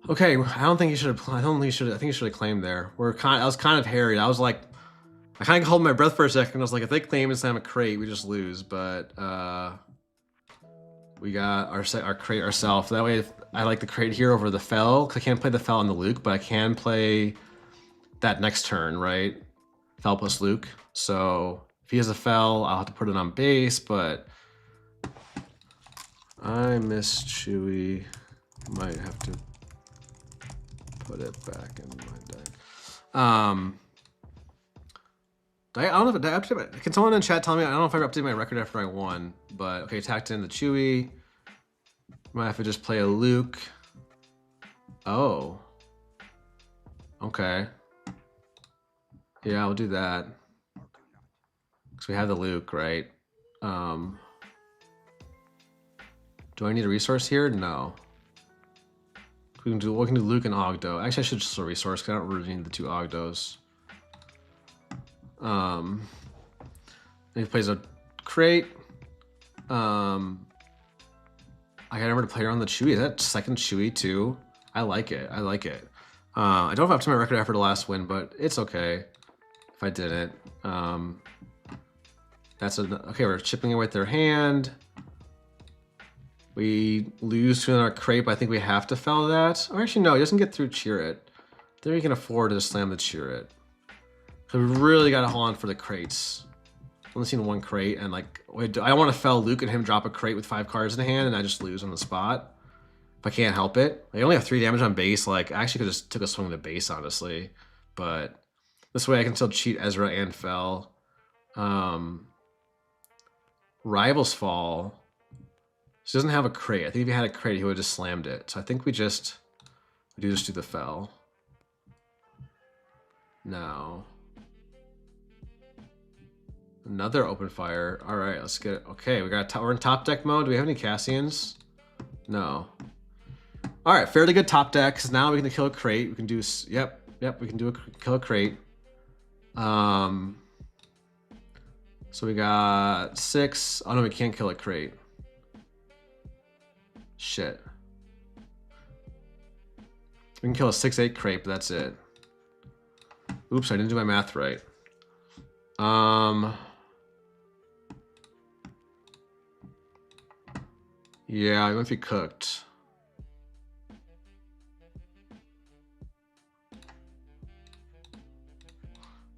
Okay, I don't think he should have. I don't think he should. I think he should have claimed there. I was kind of harried. I was like, I kind of held my breath for a second. I was like, if they claim and slam a crate, we just lose. But we got our crate ourselves. That way, I like the crate here over the Fel. Cause I can't play the Fel on the Luke, but I can play that next turn, right? Fel plus Luke. So if he has a Fel, I'll have to put it on base. But I miss Chewie. Might have to put it back in my deck. I don't know if I updated. Can someone in chat tell me? I don't know if I updated my record after I won, but okay, tacked in the Chewie. Might have to just play a Luke. Oh. Okay. Yeah, I'll do that. Because we have the Luke, right? Do I need a resource here? No. We can do Luke and Ogdo. Actually, I should just resource because I don't really need the 2 Ogdos. And he plays a crate. I gotta remember to play around the Chewie. Is that second Chewie too? I like it. I like it. I don't have up to my record after the last win, but it's okay if I didn't. Okay. We're chipping away at their hand. We lose to another crate, but I think we have to fell that. Or actually, no, he doesn't get through Qi'Ra. Then we can afford to just slam the Qi'Ra. So we really got to hold on for the crates. Only seen one crate, and like, wait, I don't want to fell Luke and him drop a crate with 5 cards in hand, and I just lose on the spot. If I can't help it. I only have 3 damage on base. Like, I actually could just took a swing to base, honestly. But this way I can still cheat Ezra and fell. Rivals fall. She doesn't have a crate. I think if he had a crate, he would have just slammed it. So I think we do the fell. No. Another open fire. All right, let's get it. Okay, we're in top deck mode. Do we have any Cassians? No. All right, fairly good top deck. Cause now we can kill a crate. We can do, yep. We can kill a crate. So we got 6. Oh no, we can't kill a crate. Shit. We can kill a 6/8 crate, but that's it. Oops, I didn't do my math right. Yeah, I might be cooked.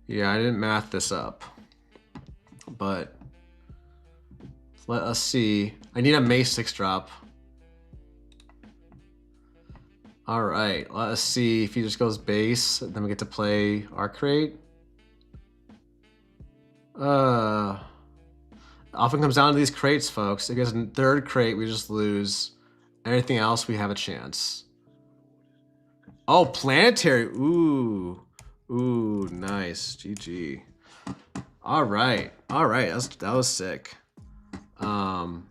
Yeah, I didn't math this up. But let us see. I need a Mace 6-drop. All right, let us see if he just goes base, then we get to play our crate. Often comes down to these crates, folks. If he gets a 3rd crate, we just lose. Anything else, we have a chance. Oh, planetary. Ooh, nice. GG. All right. That was sick. I'm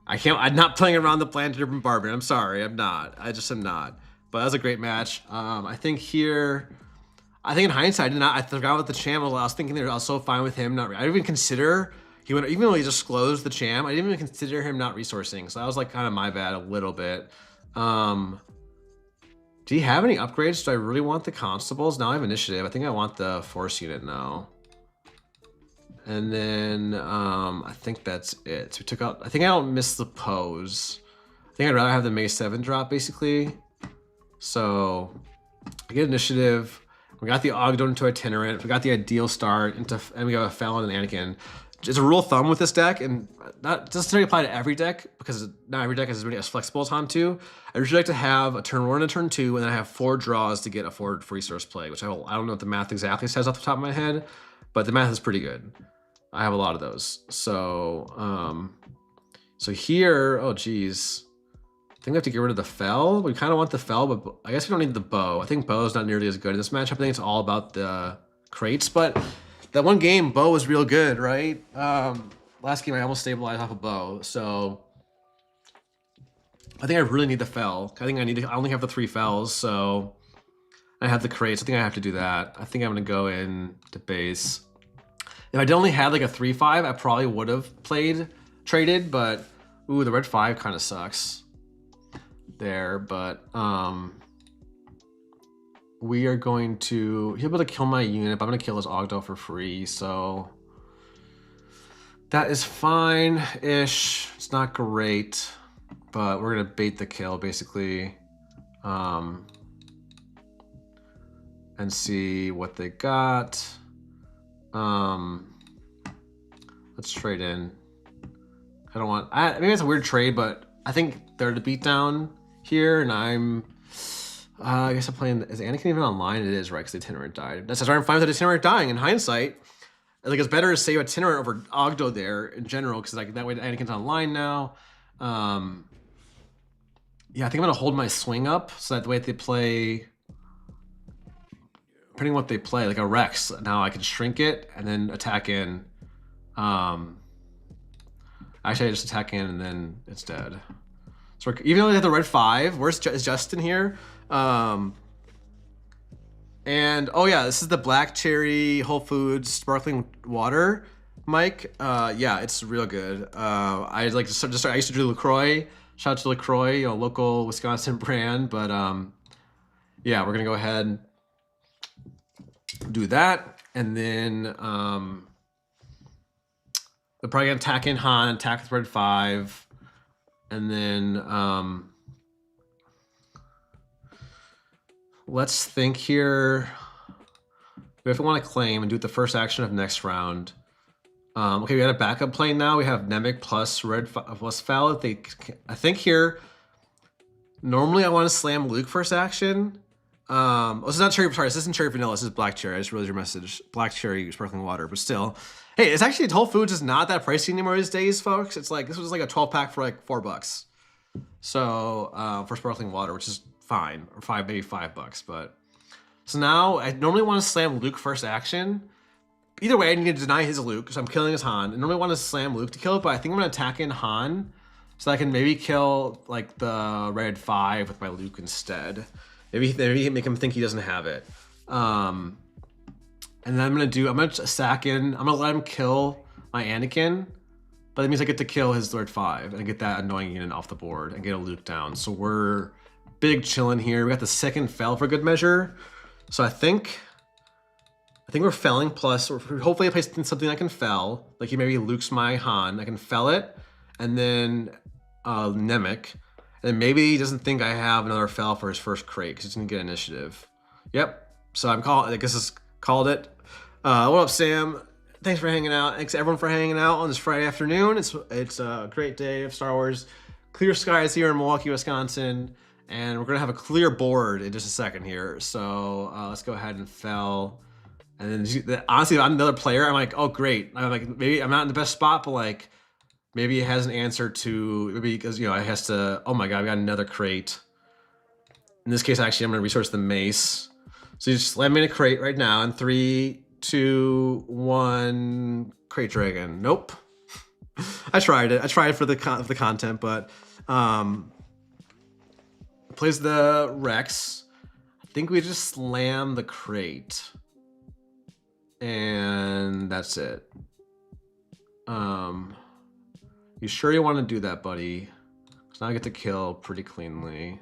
not playing around the planetary bombardment. I'm sorry, I'm not. I just am not. But that was a great match. I think in hindsight, I forgot about the Cham. I was thinking that I was so fine with him. I didn't even consider even though he disclosed the Cham, I didn't even consider him not resourcing. So that was like kind of my bad a little bit. Do you have any upgrades? Do I really want the constables? Now I have initiative. I think I want the force unit now. And then I think that's it. So we took out, I think I don't miss the pose. I think I'd rather have the May 7 drop basically. So I get initiative. We got the Ogdo into Itinerant. We got the ideal start and we got a Fallon and Anakin. It's a rule of thumb with this deck, and that doesn't necessarily apply to every deck because not every deck is really as flexible as Han2. I usually like to have a turn 1 and a turn 2, and then I have 4 draws to get a 4 resource play, which I don't know what the math exactly says off the top of my head, but the math is pretty good. I have a lot of those. So, so here, oh geez. I think we have to get rid of the fell. We kind of want the fell, but I guess we don't need the bow. I think bow is not nearly as good in this matchup. I think it's all about the crates, but that one game, bow was real good, right? Last game I almost stabilized off a bow, so I think I really need the fell. I think I only have the 3 fells, so I have the crates. I think I have to do that. I think I'm gonna go in to base. If I only had like a 3/5, I probably would have traded, but ooh, the red 5 kind of sucks there, but we are going to, he'll be able to kill my unit, but I'm gonna kill his Ogdo for free, so that is fine-ish. It's not great, but we're gonna bait the kill basically, and see what they got. Let's trade in. Maybe it's a weird trade, but I think they're the beatdown here, and I guess I'm playing, is Anakin even online? It is, right, because the Itinerant died. That's why I'm fine with the Itinerant dying. In hindsight, like it's better to save Itinerant over Ogdo there in general, because like that way Anakin's online now. Yeah, I think I'm gonna hold my swing up, so that the way they play, depending on what they play, like a Rex, now I can shrink it and then attack in. Actually, I just attack in and then it's dead. So even though they have the red 5, is Justin here? And oh yeah, this is the black cherry Whole Foods sparkling water. Mike. Yeah, it's real good. I like to just start, I used to do LaCroix. Shout out to LaCroix, you know, local Wisconsin brand. But yeah, we're gonna go ahead and do that, and then they're probably gonna attack in Han, attack with red 5, and then let's think here. If we want to claim and do it the first action of next round. Okay, we got a backup plane now. We have Nemec plus red plus Fel. I think here. Normally, I want to slam Luke first action. Oh, this is not cherry. Sorry, this isn't cherry vanilla. This is black cherry. I just realized your message. Black cherry sparkling water, but still. Hey, it's actually Whole Foods is not that pricey anymore these days, folks. It's like this was like a 12-pack for like $4. So for sparkling water, which is fine, or maybe $5. But so now I normally want to slam Luke first action. Either way, I need to deny his Luke because I'm killing his Han. I normally want to slam Luke to kill it, but I think I'm gonna attack in Han so I can maybe kill like the red 5 with my Luke instead. Maybe make him think he doesn't have it. And then I'm gonna sack in. I'm gonna let him kill my Anakin, but that means I get to kill his red 5 and get that annoying unit off the board and get a Luke down. So we're big chilling here. We got the second Fel for good measure. So I think we're felling plus, or hopefully I play something I can fel. Like he maybe Luke's my Han. I can fel it, and then Nemec. And then maybe he doesn't think I have another Fel for his first crate because he's gonna get initiative. Yep. So I guess it's called it. What up, Sam? Thanks for hanging out. Thanks everyone for hanging out on this Friday afternoon. It's a great day of Star Wars. Clear skies here in Milwaukee, Wisconsin, and we're gonna have a clear board in just a second here. So let's go ahead and fel. And then honestly, if I'm another player, I'm like, oh great. I'm like, maybe I'm not in the best spot, but like maybe it has an answer to, maybe because, you know, it has to, oh my God, we got another crate. In this case, actually, I'm gonna resource the mace. So you just slam me in a crate right now in 3, 2, 1, crate dragon. Nope. I tried it. I tried for the content, but plays the Rex. I think we just slam the crate. And that's it. You sure you want to do that, buddy? Because now I get to kill pretty cleanly.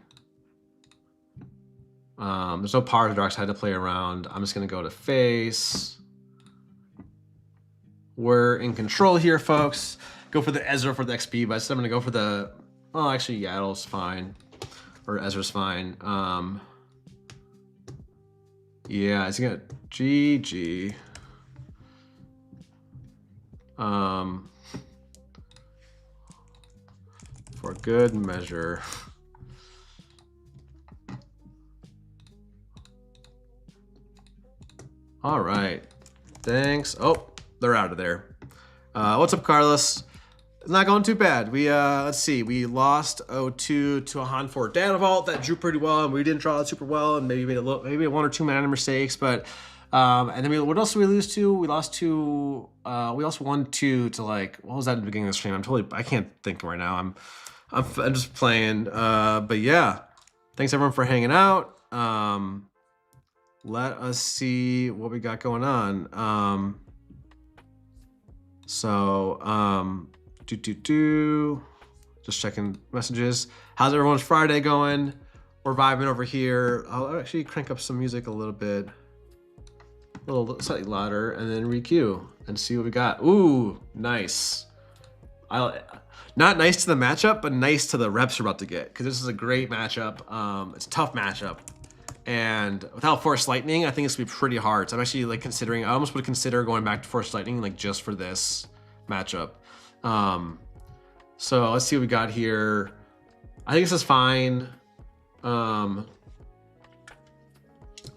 There's no power to dark side to play around. I'm just gonna go to face. We're in control here, folks. Go for the Ezra for the XP, but instead I'm gonna go for the, oh, actually Yaddle's fine. Or Ezra's fine. Yeah, it's gonna GG. For good measure. All right, thanks. Oh, they're out of there. What's up, Carlos? It's not going too bad. We let's see, we lost 0-2 to a Han4 data vault that drew pretty well, and we didn't draw it super well, and maybe made maybe 1 or 2 mana mistakes, but and then what else did we lose to? We lost 1-2 to like, what was that at the beginning of the stream? I can't think right now. I'm just playing. But yeah, thanks everyone for hanging out. Let us see what we got going on. Just checking messages. How's everyone's Friday going? We're vibing over here. I'll actually crank up some music a little bit. A little slightly louder, and then requeue and see what we got. Ooh, nice. Not nice to the matchup, but nice to the reps we're about to get, because this is a great matchup. It's a tough matchup, and without Force Lightning, I think it's gonna be pretty hard. So I'm actually like considering, I almost would consider going back to Force Lightning like just for this matchup. So let's see what we got here. I think this is fine.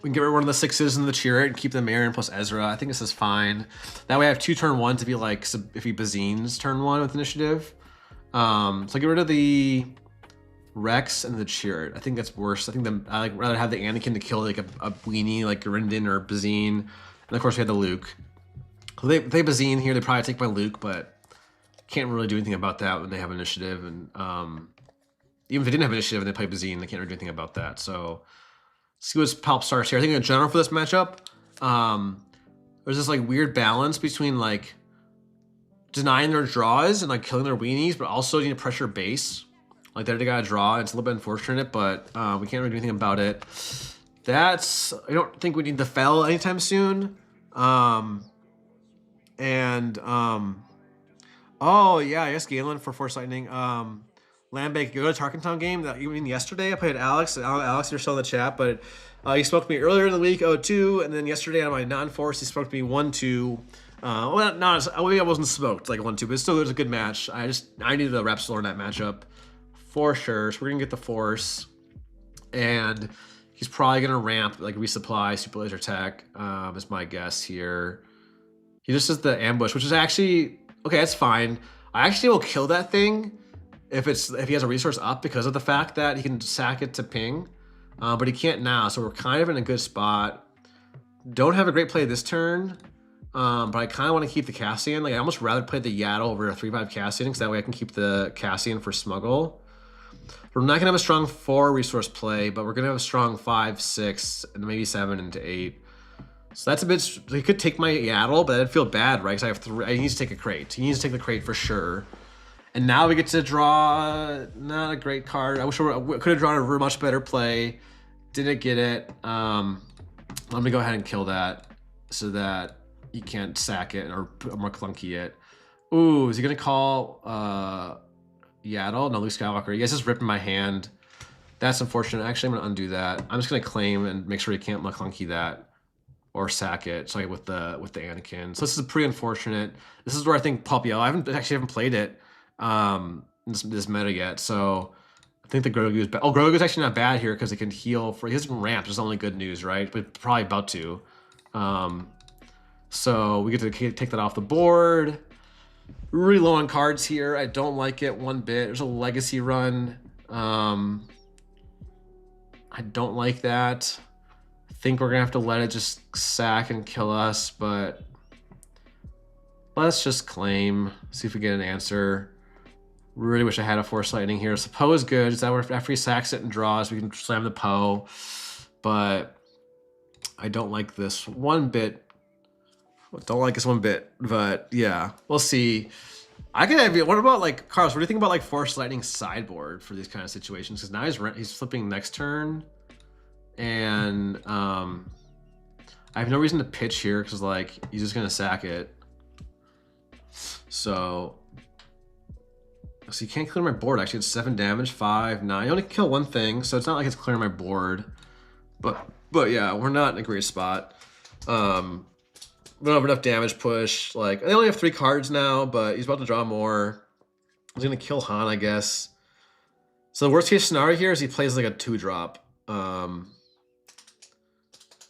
We can get rid of one of the 6s in the Qi'Ra and keep the Marion plus Ezra. I think this is fine. That way I have 2 turn 1 to be like if he Bazines turn 1 with initiative. So get rid of the Rex and the Qi'Ra. I think that's worse. I think I'd rather have the Anakin to kill like a weenie like Gryndon or Bazine. And of course we had the Luke. If they Bazine here, they probably take my Luke, but can't really do anything about that when they have initiative. And even if they didn't have initiative and they play Bazine, they can't really do anything about that. So see what's Palp starts here. I think in general for this matchup, there's this like weird balance between like denying their draws and like killing their weenies, but also need to pressure base. Like they got a draw. It's a little bit unfortunate, but we can't really do anything about it. I don't think we need to fell anytime soon. Oh yeah, I guess Galen for Force Lightning. Lambake, go to Tarkentown game that you mean yesterday. I played Alex. Alex, you're still in the chat, but he spoke to me earlier in the week, 0-2, and then yesterday on my non-force, he spoke to me 1-2. Well, maybe I wasn't smoked like 1-2, but still, it was a good match. I needed the reps to learn that matchup for sure. So we're gonna get the force, and he's probably gonna ramp like resupply super laser tech. Is my guess here. He just does the ambush, which is actually okay. That's fine. I actually will kill that thing if he has a resource up because of the fact that he can sack it to ping, but he can't now. So we're kind of in a good spot. Don't have a great play this turn. But I kind of want to keep the Cassian. Like I almost rather play the Yaddle over a 3/5 Cassian because that way I can keep the Cassian for smuggle. We're not gonna have a strong 4 resource play, but we're gonna have a strong 5, 6, and maybe 7 into 8. So that's a bit. He could take my Yaddle, but I'd feel bad, right? Because I have 3. I need to take a crate. He needs to take the crate for sure. And now we get to draw not a great card. I wish we could have drawn a much better play. Didn't get it. Let me go ahead and kill that so that you can't sack it or more clunky it. Ooh, is he gonna call Yaddle? No, Luke Skywalker. You guys just ripped my hand. That's unfortunate. Actually, I'm gonna undo that. I'm just gonna claim and make sure he can't clunky that or sack it. So with the Anakin. So this is pretty unfortunate. This is where I think Palp1 Yellow. I haven't played it this meta yet. So I think the Grogu is bad. Oh, Grogu is actually not bad here because it can heal for his ramp. Is only good news, right? But probably about to. So we get to take that off the board. Really low on cards here. I don't like it one bit. There's a legacy run. I don't like that. I think we're gonna have to let it just sack and kill us, but let's just claim. See if we get an answer. Really wish I had a Force Lightning here. So Poe is good. Is that where after he sacks it and draws, we can slam the Poe. But I don't like this one bit. Don't like this one bit, but yeah, we'll see. What about like Carlos? What do you think about like Force Lightning sideboard for these kind of situations? Because now he's flipping next turn, and I have no reason to pitch here because like he's just gonna sack it. So you can't clear my board. Actually, it's 7 damage, 5, 9. You only kill one thing, so it's not like it's clearing my board. But yeah, we're not in a great spot. We don't have enough damage push. Like, they only have 3 cards now, but he's about to draw more. He's gonna kill Han, I guess. So the worst case scenario here is he plays like a 2-drop.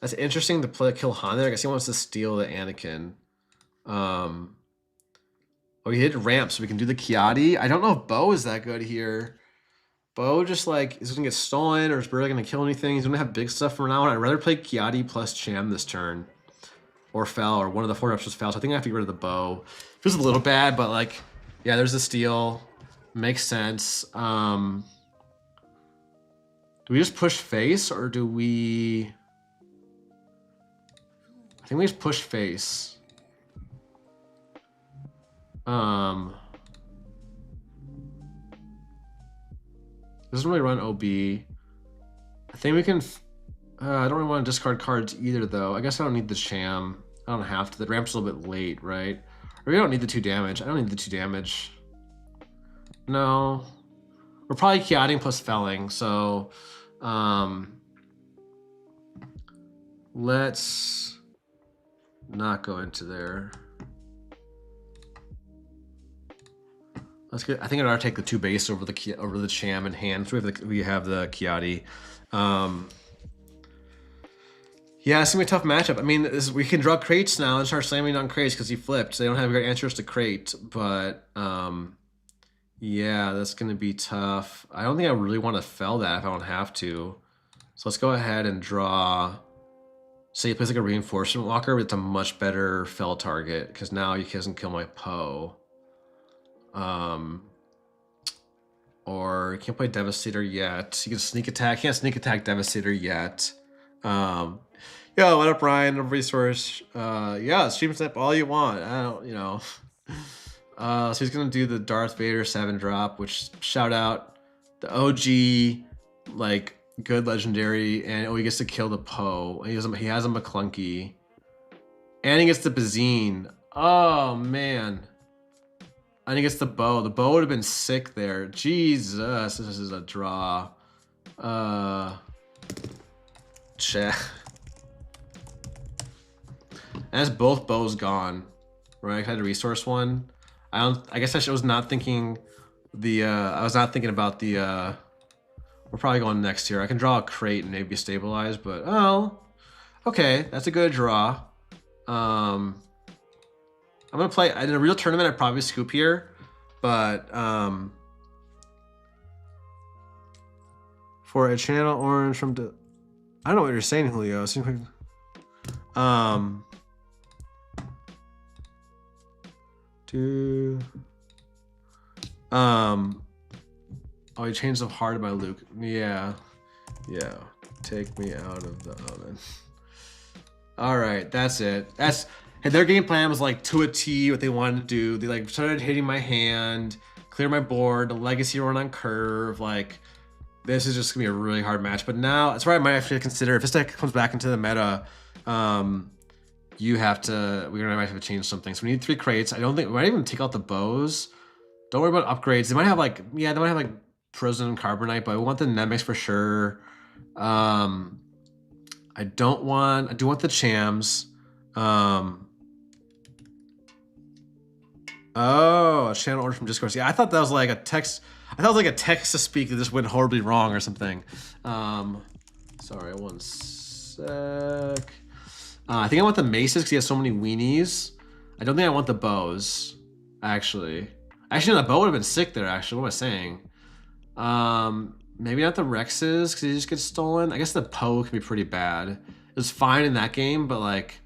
That's interesting to kill Han there. I guess he wants to steal the Anakin. Oh, he hit ramp, so we can do the Qi'Ra. I don't know if Bo is that good here. Bo just like is gonna get stolen or is barely gonna kill anything. He's gonna have big stuff from now on. I'd rather play Qi'Ra plus Cham this turn. Or fell, or one of the 4 reps just fell. So I think I have to get rid of the bow. Feels a little bad, but like, yeah, there's the steal. Makes sense. Do we just push face, or do we... I think we just push face. Doesn't really run OB. I think we can... I don't really want to discard cards either, though. I guess I don't need the Cham. I don't have to. The ramp's a little bit late, right? Or we don't need the 2 damage. I don't need the 2 damage. No. We're probably Qi'Ra plus felling, so... let's not go into there. Let's get... I think I'd rather take the 2 base over the Cham in hand. So we have the Qi'Ra. Yeah, it's gonna be a tough matchup. I mean, we can draw crates now and start slamming on crates because he flipped. So they don't have great answers to crate, but yeah, that's gonna be tough. I don't think I really want to fell that if I don't have to. So let's go ahead and draw. Say he plays like a reinforcement walker, but it's a much better fell target because now he doesn't kill my Poe. Or he can't play Devastator yet. He can sneak attack. Can't sneak attack Devastator yet. Yo, what up, Ryan? Resource. Yeah, stream snap all you want. I don't, you know. So he's gonna do the Darth Vader 7-drop, which shout out the OG, like good legendary, and he gets to kill the Poe. He has a McClunky, and he gets the Bazine. Oh man, and he gets the bow. The bow would have been sick there. Jesus, this is a draw. Check. And that's both bows gone. Right, I had to resource one. I guess I was not thinking the. I was not thinking about the. We're probably going next here. I can draw a crate and maybe stabilize, but oh, okay, that's a good draw. I'm gonna play in a real tournament. I'd probably scoop here, but for a channel orange from the. I don't know what you're saying, Julio. Oh, he changed the heart by Luke. Yeah. Take me out of the oven. All right, that's it. And their game plan was like to a T what they wanted to do. They like started hitting my hand, clear my board, the legacy run on curve. Like this is just gonna be a really hard match. But now that's why I might actually consider if this deck comes back into the meta. We're gonna might have to change something. So we need 3 crates. I don't think we might even take out the bows. Don't worry about upgrades. They might have like Prison and Carbonite, but I want the Nemix for sure. I do want the Chams. Oh, a channel order from Discord. Yeah, I thought that was like a text. I thought it was like a text to speak that just went horribly wrong or something. Sorry, one sec. I think I want the maces because he has so many weenies. I don't think I want the bows, actually. Actually, no, the bow would have been sick there, actually. What am I saying? Maybe not the Rexes because he just gets stolen. I guess the Poe can be pretty bad. It was fine in that game, but like,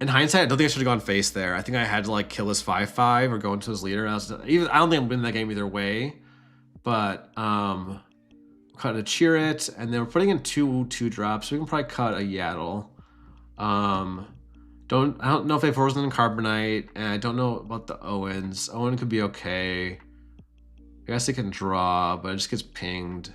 in hindsight, I don't think I should have gone face there. I think I had to like kill his 5/5 or go into his leader. I don't think I'm winning that game either way. But, cut a Qi'Ra, and then we're putting in 2 2-drops. So we can probably cut a Yaddle. I don't know if they have Frozen and Carbonite, and I don't know about the Owens. Owen could be okay. I guess they can draw, but it just gets pinged.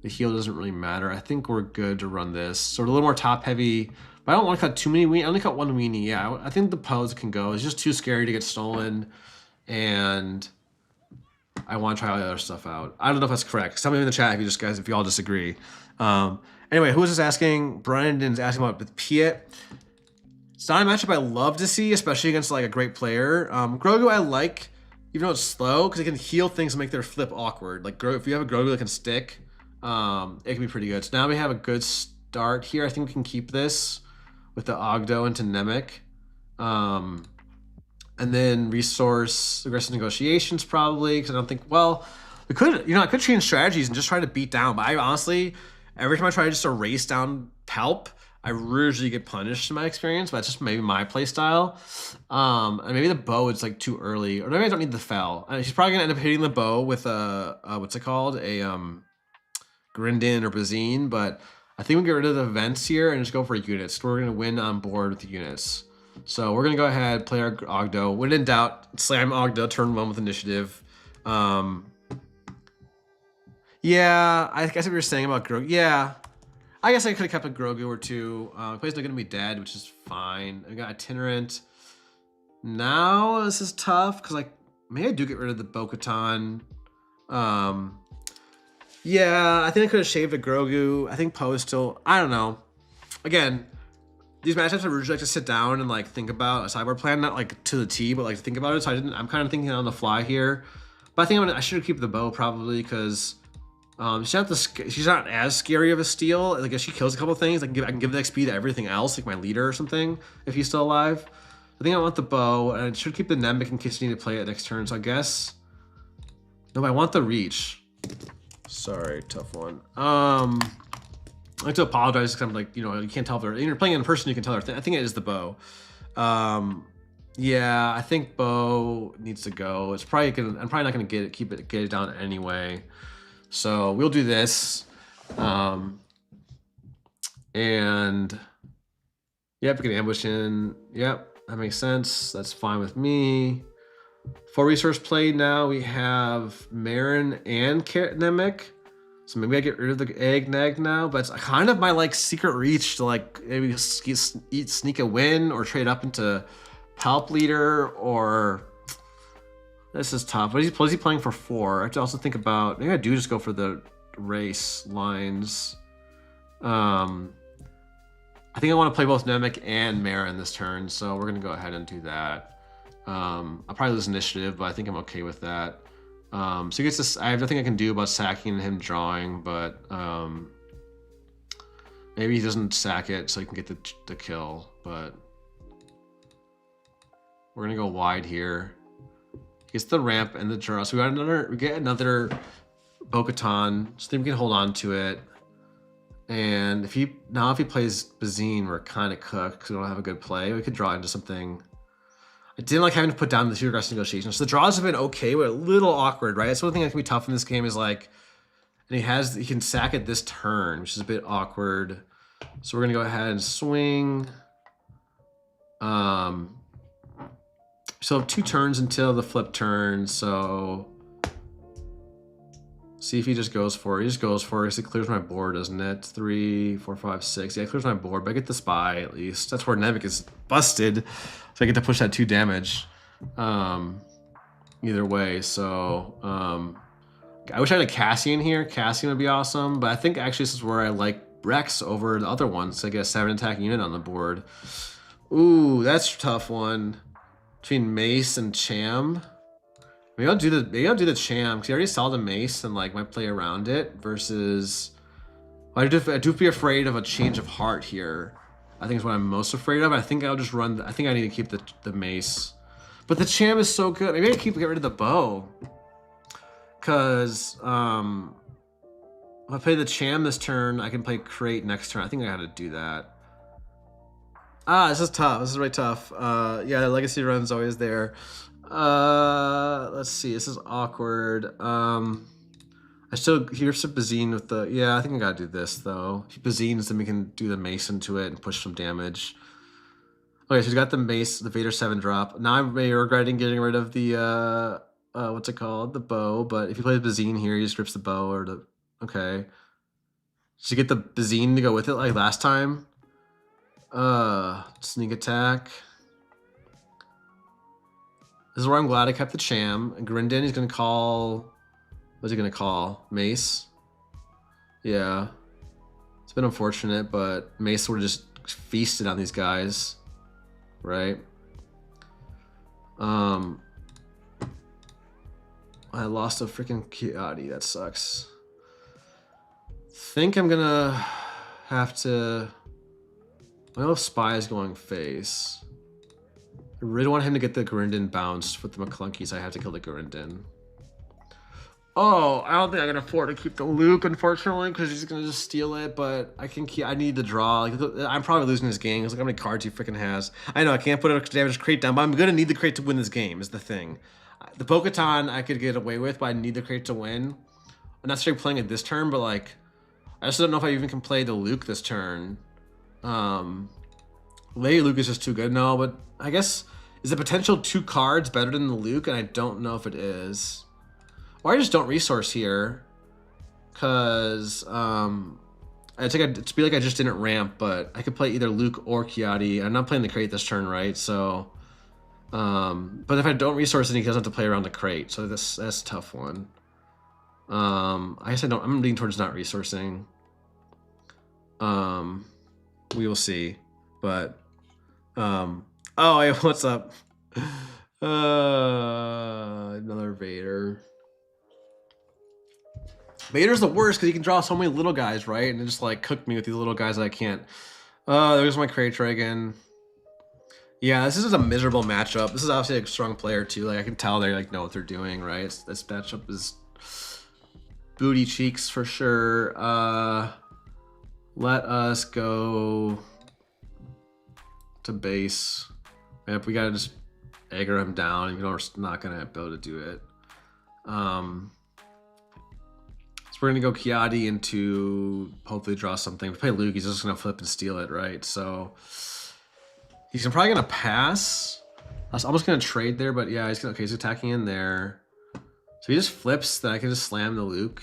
The heal doesn't really matter. I think we're good to run this. So we're a little more top heavy, but I don't want to cut too many weenies. I only cut 1 weenie. Yeah, I think the pose can go. It's just too scary to get stolen, and I want to try all the other stuff out. I don't know if that's correct. Tell me in the chat if you all disagree. Anyway, who was this asking? Brandon's asking about with Piet. It's not a matchup I love to see, especially against like a great player. Grogu I like, even though it's slow, because it can heal things and make their flip awkward. Like if you have a Grogu that can stick, it can be pretty good. So now we have a good start here. I think we can keep this with the Ogdo into Nemec. And then resource aggressive negotiations probably, because I don't think, well, we could, I could change strategies and just try to beat down. But I honestly, every time I try to just erase down Palp, I usually get punished in my experience, but that's just maybe my play style. And maybe the bow is like too early, or maybe I don't need the fell. She's probably gonna end up hitting the bow with a what's it called, a Grindin or Bazine. But I think we get rid of the events here and just go for units. We're gonna win on board with the units. So we're gonna go ahead, play our Ogdo. When in doubt, slam Ogdo, turn 1 with initiative. Yeah, I guess what you were saying about Grogu. Yeah. I guess I could have kept a Grogu or 2. Play's not gonna be dead, which is fine. I got Itinerant. Now this is tough because like maybe I do get rid of the Bo-Katan. Yeah, I think I could have shaved a Grogu. I think Poe is still. I don't know. Again, these matchups I usually like to sit down and like think about a sideboard plan, not like to the T, but like think about it. So I'm kind of thinking on the fly here. But I think I should keep the bow probably because. She's not as scary of a steal. Like if she kills a couple things, I can give the XP to everything else, like my leader or something, if he's still alive. I think I want the bow, and I should keep the Nemec in case you need to play it next turn. So I guess no, I want the reach. Sorry, tough one. I have to apologize because I'm like, you can't tell if they're you're playing in person. You can tell her. I think it is the bow. Yeah, I think bow needs to go. It's probably gonna. I'm probably not gonna get it down anyway. So we'll do this, and yep, we can ambush in. Yep, that makes sense. That's fine with me. 4 resource play now. We have Marin and Namek. So maybe I get rid of the egg neg now, but it's kind of my like secret reach to like maybe sneak a win or trade up into Palp leader, or this is tough. But is he playing for 4? I have to also think about, maybe I do just go for the race lines. I think I want to play both Namek and Marin this turn, so we're gonna go ahead and do that. I'll probably lose initiative, but I think I'm okay with that. So he gets this. I have nothing I can do about sacking and him drawing, but maybe he doesn't sack it so he can get the kill. But we're gonna go wide here. He gets the ramp and the draw. So we get another Bo-Katan. So then we can hold on to it. And if he plays Bazine, we're kind of cooked because we don't have a good play. We could draw into something. I didn't like having to put down the 2 aggressive negotiations. So the draws have been okay, but a little awkward, right? That's one thing that can be tough in this game is like, and he can sack it this turn, which is a bit awkward. So we're gonna go ahead and swing. So 2 turns until the flip turn. So see if he just goes for it. He just goes for it. It clears my board, doesn't it? 3, 4, 5, 6. Yeah, it clears my board, but I get the spy at least. That's where Namek is busted. So I get to push that 2 damage. Either way, so I wish I had a Cassian here. Cassian would be awesome, but I think actually this is where I like Rex over the other ones. So I get a 7 attack unit on the board. Ooh, that's a tough one. Between Mace and Cham. Maybe I'll do the Cham because I already saw the Mace and like might play around it versus. I do be afraid of a change of heart here. I think is what I'm most afraid of. I think I'll just run. I think I need to keep the Mace, but the Cham is so good. Maybe I get rid of the bow, cause if I play the Cham this turn, I can play Crate next turn. I think I got to do that. This is tough. This is really tough. Yeah, the legacy run's always there. Let's see. This is awkward. He rips a Bazine with the... Yeah, I think I gotta do this, though. If he Bazines, then we can do the Mace into it and push some damage. Okay, so he's got the Mace, the Vader 7 drop. Now I'm regretting getting rid of the, what's it called? The bow. But if he plays Bazine here, he just rips the bow or the... Okay. Did you get the Bazine to go with it like last time? Sneak attack. This is where I'm glad I kept the Cham. Grindin, he's gonna call... What's he gonna call? Mace? Yeah. It's been unfortunate, but Mace sort of just feasted on these guys. Right? I lost a freaking Qi'Ra. That sucks. Think I'm gonna have to... I know if Spy is going face. I really want him to get the Grindin bounced with the McClunky, so I have to kill the Grindin. Oh, I don't think I can afford to keep the Luke, unfortunately, because he's gonna just steal it. But I can keep. I need the draw. Like, I'm probably losing this game. Look how many cards he freaking has. I know I can't put a damage crate down, but I'm gonna need the crate to win this game. Is the thing. The Bo-Katan I could get away with, but I need the crate to win. I'm not sure playing it this turn, but like, I just don't know if I even can play the Luke this turn. Lady Luke is just too good. No, but I guess is the potential 2 cards better than the Luke, and I don't know if it is. Or I just don't resource here, cause it's be like I just didn't ramp, but I could play either Luke or Qi'Ra. I'm not playing the crate this turn, right? So, but if I don't resource it, he doesn't have to play around the crate. So that's a tough one. I guess I don't. I'm leaning towards not resourcing. We will see, but oh, hey, what's up? Another Vader. Vader's the worst because he can draw so many little guys, right? And it just like cooked me with these little guys that I can't. There's my Crate Dragon. Yeah, this is a miserable matchup. This is obviously a strong player too. Like I can tell they like know what they're doing, right? This matchup is booty cheeks for sure. Let us go to base. Yep, we gotta just aggro him down. We're not gonna be able to do it. So we're gonna go Qi'Ra into hopefully draw something. If we play Luke, he's just gonna flip and steal it, right? So he's probably gonna pass. I was almost gonna trade there, but yeah, he's attacking in there. So he just flips, then I can just slam the Luke.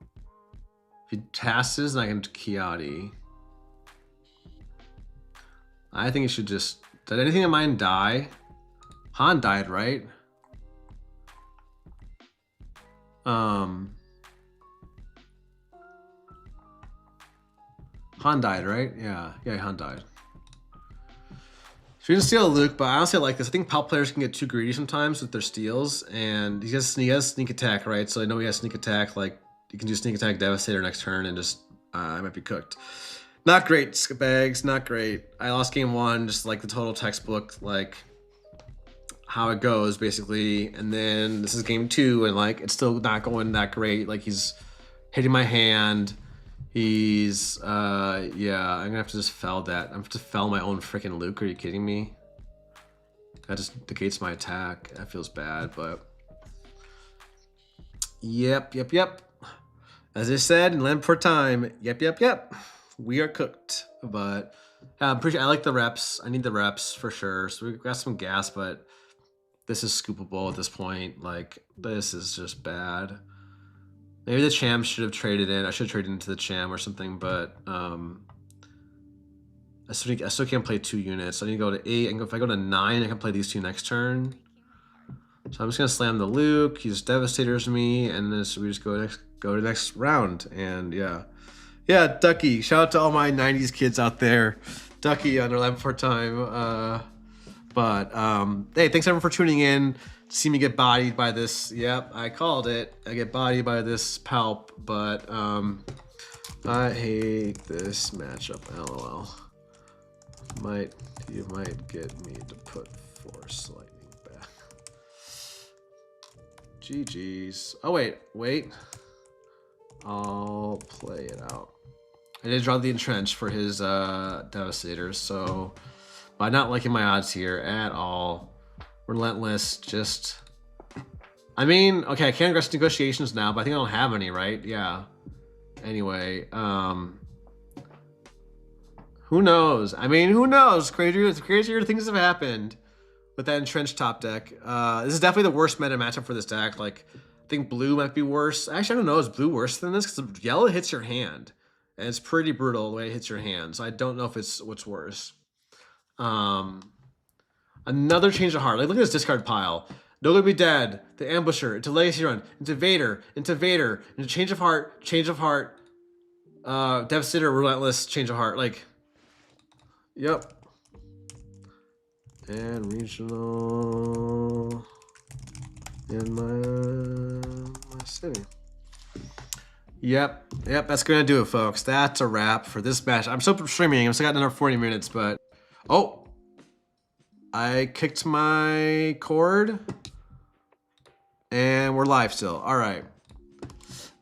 If he passes, then I can Qi'Ra. I think he should just... Did anything of mine die? Han died, right? Han died, right? Yeah, Han died. So we can steal a Luke, but I honestly like this. I think Palp players can get too greedy sometimes with their steals, and he has sneak attack, right? So I know he has sneak attack, like you can do sneak attack Devastator next turn and just I might be cooked. Not great, bags, not great. I lost game 1, just like the total textbook, like how it goes basically, and then this is game 2, and like it's still not going that great. Like he's hitting my hand. He's, yeah, I'm gonna have to just fell that. I'm gonna have to fell my own freaking Luke. Are you kidding me? That just negates my attack. That feels bad, but... Yep. As I said, in Land for time, yep. We are cooked, but I'm pretty sure I like the reps. I need the reps for sure. So we've got some gas, but this is scoopable at this point. Like, this is just bad. Maybe the Cham should have traded in. I should have traded into the Cham or something, but I still can't play 2 units. I need to go to 8, and if I go to 9, I can play these 2 next turn. So I'm just gonna slam the Luke. He just devastators me, and then so we just go to next round. And yeah, Ducky. Shout out to all my '90s kids out there. Ducky on 11 for time. Hey, thanks everyone for tuning in. See me get bodied by this. Yep, I called it. I get bodied by this Palp, but I hate this matchup. LOL. You might get me to put Force Lightning back. GG's. Oh wait. I'll play it out. I did draw the Entrench for his Devastators, so by not liking my odds here at all. Relentless, just... I mean, okay, I can't aggressive negotiations now, but I think I don't have any, right? Yeah. Anyway, who knows? I mean, who knows? Crazier things have happened with that entrenched top deck. This is definitely the worst meta matchup for this deck. Like, I think blue might be worse. Actually, I don't know. Is blue worse than this? Because yellow hits your hand, and it's pretty brutal the way it hits your hand. So I don't know if it's what's worse. Another change of heart. Like, look at this discard pile. No Gonna Be Dead, the Ambusher, into Legacy Run, into Vader, into change of heart, Devastator, Relentless, change of heart. Like, yep. And regional in my city. Yep, that's gonna do it, folks. That's a wrap for this match. I'm still streaming. I'm still got another 40 minutes, but oh, I kicked my cord, and we're live still. All right.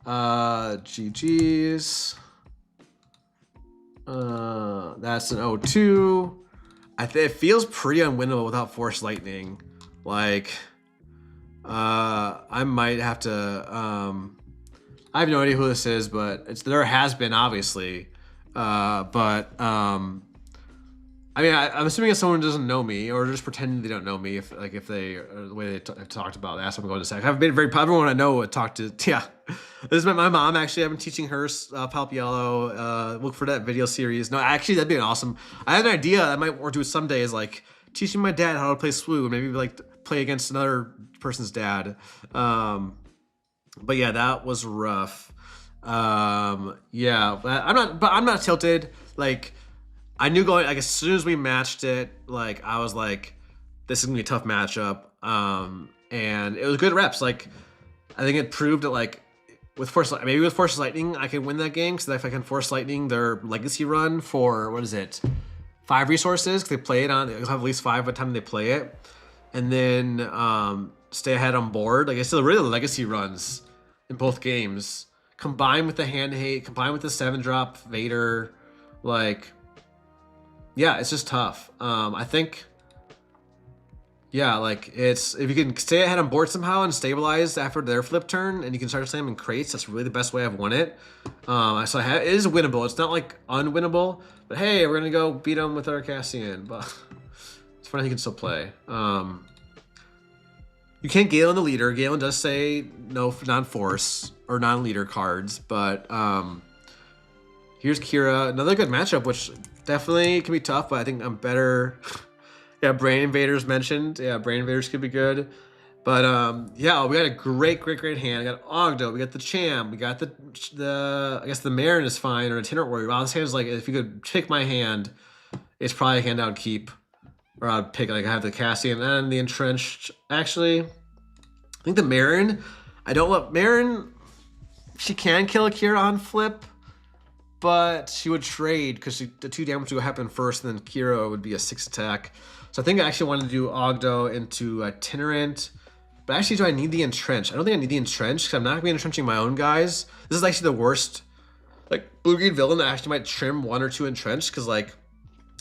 GG's. That's an 0-2. It feels pretty unwinnable without Force Lightning. Like, I might have to. I have no idea who this is, but there has been, obviously. I mean, I'm assuming if someone doesn't know me or just pretending they don't know me, if they the way they have talked about that, so I'm going to say I've been very everyone I know talked to. Yeah, this is my mom. Actually, I've been teaching her Palp Yellow. Look for that video series. No, actually, that'd be an awesome. I have an idea I might want to do someday is like teaching my dad how to play SWU, maybe like play against another person's dad. But yeah, that was rough. Yeah, I'm not tilted. Like, I knew going, like, as soon as we matched it, like, I was like, this is gonna be a tough matchup. And it was good reps. Like, I think it proved that, like, with Force Lightning, I can win that game, because if I can Force Lightning their Legacy Run for, what is it, 5 resources, because they play it on, they'll have at least 5 by the time they play it, and then stay ahead on board. Like, it's still really the Legacy runs in both games, combined with the hand hate, combined with the 7-drop Vader, like, yeah, it's just tough. I think, yeah, like, it's, if you can stay ahead on board somehow and stabilize after their flip turn, and you can start slamming crates, that's really the best way I've won it. So it is winnable. It's not like unwinnable, but hey, we're gonna go beat them with our Cassian. But It's funny he can still play. You can't Galen the leader. Galen does say no non-force or non-leader cards, but here's Qi'Ra. Another good matchup, which definitely can be tough, but I think I'm better. Yeah, Brain Invaders mentioned. Yeah, Brain Invaders could be good. But yeah, we got a great hand. We got Ogdo, we got the Cham, we got the I guess the Marin is fine, or Itinerant Warrior. Wow, this hand is like, if you could pick my hand, it's probably a hand I would keep. Or I'd pick, like, I have the Cassian and the Entrenched. Actually, I think the Marin, I don't love Marin. She can kill a Qi'Ra on flip, but she would trade because the 2 damage would happen first, and then Qi'Ra would be a 6 attack. So I think I actually wanted to do Ogdo into Itinerant. But actually, do I need the Entrench? I don't think I need the Entrench because I'm not going to be entrenching my own guys. This is actually the worst, like, blue-green villain that actually might trim 1 or 2 Entrenched because, like,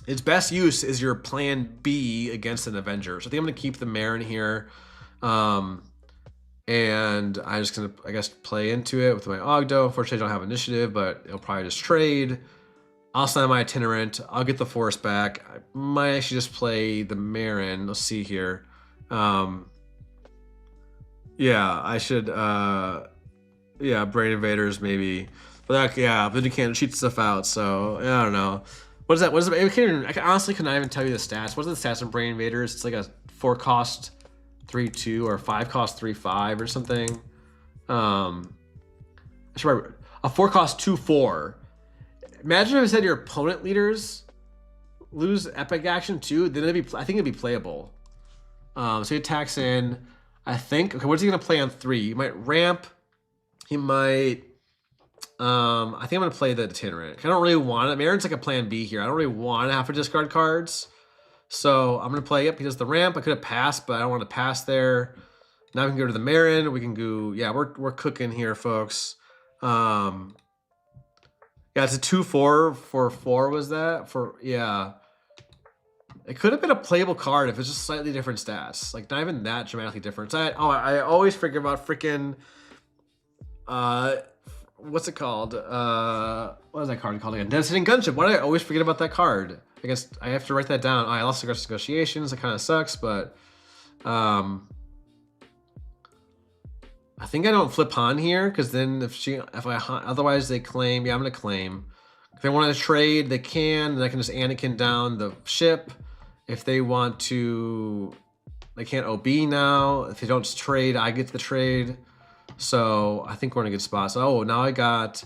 its best use is your plan B against an Avenger. So I think I'm going to keep the Marin here. And I'm just going to, I guess, play into it with my Ogdo. Unfortunately, I don't have initiative, but it'll probably just trade. I'll send my Itinerant. I'll get the Force back. I might actually just play the Marin. Let's see here. Yeah, I should, yeah, Brain Invaders maybe. But that, yeah, but you can't cheat stuff out, so I don't know. What is that? What is it? I honestly could not even tell you the stats. What are the stats of Brain Invaders? It's like a 4 cost 3/2 or 5 cost 3/5 or something. I should probably, a 4 cost 2/4. Imagine if it said your opponent leaders lose epic action too. Then it'd be, I think it'd be playable. So he attacks in. I think. Okay, what's he gonna play on 3? He might ramp. He might. I think I'm gonna play the Itinerant. I don't really want it. Marin's like a plan B here. I don't really want to have to discard cards. So I'm gonna play, yep, he does the ramp. I could have passed, but I don't want to pass there. Now we can go to the Marin. We can go, yeah, we're cooking here, folks. Yeah, it's a 2/4 for 4 was that? For, yeah. It could have been a playable card if it's just slightly different stats. Like, not even that dramatically different. I always forget about freaking, what's it called? What is that card called again? Devastating Gunship. Why do I always forget about that card? I guess I have to write that down. Oh, I lost aggressive negotiations. That kind of sucks, but I think I don't flip Han here because then otherwise they claim. Yeah, I'm gonna claim. If they want to trade, they can. And I can just Anakin down the ship. If they want to, they can't OB now. If they don't trade, I get the trade. So I think we're in a good spot. So, oh, now I got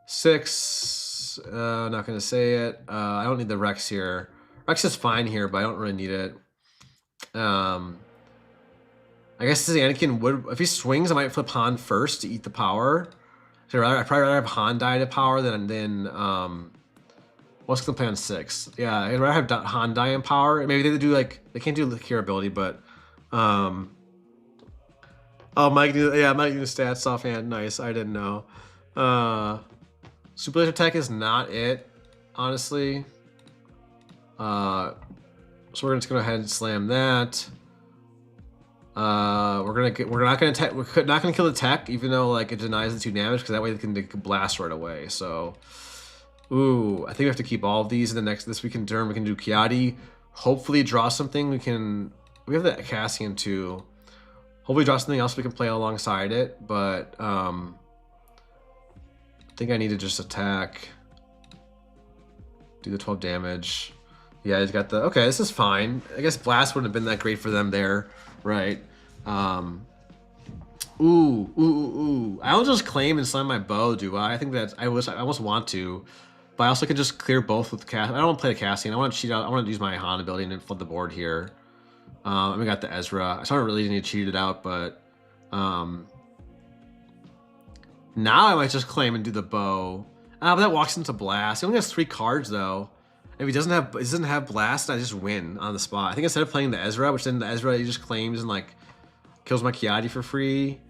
6. Not going to say it. I don't need the Rex here. Rex is fine here, but I don't really need it. I guess this Anakin would, if he swings, I might flip Han first to eat the power. So I'd probably rather have Han die to power than what's gonna play on 6? Yeah, I'd rather have Han die in power. Maybe they do, like, they can't do the cure ability, but oh, Mike, yeah, Mike knew the stats offhand. Nice, I didn't know. Super Laser Tech is not it, honestly. So we're just gonna go ahead and slam that. We're not gonna kill the tech, even though, like, it denies the 2 damage, because that way they can blast right away. So, ooh, I think we have to keep all of these in this weekend turn. We can do Qi'Ra. Hopefully draw something. We have the Cassian too. Hopefully draw something else we can play alongside it. But I think I need to just attack. Do the 12 damage. Yeah, he's got the, okay, this is fine. I guess blast wouldn't have been that great for them there. Right. Ooh. I don't just claim and slam my bow, do I? I think that I almost want to, but I also could just clear both with Cass. I don't want to play the Cassian. I want to cheat out. I want to use my Han ability and flip the board here. And we got the Ezra. I don't really need to cheat it out, but now I might just claim and do the bow. But that walks into blast. He only has 3 cards though. If he doesn't have blast, I just win on the spot. I think instead of playing the Ezra, which then the Ezra he just claims and, like, kills my Qi'Ra for free.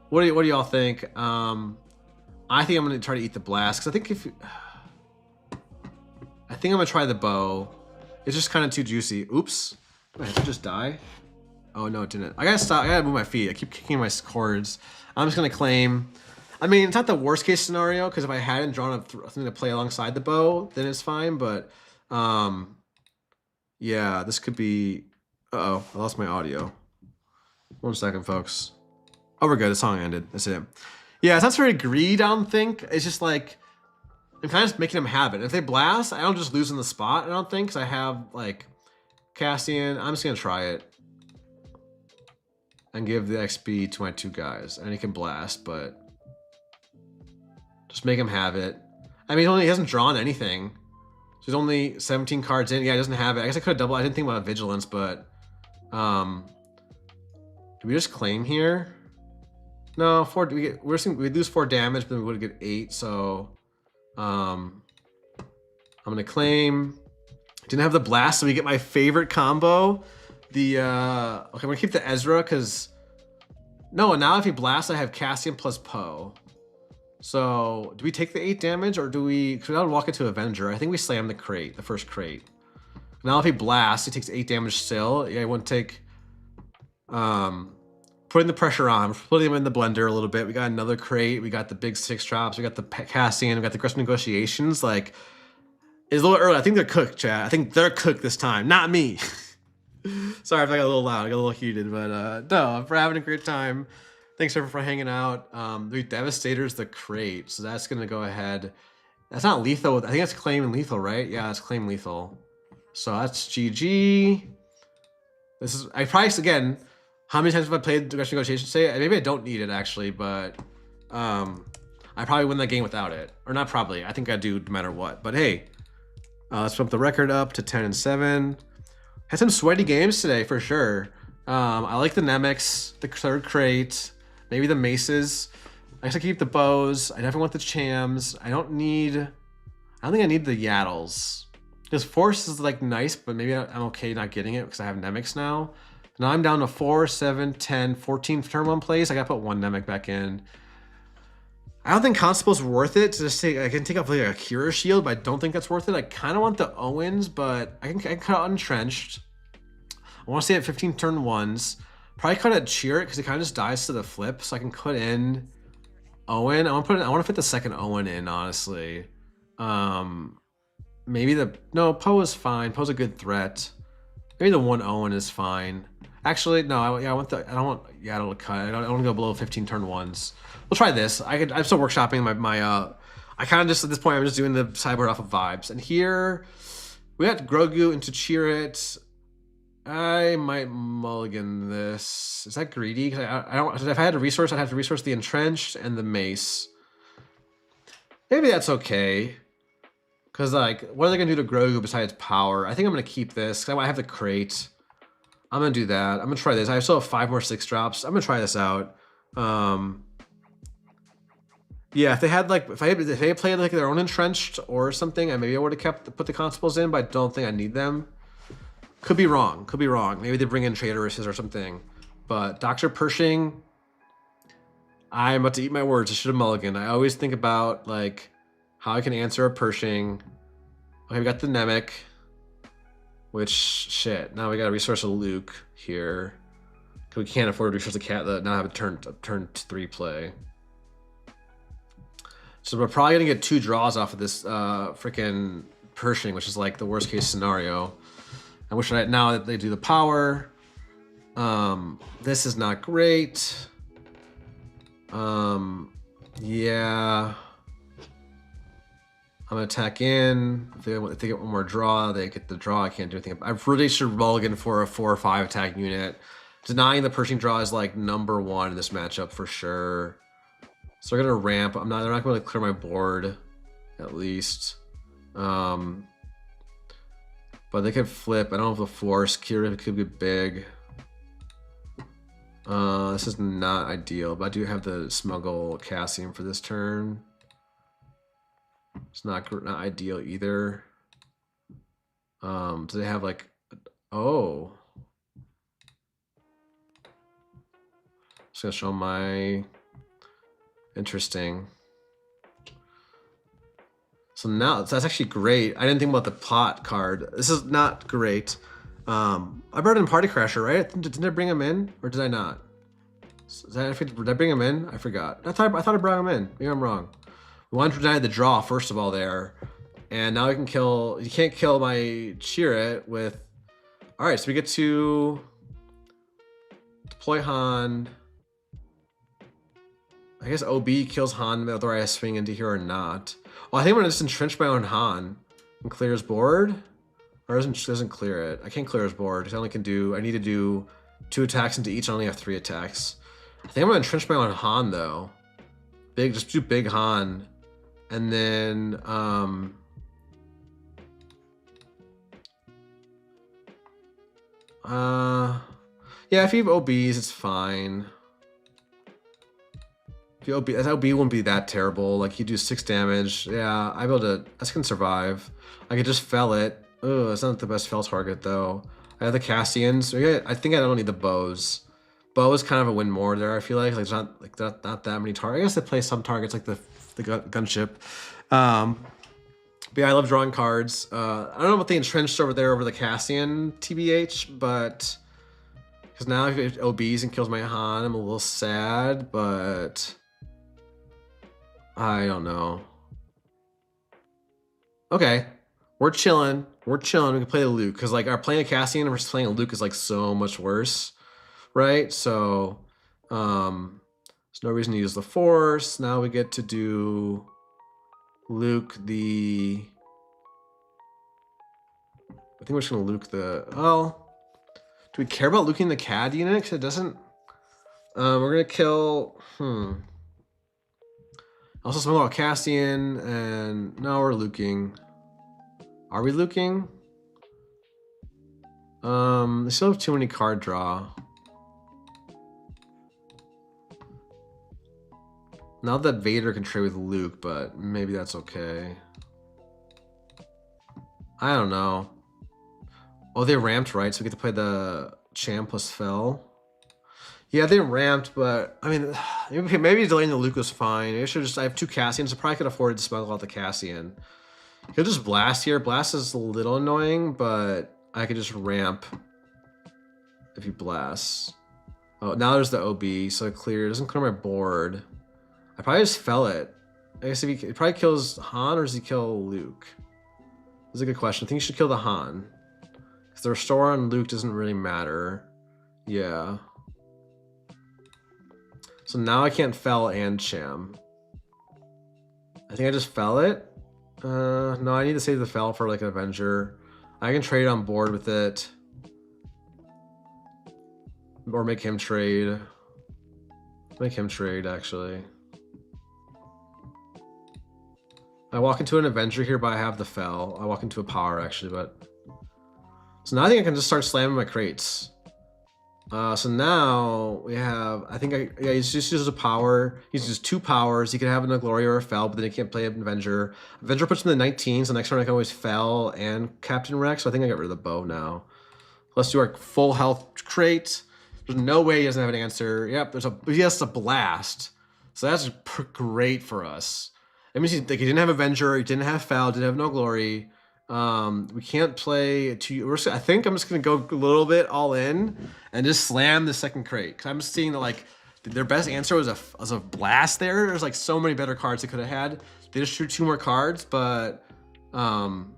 What do y'all think? I think I'm gonna try to eat the blast because I think I'm gonna try the bow. It's just kind of too juicy. Oops. Did I have to just die? Oh no, it didn't. I gotta stop. I gotta move my feet. I keep kicking my cords. I'm just gonna claim. I mean, it's not the worst case scenario because if I hadn't drawn something to play alongside the bow, then it's fine. But yeah, this could be Uh-oh, I lost my audio. 1 second, folks. Oh, we're good. The song ended. That's it. Yeah, it's not very greed, I don't think. It's just like, I'm kind of just making them have it. If they blast, I don't just lose in the spot, I don't think, because I have, like, Cassian. I'm just going to try it. And give the XP to my 2 guys. And he can blast, but just make him have it. I mean, he hasn't drawn anything. So he's only 17 cards in. Yeah, he doesn't have it. I guess I could have doubled. I didn't think about Vigilance, but... do we just claim here? No, 4. We lose 4 damage, but then we would get 8. So, I'm gonna claim. Didn't have the blast, so we get my favorite combo. The okay, I'm gonna keep the Ezra because no. Now if he blasts, I have Cassian plus Poe. So, do we take the 8 damage or do we? Because we gotta walk into Avenger. I think we slam the crate, the first crate. Now if he blasts, he takes 8 damage still. Yeah, he wouldn't take. Putting the pressure on, putting him in the blender a little bit. We got another crate. We got the big 6 drops. We got the Cassian. We got the aggressive negotiations. Like, it's a little early. I think they're cooked, chat. I think they're cooked this time, not me. Sorry if I got a little loud. I got a little heated, but no, we're having a great time. Thanks everyone for hanging out. The Devastator's the crate, so that's gonna go ahead. That's not lethal. I think that's claim and lethal, right? Yeah, it's claim lethal. So that's GG. This is again. How many times have I played aggressive negotiations today? Maybe I don't need it actually, but I probably win that game without it, or not probably. I think I do no matter what. But hey, let's bump the record up to 10-7. Had some sweaty games today for sure. I like the Nemeks, the 3rd crate, maybe the maces. I guess I keep the bows. I definitely want the chams. I don't think I need the yaddles. Because force is like nice, but maybe I'm okay not getting it because I have Nemeks now. Now I'm down to 4, 7, 10, 14 turn 1 plays. I gotta put 1 Namek back in. I don't think Constable's worth it to just take. I can take off like a Qi'Ra shield, but I don't think that's worth it. I kind of want the Owens, but I can cut out Entrenched. I want to stay at 15 turn 1s. Probably cut at Qi'Ra because it kind of just dies to the flip, so I can put in Owen. I want to fit the 2nd Owen in, honestly. Maybe Poe is fine. Poe's a good threat. Maybe the 1 Owen is fine. Actually, no. I don't want Yaddle to cut. I don't want to go below 15 turn 1s. We'll try this. I'm still workshopping my. I kind of just at this point I'm just doing the sideboard off of vibes. And here we got Grogu into Qi'Ra. I might mulligan this. Is that greedy? Because I don't. If I had a resource, I'd have to resource the Entrenched and the Mace. Maybe that's okay. Because like, what are they gonna do to Grogu besides power? I think I'm gonna keep this. Cause I have the crate. I'm gonna do that. I'm gonna try this. I still have 5 more 6 drops. I'm gonna try this out. Yeah, if they had like, if they had played like their own Entrenched or something, maybe I would have put the Constables in, but I don't think I need them. Could be wrong. Could be wrong. Maybe they bring in Traitoruses or something. But Dr. Pershing, I'm about to eat my words. I should have mulliganed. I always think about like how I can answer a Pershing. Okay, we got the Namek. Which, shit, now we got a resource of Luke here. We can't afford to resource the cat that now have a turn 3 play. So we're probably gonna get 2 draws off of this freaking Pershing, which is like the worst case scenario. I wish now that they do the power. This is not great. Yeah. I'm gonna attack in. If they get 1 more draw, they get the draw. I can't do anything. I really should mulligan for a 4 or 5 attack unit. Denying the Pershing draw is like #1 in this matchup for sure. So they're gonna ramp. They're not gonna clear my board, at least. But they could flip. I don't have the force. Qi'Ra could be big. This is not ideal, but I do have the smuggle Cassian for this turn. It's not ideal either. Do they have like, oh. Just gonna show my, interesting. So now, that's actually great. I didn't think about the plot card. This is not great. I brought in Party Crasher, right? Didn't I bring him in, or did I not? Did I bring him in? I forgot. I thought I brought him in. Maybe I'm wrong. We wanted to deny the draw, first of all, there. And now I can kill... You can't kill my Qi'Ra with... All right, so we get to deploy Han. I guess OB kills Han whether I swing into here or not. Oh, I think I'm gonna just entrench my own Han and clear his board. Or doesn't clear it. I can't clear his board. I need to do 2 attacks into each. I only have 3 attacks. I think I'm gonna entrench my own Han though. Just do big Han. And then yeah, if you have OBs, it's fine. If you OB, OB won't be that terrible. Like you do 6 damage. Yeah, I can survive. I could just fell it. Oh, it's not the best fell target though. I have the Cassians. I think I don't need the bows. Bow is kind of a win more there. I feel like it's not not that many targets. I guess they play some targets like the gunship. But yeah, I love drawing cards. I don't know about the entrenched over there over the Cassian TBH, but because now if it OBs and kills my Han, I'm a little sad, but I don't know. Okay, we're chilling. We're chilling. We can play the Luke because like our playing a Cassian versus playing a Luke is like so much worse, right? So there's no reason to use the Force. Now we get to do Luke the. I think we're just gonna Luke the. Well, do we care about Luking the CAD unit? Because it doesn't. We're gonna kill. Also, something about Cassian, and no, we're Luking. Are we Luking? They still have too many card draw. Not that Vader can trade with Luke, but maybe that's okay. I don't know. Oh, they ramped, right? So we get to play the Cham plus Fell. Yeah, they ramped, but I mean, maybe delaying the Luke was fine. I have 2 Cassians, so I probably could afford to smuggle out the Cassian. He'll just blast here. Blast is a little annoying, but I could just ramp if he blasts. Oh, now there's the OB, so it clear. It doesn't clear my board. I probably just fell it. I guess if he probably kills Han, or does he kill Luke? That's a good question. I think you should kill the Han. Because the restore on Luke doesn't really matter. Yeah. So now I can't fell and Cham. I think I just fell it. No, I need to save the fell for like an Avenger. I can trade on board with it. Or make him trade. Make him trade, actually. I walk into an Avenger here, but I have the fell. I walk into a power, actually, but... So now I think I can just start slamming my crates. So now we have... Yeah, he just uses a power. He uses 2 powers. He can have a Glory or a fell, but then he can't play an Avenger. Avenger puts him in the 19, so next turn I can always fell and Captain Rex, so I think I get rid of the bow now. Let's do our full health crate. There's no way he doesn't have an answer. Yep, he has a blast. So that's great for us. That means he didn't have Avenger, he didn't have Foul, didn't have no Glory. We can't play I think I'm just gonna go a little bit all in and just slam the second crate. Cause I'm just seeing that like their best answer was a blast there. There's like so many better cards they could have had. They just drew 2 more cards, but I'm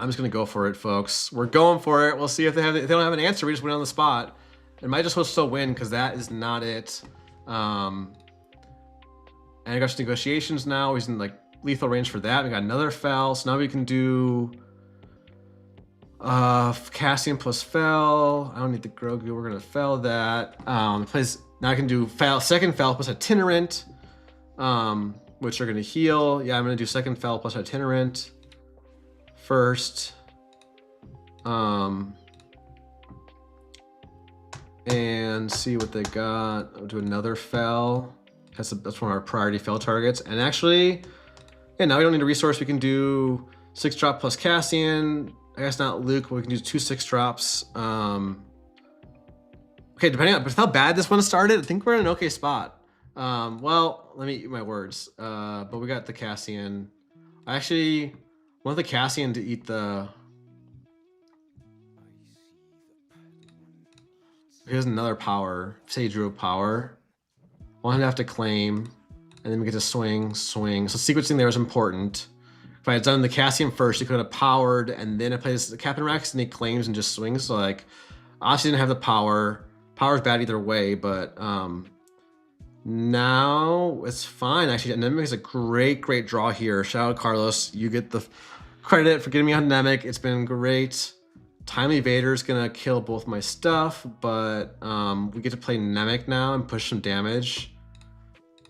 just gonna go for it, folks. We're going for it. We'll see if they don't have an answer. We just win on the spot. It might just still win because that is not it. And I got negotiations now. He's in like lethal range for that. We got another fell. So now we can do Cassian plus fell. I don't need the Grogu. We're gonna fell that. Now I can do second fell plus itinerant, which are gonna heal. Yeah, I'm gonna do second fell plus itinerant first. And see what they got. I'll do another fell. That's one of our priority fell targets. And actually, yeah, now we don't need a resource. We can do 6 drop plus Cassian. I guess not Luke, but we can do 2 6 drops. Okay, depending on how bad this one started, I think we're in an okay spot. Well, let me eat my words. But we got the Cassian. I actually want the Cassian to eat the... Here's another power. Say he drew a power. Want him to have to claim, and then we get to swing. So sequencing there is important. if I had done the Cassian first, he could have powered, and then I plays the Captain Rex, and he claims and just swings. So like, obviously didn't have the power. Power's bad either way, but now it's fine. Actually, Anemic is a great draw here. Shout out Carlos, you get the credit for getting me on Anemic. It's been great. Timely Vader's gonna kill both my stuff, but we get to play Nemec now and push some damage.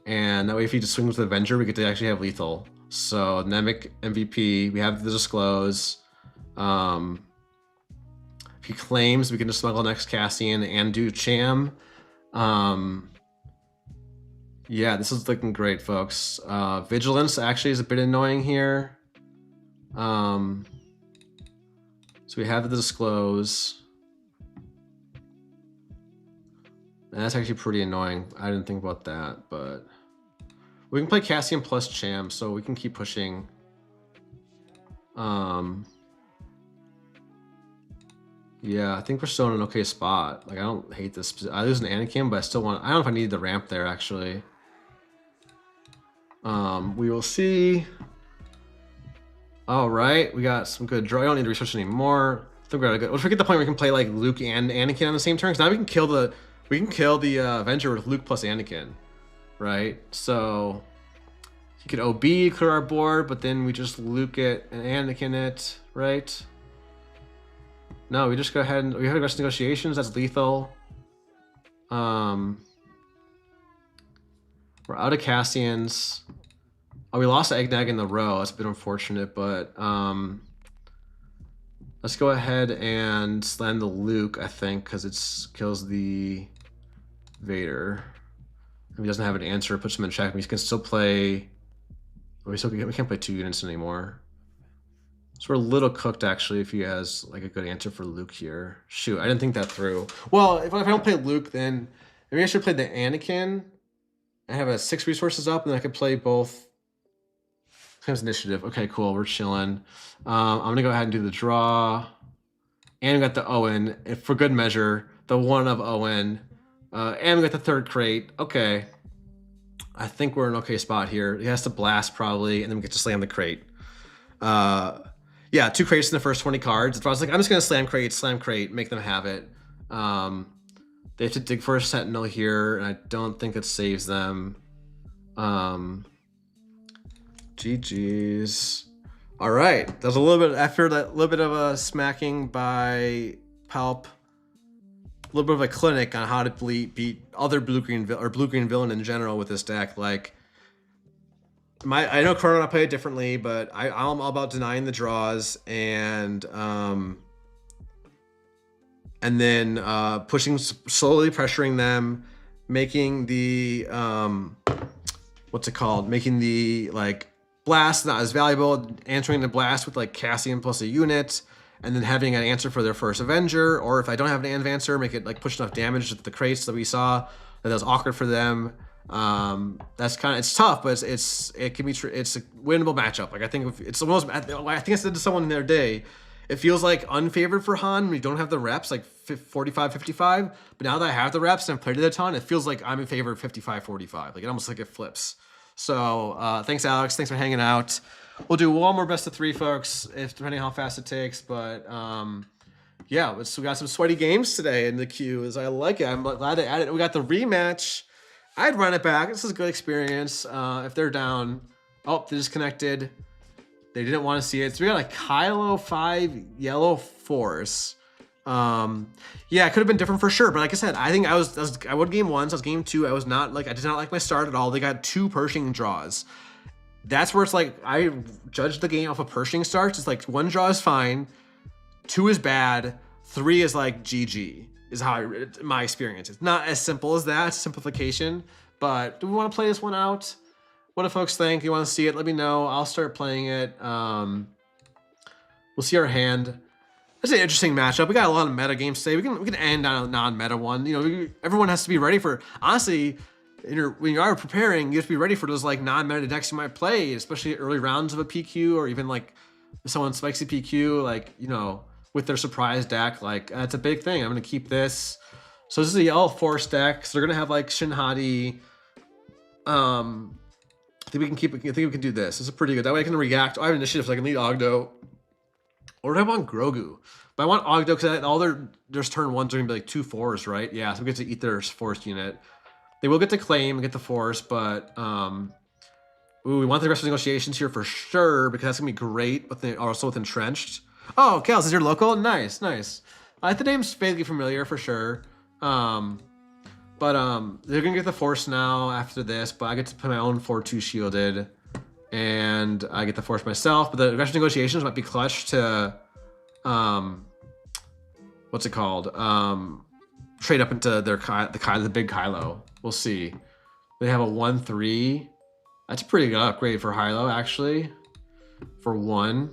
And that way, if he just swings with Avenger, we get to actually have lethal. So Nemec MVP, we have the disclose. If he claims, we can just smuggle next Cassian and do Cham. Yeah, this is looking great, folks. Vigilance actually is a bit annoying here. So we have the disclose. And that's actually pretty annoying. I didn't think about that, but we can play Cassian plus Cham, so we can keep pushing. Yeah, I think we're still in an okay spot. Like, I don't hate this. I lose an Anakin, but I still want. I don't know if I need the ramp there actually. We will see. All right, we got some good draw. I don't need to research anymore. I think we're at a good. Let's forget the point where we can play like Luke and Anakin on the same turn. Because now we can kill the Avenger with Luke plus Anakin, right? So you could OB clear our board, but then we just Luke it and Anakin it, right? No, we just go ahead and we have aggressive negotiations. That's lethal. We're out of Cassians. Oh, we lost Eggnog in the row. That's a bit unfortunate, but let's go ahead and slam the Luke, I think, because it kills the Vader. If he doesn't have an answer, puts him in check. We can still play. We can't play 2 units anymore. So we're a little cooked, actually, if he has like a good answer for Luke here. Shoot, I didn't think that through. Well, if I don't play Luke, then maybe I should play the Anakin. I have a 6 resources up, and then I could play both. Comes initiative. Okay, cool. We're chilling. I'm gonna go ahead and do the draw. And we got the Owen, for good measure, the one of Owen. And we got the 3rd crate. Okay. I think we're in an okay spot here. He has to blast probably, and then we get to slam the crate. Yeah, 2 crates in the first 20 cards. So I was like, I'm just gonna slam crate, make them have it. They have to dig for a sentinel here, and I don't think it saves them. GG's. All right, that was a little bit after that little bit of a smacking by Palp. A little bit of a clinic on how to beat other blue-green villain in general with this deck. Like, I know Chrono and I play it differently, but I'm all about denying the draws and then pushing, slowly pressuring them, making the what's it called? Making the like blast not as valuable, answering the blast with like Cassian plus a unit, and then having an answer for their first Avenger, or if I don't have an answer, make it like push enough damage with the crates that we saw. That was awkward for them. That's kind of, it's tough, but it can be it's a winnable matchup. Like I think it's the most. I think I said to someone the other day, it feels like unfavored for Han. We don't have the reps, like 45-55. But now that I have the reps and I've played it a ton, it feels like I'm in favor of 55-45. Like it almost like it flips. So thanks, Alex. Thanks for hanging out. We'll do one more best of 3, folks, if depending on how fast it takes. But yeah, we got some sweaty games today in the queue. As I like it, I'm glad they added it. We got the rematch. I'd run it back. This is a good experience. If they're down, oh, they disconnected. They didn't want to see it. So we got a Kylo2 Yellow Force. Yeah, it could have been different for sure. But like I said, I think I won game 1. So I was game 2. I did not like my start at all. They got 2 Pershing draws. That's where it's like, I judge the game off of Pershing starts. It's like 1 draw is fine. 2 is bad. 3 is like GG, is how my experience. It's not as simple as that. It's simplification. But do we want to play this one out? What do folks think? You want to see it? Let me know. I'll start playing it. We'll see our hand. It's an interesting matchup. We got a lot of meta games today. We can end on a non-meta one. You know, everyone has to be ready for. Honestly, when you are preparing, you have to be ready for those like non-meta decks you might play, especially early rounds of a PQ, or even like if someone spikes a PQ, like, you know, with their surprise deck. Like that's a big thing. I'm gonna keep this. So this is a Yellow Force deck. So they're gonna have like Shinhati, think we can keep. I think we can do this. This is pretty good. That way I can react. I have initiative, so I can lead Ogdo. Or do I want Grogu? But I want Ogdo because all there's turn ones are gonna be like 2 4s, right? Yeah, so we get to eat their force unit. They will get to claim and get the force, but ooh, we want the aggressive negotiations here for sure because that's gonna be great. But also with entrenched. Oh, Kels, is your local? Nice, nice. The name's vaguely familiar for sure. They're gonna get the force now after this, but I get to put my own 4-2 shielded, and I get the force myself. But the aggressive negotiations might be clutch to, what's it called? Trade up into the big Kylo. We'll see. They have a 1-3. That's a pretty good upgrade for Hilo actually. For 1.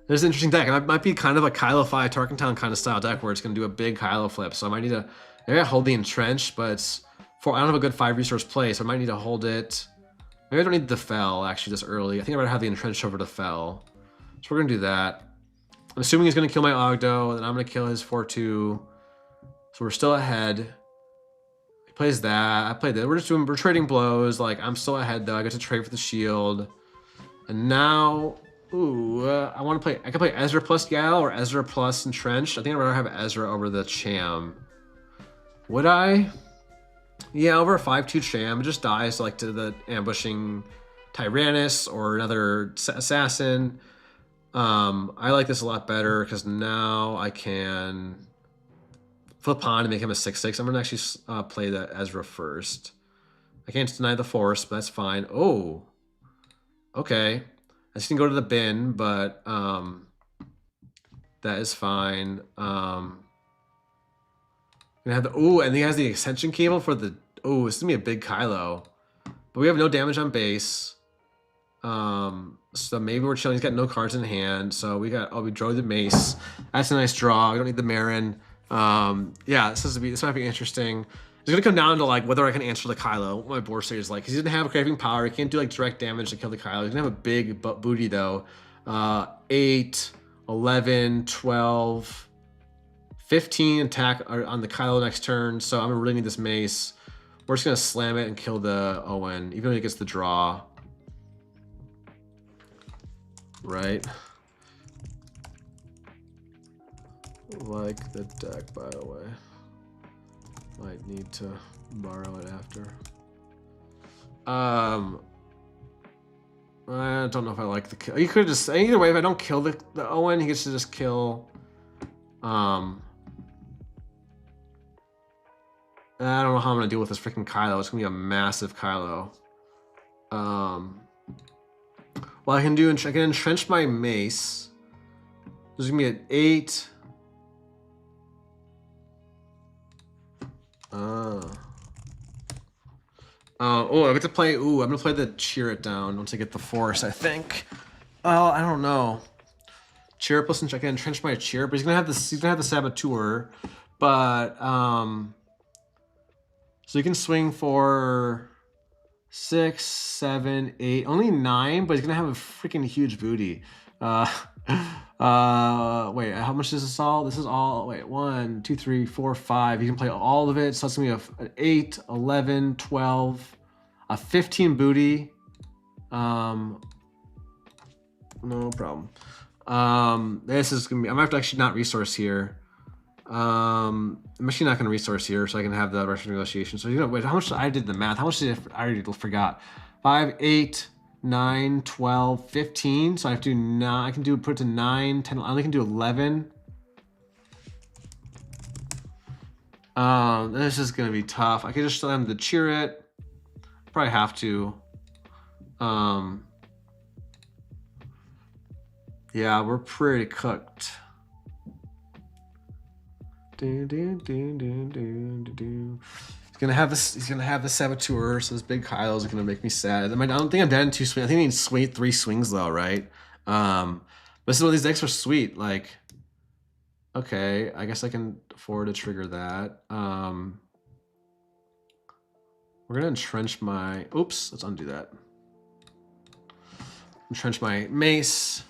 There's an interesting deck, and it might be kind of a Kylo 5 Tarkentown kind of style deck where it's gonna do a big Kylo flip. So I might need to. Maybe I hold the entrenched, but it's I don't have a good 5 resource play, so I might need to hold it. Maybe I don't need the fell actually this early. I think I'd rather have the entrenched over the fell. So we're gonna do that. I'm assuming he's gonna kill my Ogdo, then I'm gonna kill his 4-2. So we're still ahead. He plays that. I played that. We're trading blows. Like I'm still ahead though. I get to trade for the shield. And now, ooh, I want to play. I can play Ezra plus Gal or Ezra plus entrenched. I think I'd rather have Ezra over the Cham. Would I? Yeah, over a 5-2 Cham. It just dies like to the ambushing Tyrannus or another assassin. I like this a lot better because now I can flip Han and make him a 6-6. I'm gonna actually play the Ezra first. I can't deny the force, but that's fine. Oh, okay. I just can go to the bin, but that is fine. Gonna have the and he has the extension cable for the this is gonna be a big Kylo, but we have no damage on base. So maybe we're chilling. He's got no cards in hand, so we drew the mace. That's a nice draw. We don't need the Marin. Yeah, this might be interesting. It's gonna come down to like whether I can answer the Kylo. What my board state is like, because he doesn't have craving power. He can't do like direct damage to kill the Kylo. He's gonna have a big booty though. 8, 11, 12. 15 attack on the Kylo next turn, so I'm gonna really need this mace. We're just gonna slam it and kill the Owen, even if he gets the draw. Right? Like the deck, by the way. Might need to borrow it after. I don't know if I like the kill. You could just either way. If I don't kill the Owen, he gets to just kill. I don't know how I'm gonna deal with this freaking Kylo. It's gonna be a massive Kylo. Well, I can entrench my mace. There's gonna be an 8. I get to play. I'm gonna play the Qi'Ra down once I get the force. I think. Oh, I don't know. Qi'Ra plus I can entrench my Qi'Ra, but he's gonna have this. He's gonna have the Saboteur, but so you can swing for 6, 7, 8, only 9, but he's gonna have a freaking huge booty. Wait, how much is this all? This is all, wait, 1, 2, 3, 4, 5. You can play all of it. So it's gonna be an 8, 11, 12, a 15 booty. No problem. This is gonna be, I'm gonna have to actually not resource here. I'm actually not gonna resource here, so I can have the Russian negotiation. So you know, wait, how much I did the math? How much did I already forgot? 5, 8, 9, 12, 15. So I have to do 9. I can put it to 9, 10. I only can do 11. This is gonna be tough. I could just tell them to cheer it. Probably have to. Yeah, we're pretty cooked. He's gonna have this. He's gonna have the Saboteur, so this big Kylo is gonna make me sad. I don't think I'm dead in 2 swings. I think I need 3 swings though, right? But this is what these decks are sweet. Like, okay, I guess I can afford to trigger that. We're gonna entrench my. Oops, let's undo that. Entrench my mace.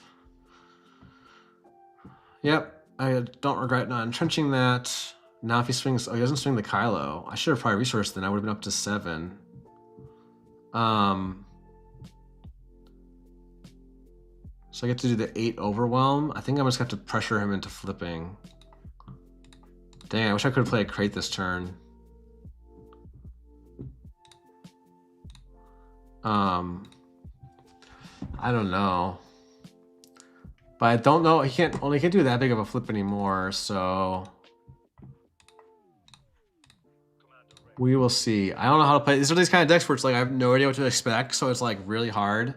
Yep. I don't regret not entrenching that. Now if he swings, he doesn't swing the Kylo. I should have probably resourced then. I would have been up to 7. So I get to do the 8 overwhelm. I think I'm just gonna have to pressure him into flipping. Dang, I wish I could have played a crate this turn. I don't know. But I don't know, he can't do that big of a flip anymore, so we will see. I don't know how to play. These are these kind of decks where it's like I have no idea what to expect, so it's like really hard.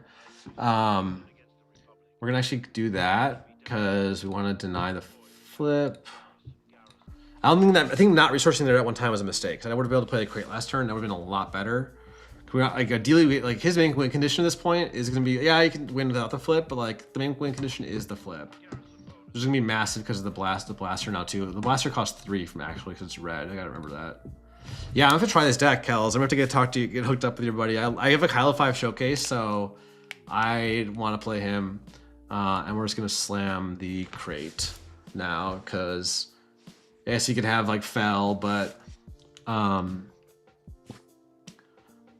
We're gonna actually do that because we want to deny the flip. I think not resourcing there at one time was a mistake. I would have been able to play the crate last turn. That would have been a lot better. Like ideally, like his main win condition at this point is going to be, yeah, you can win without the flip, but like the main win condition is the flip. Which is going to be massive because of the blaster now too. The blaster costs 3 from actually because it's red. I gotta remember that. Yeah, I'm gonna have to try this deck, Kels. I'm gonna have to get hooked up with your buddy. I have a Kylo 5 showcase, so I want to play him, and we're just gonna slam the crate now because yes, he could have like fell, but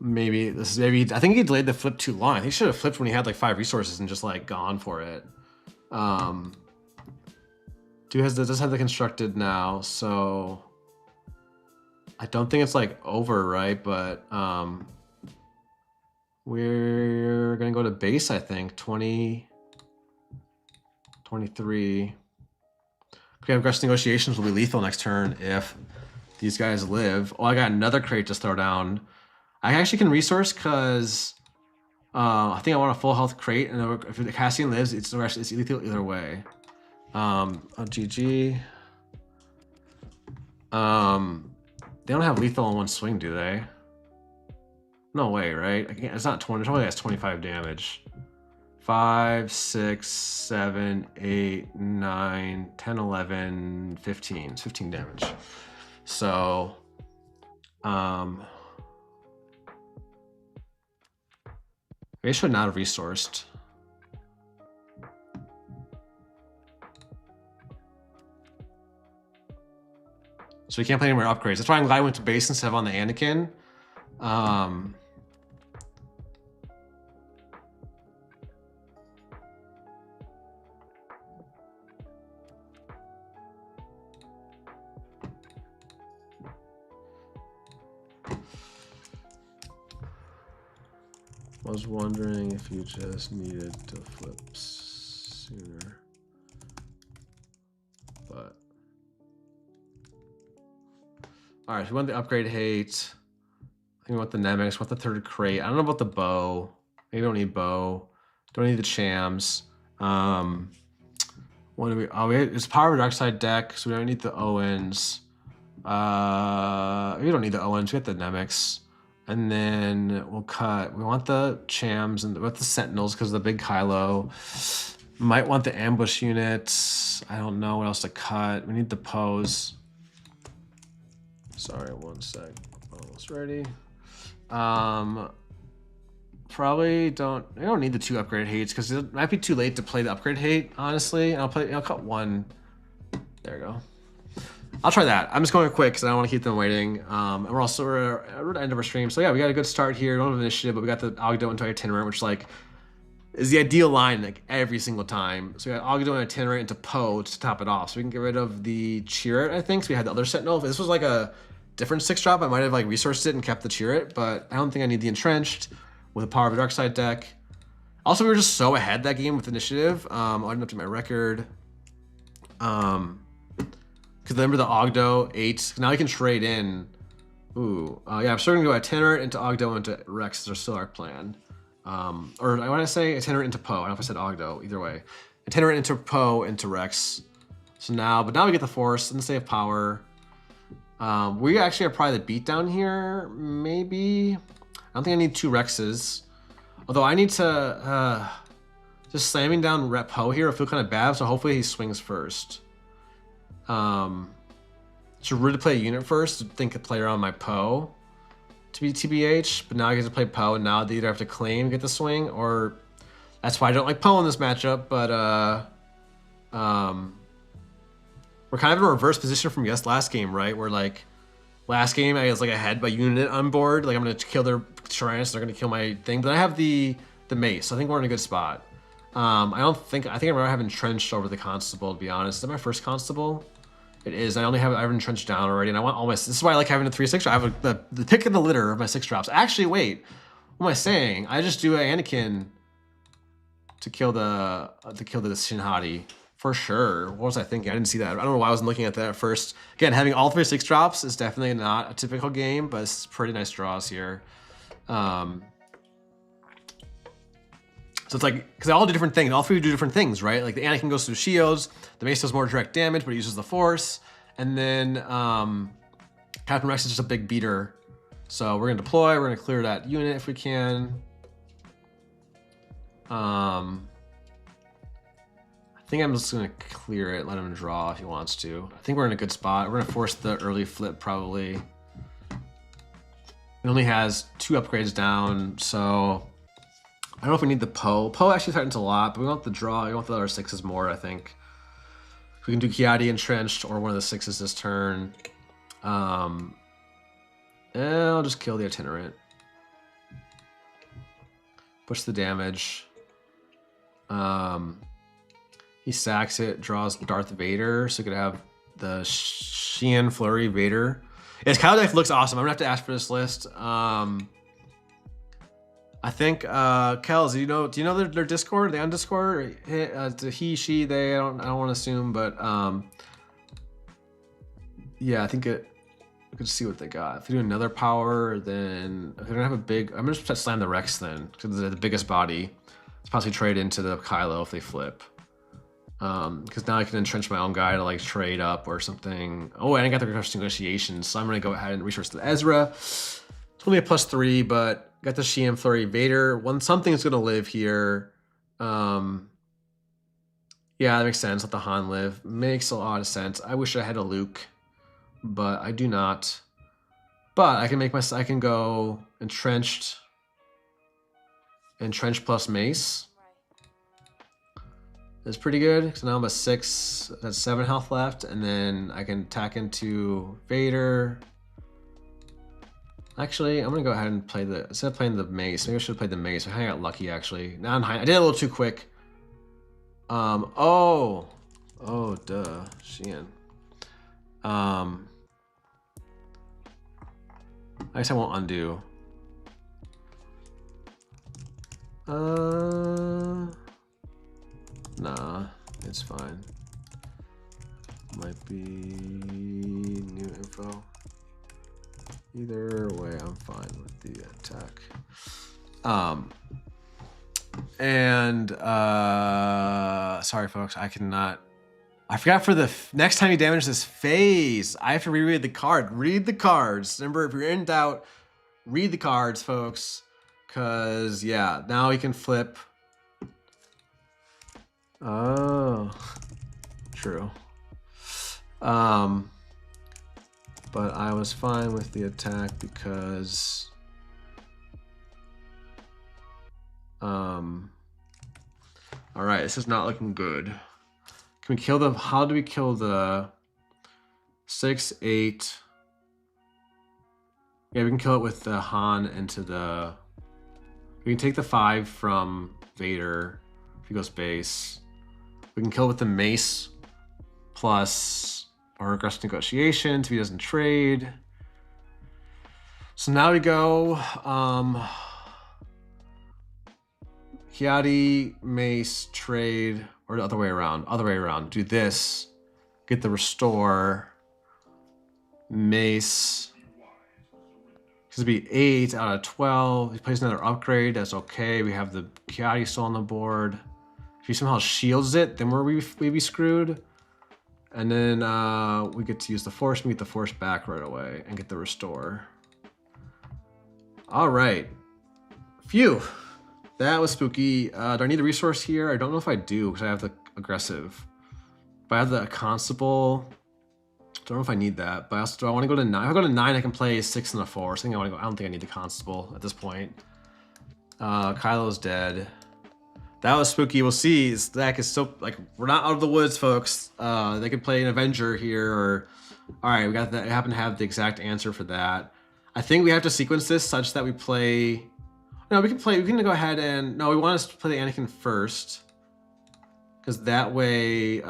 maybe I think he delayed the flip too long. I think he should have flipped when he had like 5 resources and just like gone for it. Does have the constructed now, so I don't think it's like over, right? But we're gonna go to base, I think 20, 23. We have aggressive negotiations will be lethal next turn if these guys live. Oh, I got another crate to throw down. I actually can resource because I think I want a full health crate, and if the Cassian lives, it's lethal either way. GG. They don't have lethal in one swing, do they? No way, right? It's not 20. It only has 25 damage. 5, 6, 7, 8, 9, 10, 11, 15. It's 15 damage. So, I should not have resourced. So we can't play any more upgrades. That's why I'm glad I went to base instead of on the Anakin. Was wondering if you just needed to flip sooner, but all right. We want the upgrade hate. I think we want the Nemix. Want the third crate. I don't know about the bow. Maybe don't need bow. Don't need the Chams. What do we? Oh, it's power dark side deck, so we don't need the Owens. We don't need the Owens. We got the Nemix. And then we'll cut. We want the Chams and with the Sentinels because the big Kylo. Might want the ambush units. I don't know what else to cut. We need the pose. Sorry, one sec. Almost ready. Probably don't. I don't need the 2 upgrade hates because it might be too late to play the upgrade hate. Honestly, I'll cut 1. There we go. I'll try that. I'm just going quick because I don't want to keep them waiting. And we're at the end of our stream. So yeah, we got a good start here. We don't have initiative, but we got the Ogdo into itinerant, which like is the ideal line like every single time. So we got Ogdo and itinerant into Poe to top it off. So we can get rid of the Qi'Ra, I think. So we had the other Sentinel. If this was like a different 6-drop, I might have like resourced it and kept the Qi'Ra, but I don't think I need the Entrenched with the Power of a Dark Side deck. Also, we were just so ahead that game with initiative. I didn't update my record. Because remember the Ogdo 8. Now you can trade in. Ooh, yeah. I'm still gonna go itinerant into Ogdo into Rex. There's still our plan. Or I want to say itinerant into Poe. I don't know if I said Ogdo. Either way, itinerant into Poe into Rex. So now we get the Force and the save power. We actually are probably the beatdown here. Maybe. I don't think I need 2 Rexes. Although I need to just slamming down Rep Poe here. I feel kind of bad. So hopefully he swings first. Should really play a unit first to think a player on my Poe to be TBH, but now I get to play Poe, and now they either have to claim to get the swing, or that's why I don't like Poe in this matchup, but we're kind of in a reverse position from last game, right? Where like last game I was like ahead by unit on board, like I'm gonna kill their Tyrannus, they're gonna kill my thing, but I have the mace, so I think we're in a good spot. I think I'd rather have entrenched over the constable, to be honest. Is that my first constable? It is. I have entrenched down already, and I want all my. This is why I like having a 3/6. I have the pick of the litter of my 6 drops. Actually, wait. What am I saying? I just do an Anakin to kill the Shinhati for sure. What was I thinking? I didn't see that. I don't know why I wasn't looking at that at first. Again, having all 3 6 drops is definitely not a typical game, but it's pretty nice draws here. So it's like, because they all do different things. All 3 do different things, right? Like the Anakin goes through shields, the Mace does more direct damage, but he uses the Force. And then Captain Rex is just a big beater. So we're gonna deploy, we're gonna clear that unit if we can. I think I'm just gonna clear it, let him draw if he wants to. I think we're in a good spot. We're gonna force the early flip probably. It only has 2 upgrades down, so I don't know if we need the Poe. Poe actually threatens a lot, but we want the draw. We want the other 6s more, I think. We can do Qi'Ra entrenched or one of the 6s this turn. And I'll just kill the itinerant. Push the damage. He sacks it, draws Darth Vader, so we could have the Xi'an Flurry Vader. Yes, Kylo deck looks awesome. I'm gonna have to ask for this list. I think Kels, do you know their Discord? Are they on Discord? He, she, they. I don't want to assume, but yeah, I think we could see what they got. If we do another power, then if they're gonna have a big. I'm gonna just slam the Rex then, because they're the biggest body. Let's possibly trade into the Kylo if they flip. Because now I can entrench my own guy to like trade up or something. Oh, and I got the resource negotiations, so I'm gonna go ahead and resource the Ezra. It's only a +3, but got the Xi'an Flurry Vader. Something's gonna live here. Yeah, that makes sense. Let the Han live. Makes a lot of sense. I wish I had a Luke, but I do not. But I can go entrenched plus Mace. That's pretty good. So now I'm a 6. That's 7 health left, and then I can attack into Vader. Actually, I'm gonna go ahead and play instead of playing the Mace, maybe I should have played the Mace. I got lucky actually. Now I did it a little too quick. Oh, duh, Xi'an. I guess I won't undo. Nah, it's fine. Might be new info. Either way, I'm fine with the attack. Sorry folks, I forgot for the next time he damages this phase, I have to reread the card. Read the cards. Remember, if you're in doubt, read the cards, folks. Cause yeah, now he can flip. Oh, true. But I was fine with the attack because all right, this is not looking good. Can we kill the, how do we kill the 6, 8? Yeah, we can kill it with the Han into the, we can take the 5 from Vader if he goes base. We can kill it with the Mace plus or aggressive negotiations if he doesn't trade. So now we go Qi'Ra, Mace, trade, or the other way around. Do this, get the restore, Mace. This would be 8 out of 12. He plays another upgrade, that's okay. We have the Qi'Ra still on the board. If he somehow shields it, then we'd be screwed. And then we get to use the Force, we get the Force back right away and get the restore. All right. Phew. That was spooky. Do I need the resource here? I don't know if I do because I have the aggressive. But I have the constable. Don't know if I need that. But I also, do I want to go to 9? If I go to 9, I can play 6 and a 4. So I don't think I need the constable at this point. Kylo's dead. That was spooky. We'll see. This deck is still, like, we're not out of the woods, folks. They could play an Avenger here, or... Alright, we got that. I happen to have the exact answer for that. I think we have to sequence this such that we play... No, we can go ahead and... No, we want us to play the Anakin first. because that way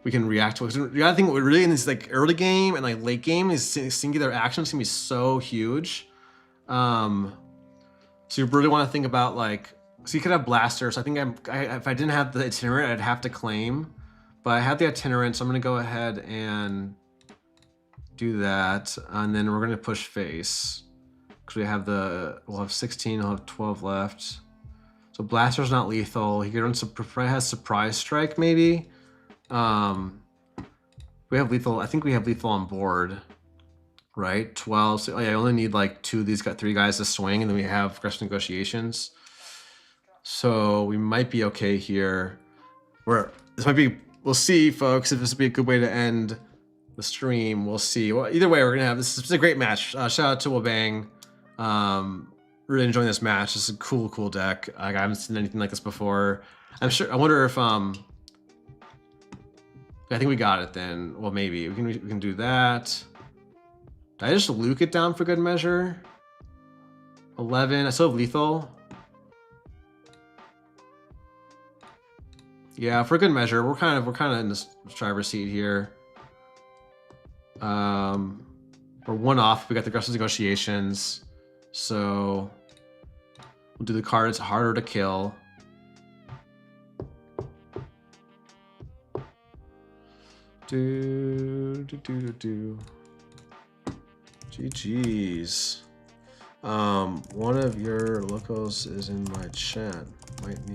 we can react to it. The other thing really in this like early game and like late game is singular actions can be so huge. So you really want to think about like, so you could have blasters. I think if I didn't have the itinerant, I'd have to claim, but I have the itinerant, so I'm gonna go ahead and do that, and then we're gonna push face because we'll have 16, we'll have 12 left. So blaster's not lethal. He could run probably has surprise strike maybe. We have lethal. I think we have lethal on board, right? 12. So yeah, I only need like 2 of these. Got 3 guys to swing, and then we have aggressive negotiations. So we might be okay here. This might be. We'll see, folks. If this would be a good way to end the stream, we'll see. Well, either way, we're gonna have this. Is a great match. Shout out to Wabang. Really enjoying this match. This is a cool deck. Like, I haven't seen anything like this before. I'm sure. I wonder if I think we got it then. Well, maybe we can do that. Did I just Luke it down for good measure? 11. I still have lethal. Yeah, for good measure, we're kind of in this driver's seat here. We're 1 off. We got the aggressive negotiations, so we'll do the card. It's harder to kill. GG's. One of your locals is in my chat. Might be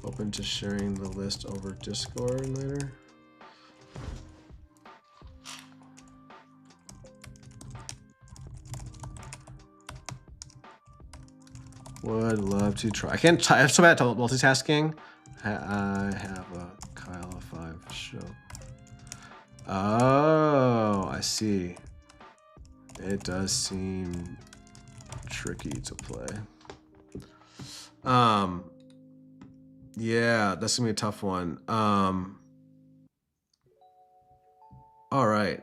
open to sharing the list over Discord later. Would love to try. I can't. I'm so bad at multitasking. I have a Kylo2 show. Oh, I see. It does seem tricky to play. Yeah, that's gonna be a tough one. All right.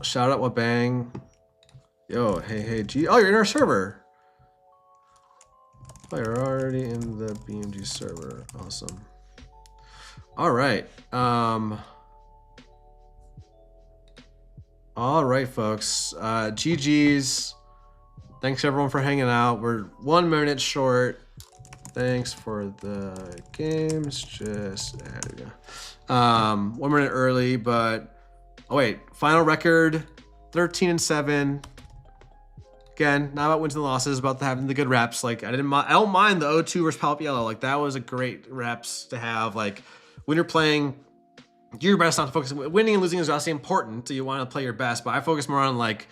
Shout out Wabang. Yo, hey, G. Oh, you're in our server. Oh, you're already in the BMG server. Awesome. All right. All right, folks. GG's. Thanks everyone for hanging out. We're 1 minute short. Thanks for the games. Just 1 minute early, but oh wait, final record 13-7. Again, not about wins and losses, about having the good reps. Like I don't mind the 0-2 versus Palp1 Yellow. Like that was a great reps to have. Like when you're playing, do your best not to focus. Winning and losing is obviously important, so you want to play your best. But I focus more on like,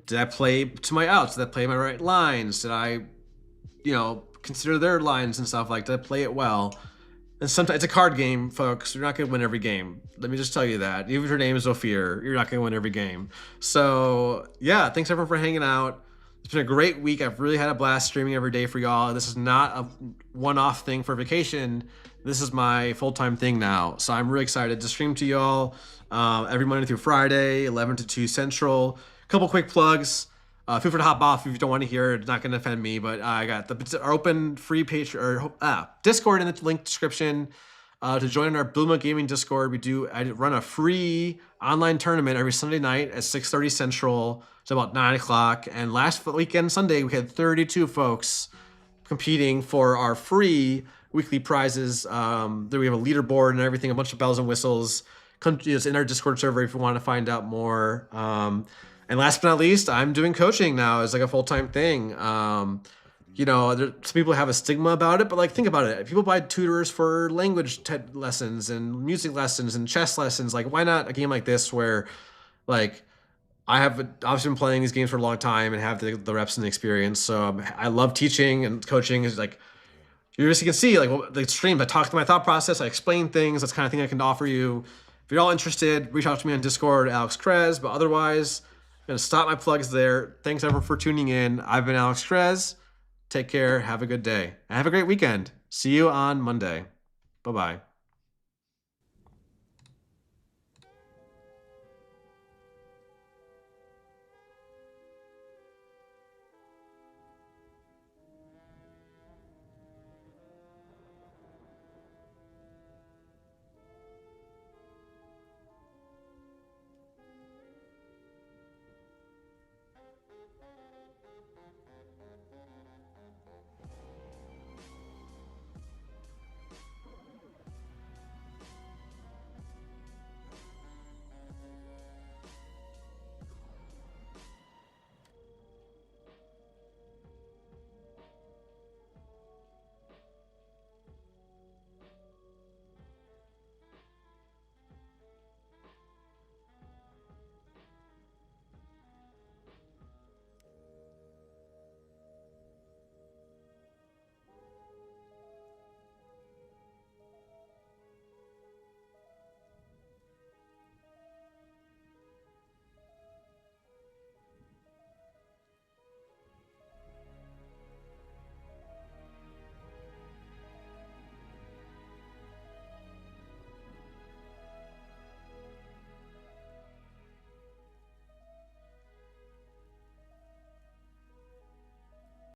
did I play to my outs? Did I play my right lines? Did I, consider their lines and stuff? Like, did I play it well? And sometimes it's a card game, folks. You're not gonna win every game. Let me just tell you that. Even if your name is Ophir, you're not gonna win every game. So yeah, thanks everyone for hanging out. It's been a great week. I've really had a blast streaming every day for y'all. This is not a one-off thing for vacation. This is my full-time thing now. So I'm really excited to stream to y'all every Monday through Friday, 11 to 2 Central. A couple quick plugs. Feel free to hop off if you don't want to hear it. It's not going to offend me, but I got our open free page or Discord in the link description. To join our Blue Lunch Gaming Discord, I run a free online tournament every Sunday night at 6:30 Central. It's about 9 o'clock. And last weekend, Sunday, we had 32 folks competing for our free weekly prizes. There we have a leaderboard and everything, a bunch of bells and whistles. Come in our Discord server if you want to find out more. And last but not least, I'm doing coaching now as like a full-time thing. Some people have a stigma about it, but like think about it. People buy tutors for language lessons and music lessons and chess lessons. Like why not a game like this where like I have obviously been playing these games for a long time and have the reps and the experience. So I love teaching, and coaching is like, you just can see like the stream. I talk to my thought process. I explain things. That's the kind of thing I can offer you. If you're all interested, reach out to me on Discord, alexkrez. But otherwise, I'm gonna stop my plugs there. Thanks everyone for tuning in. I've been alexkrez. Take care. Have a good day. And have a great weekend. See you on Monday. Bye-bye.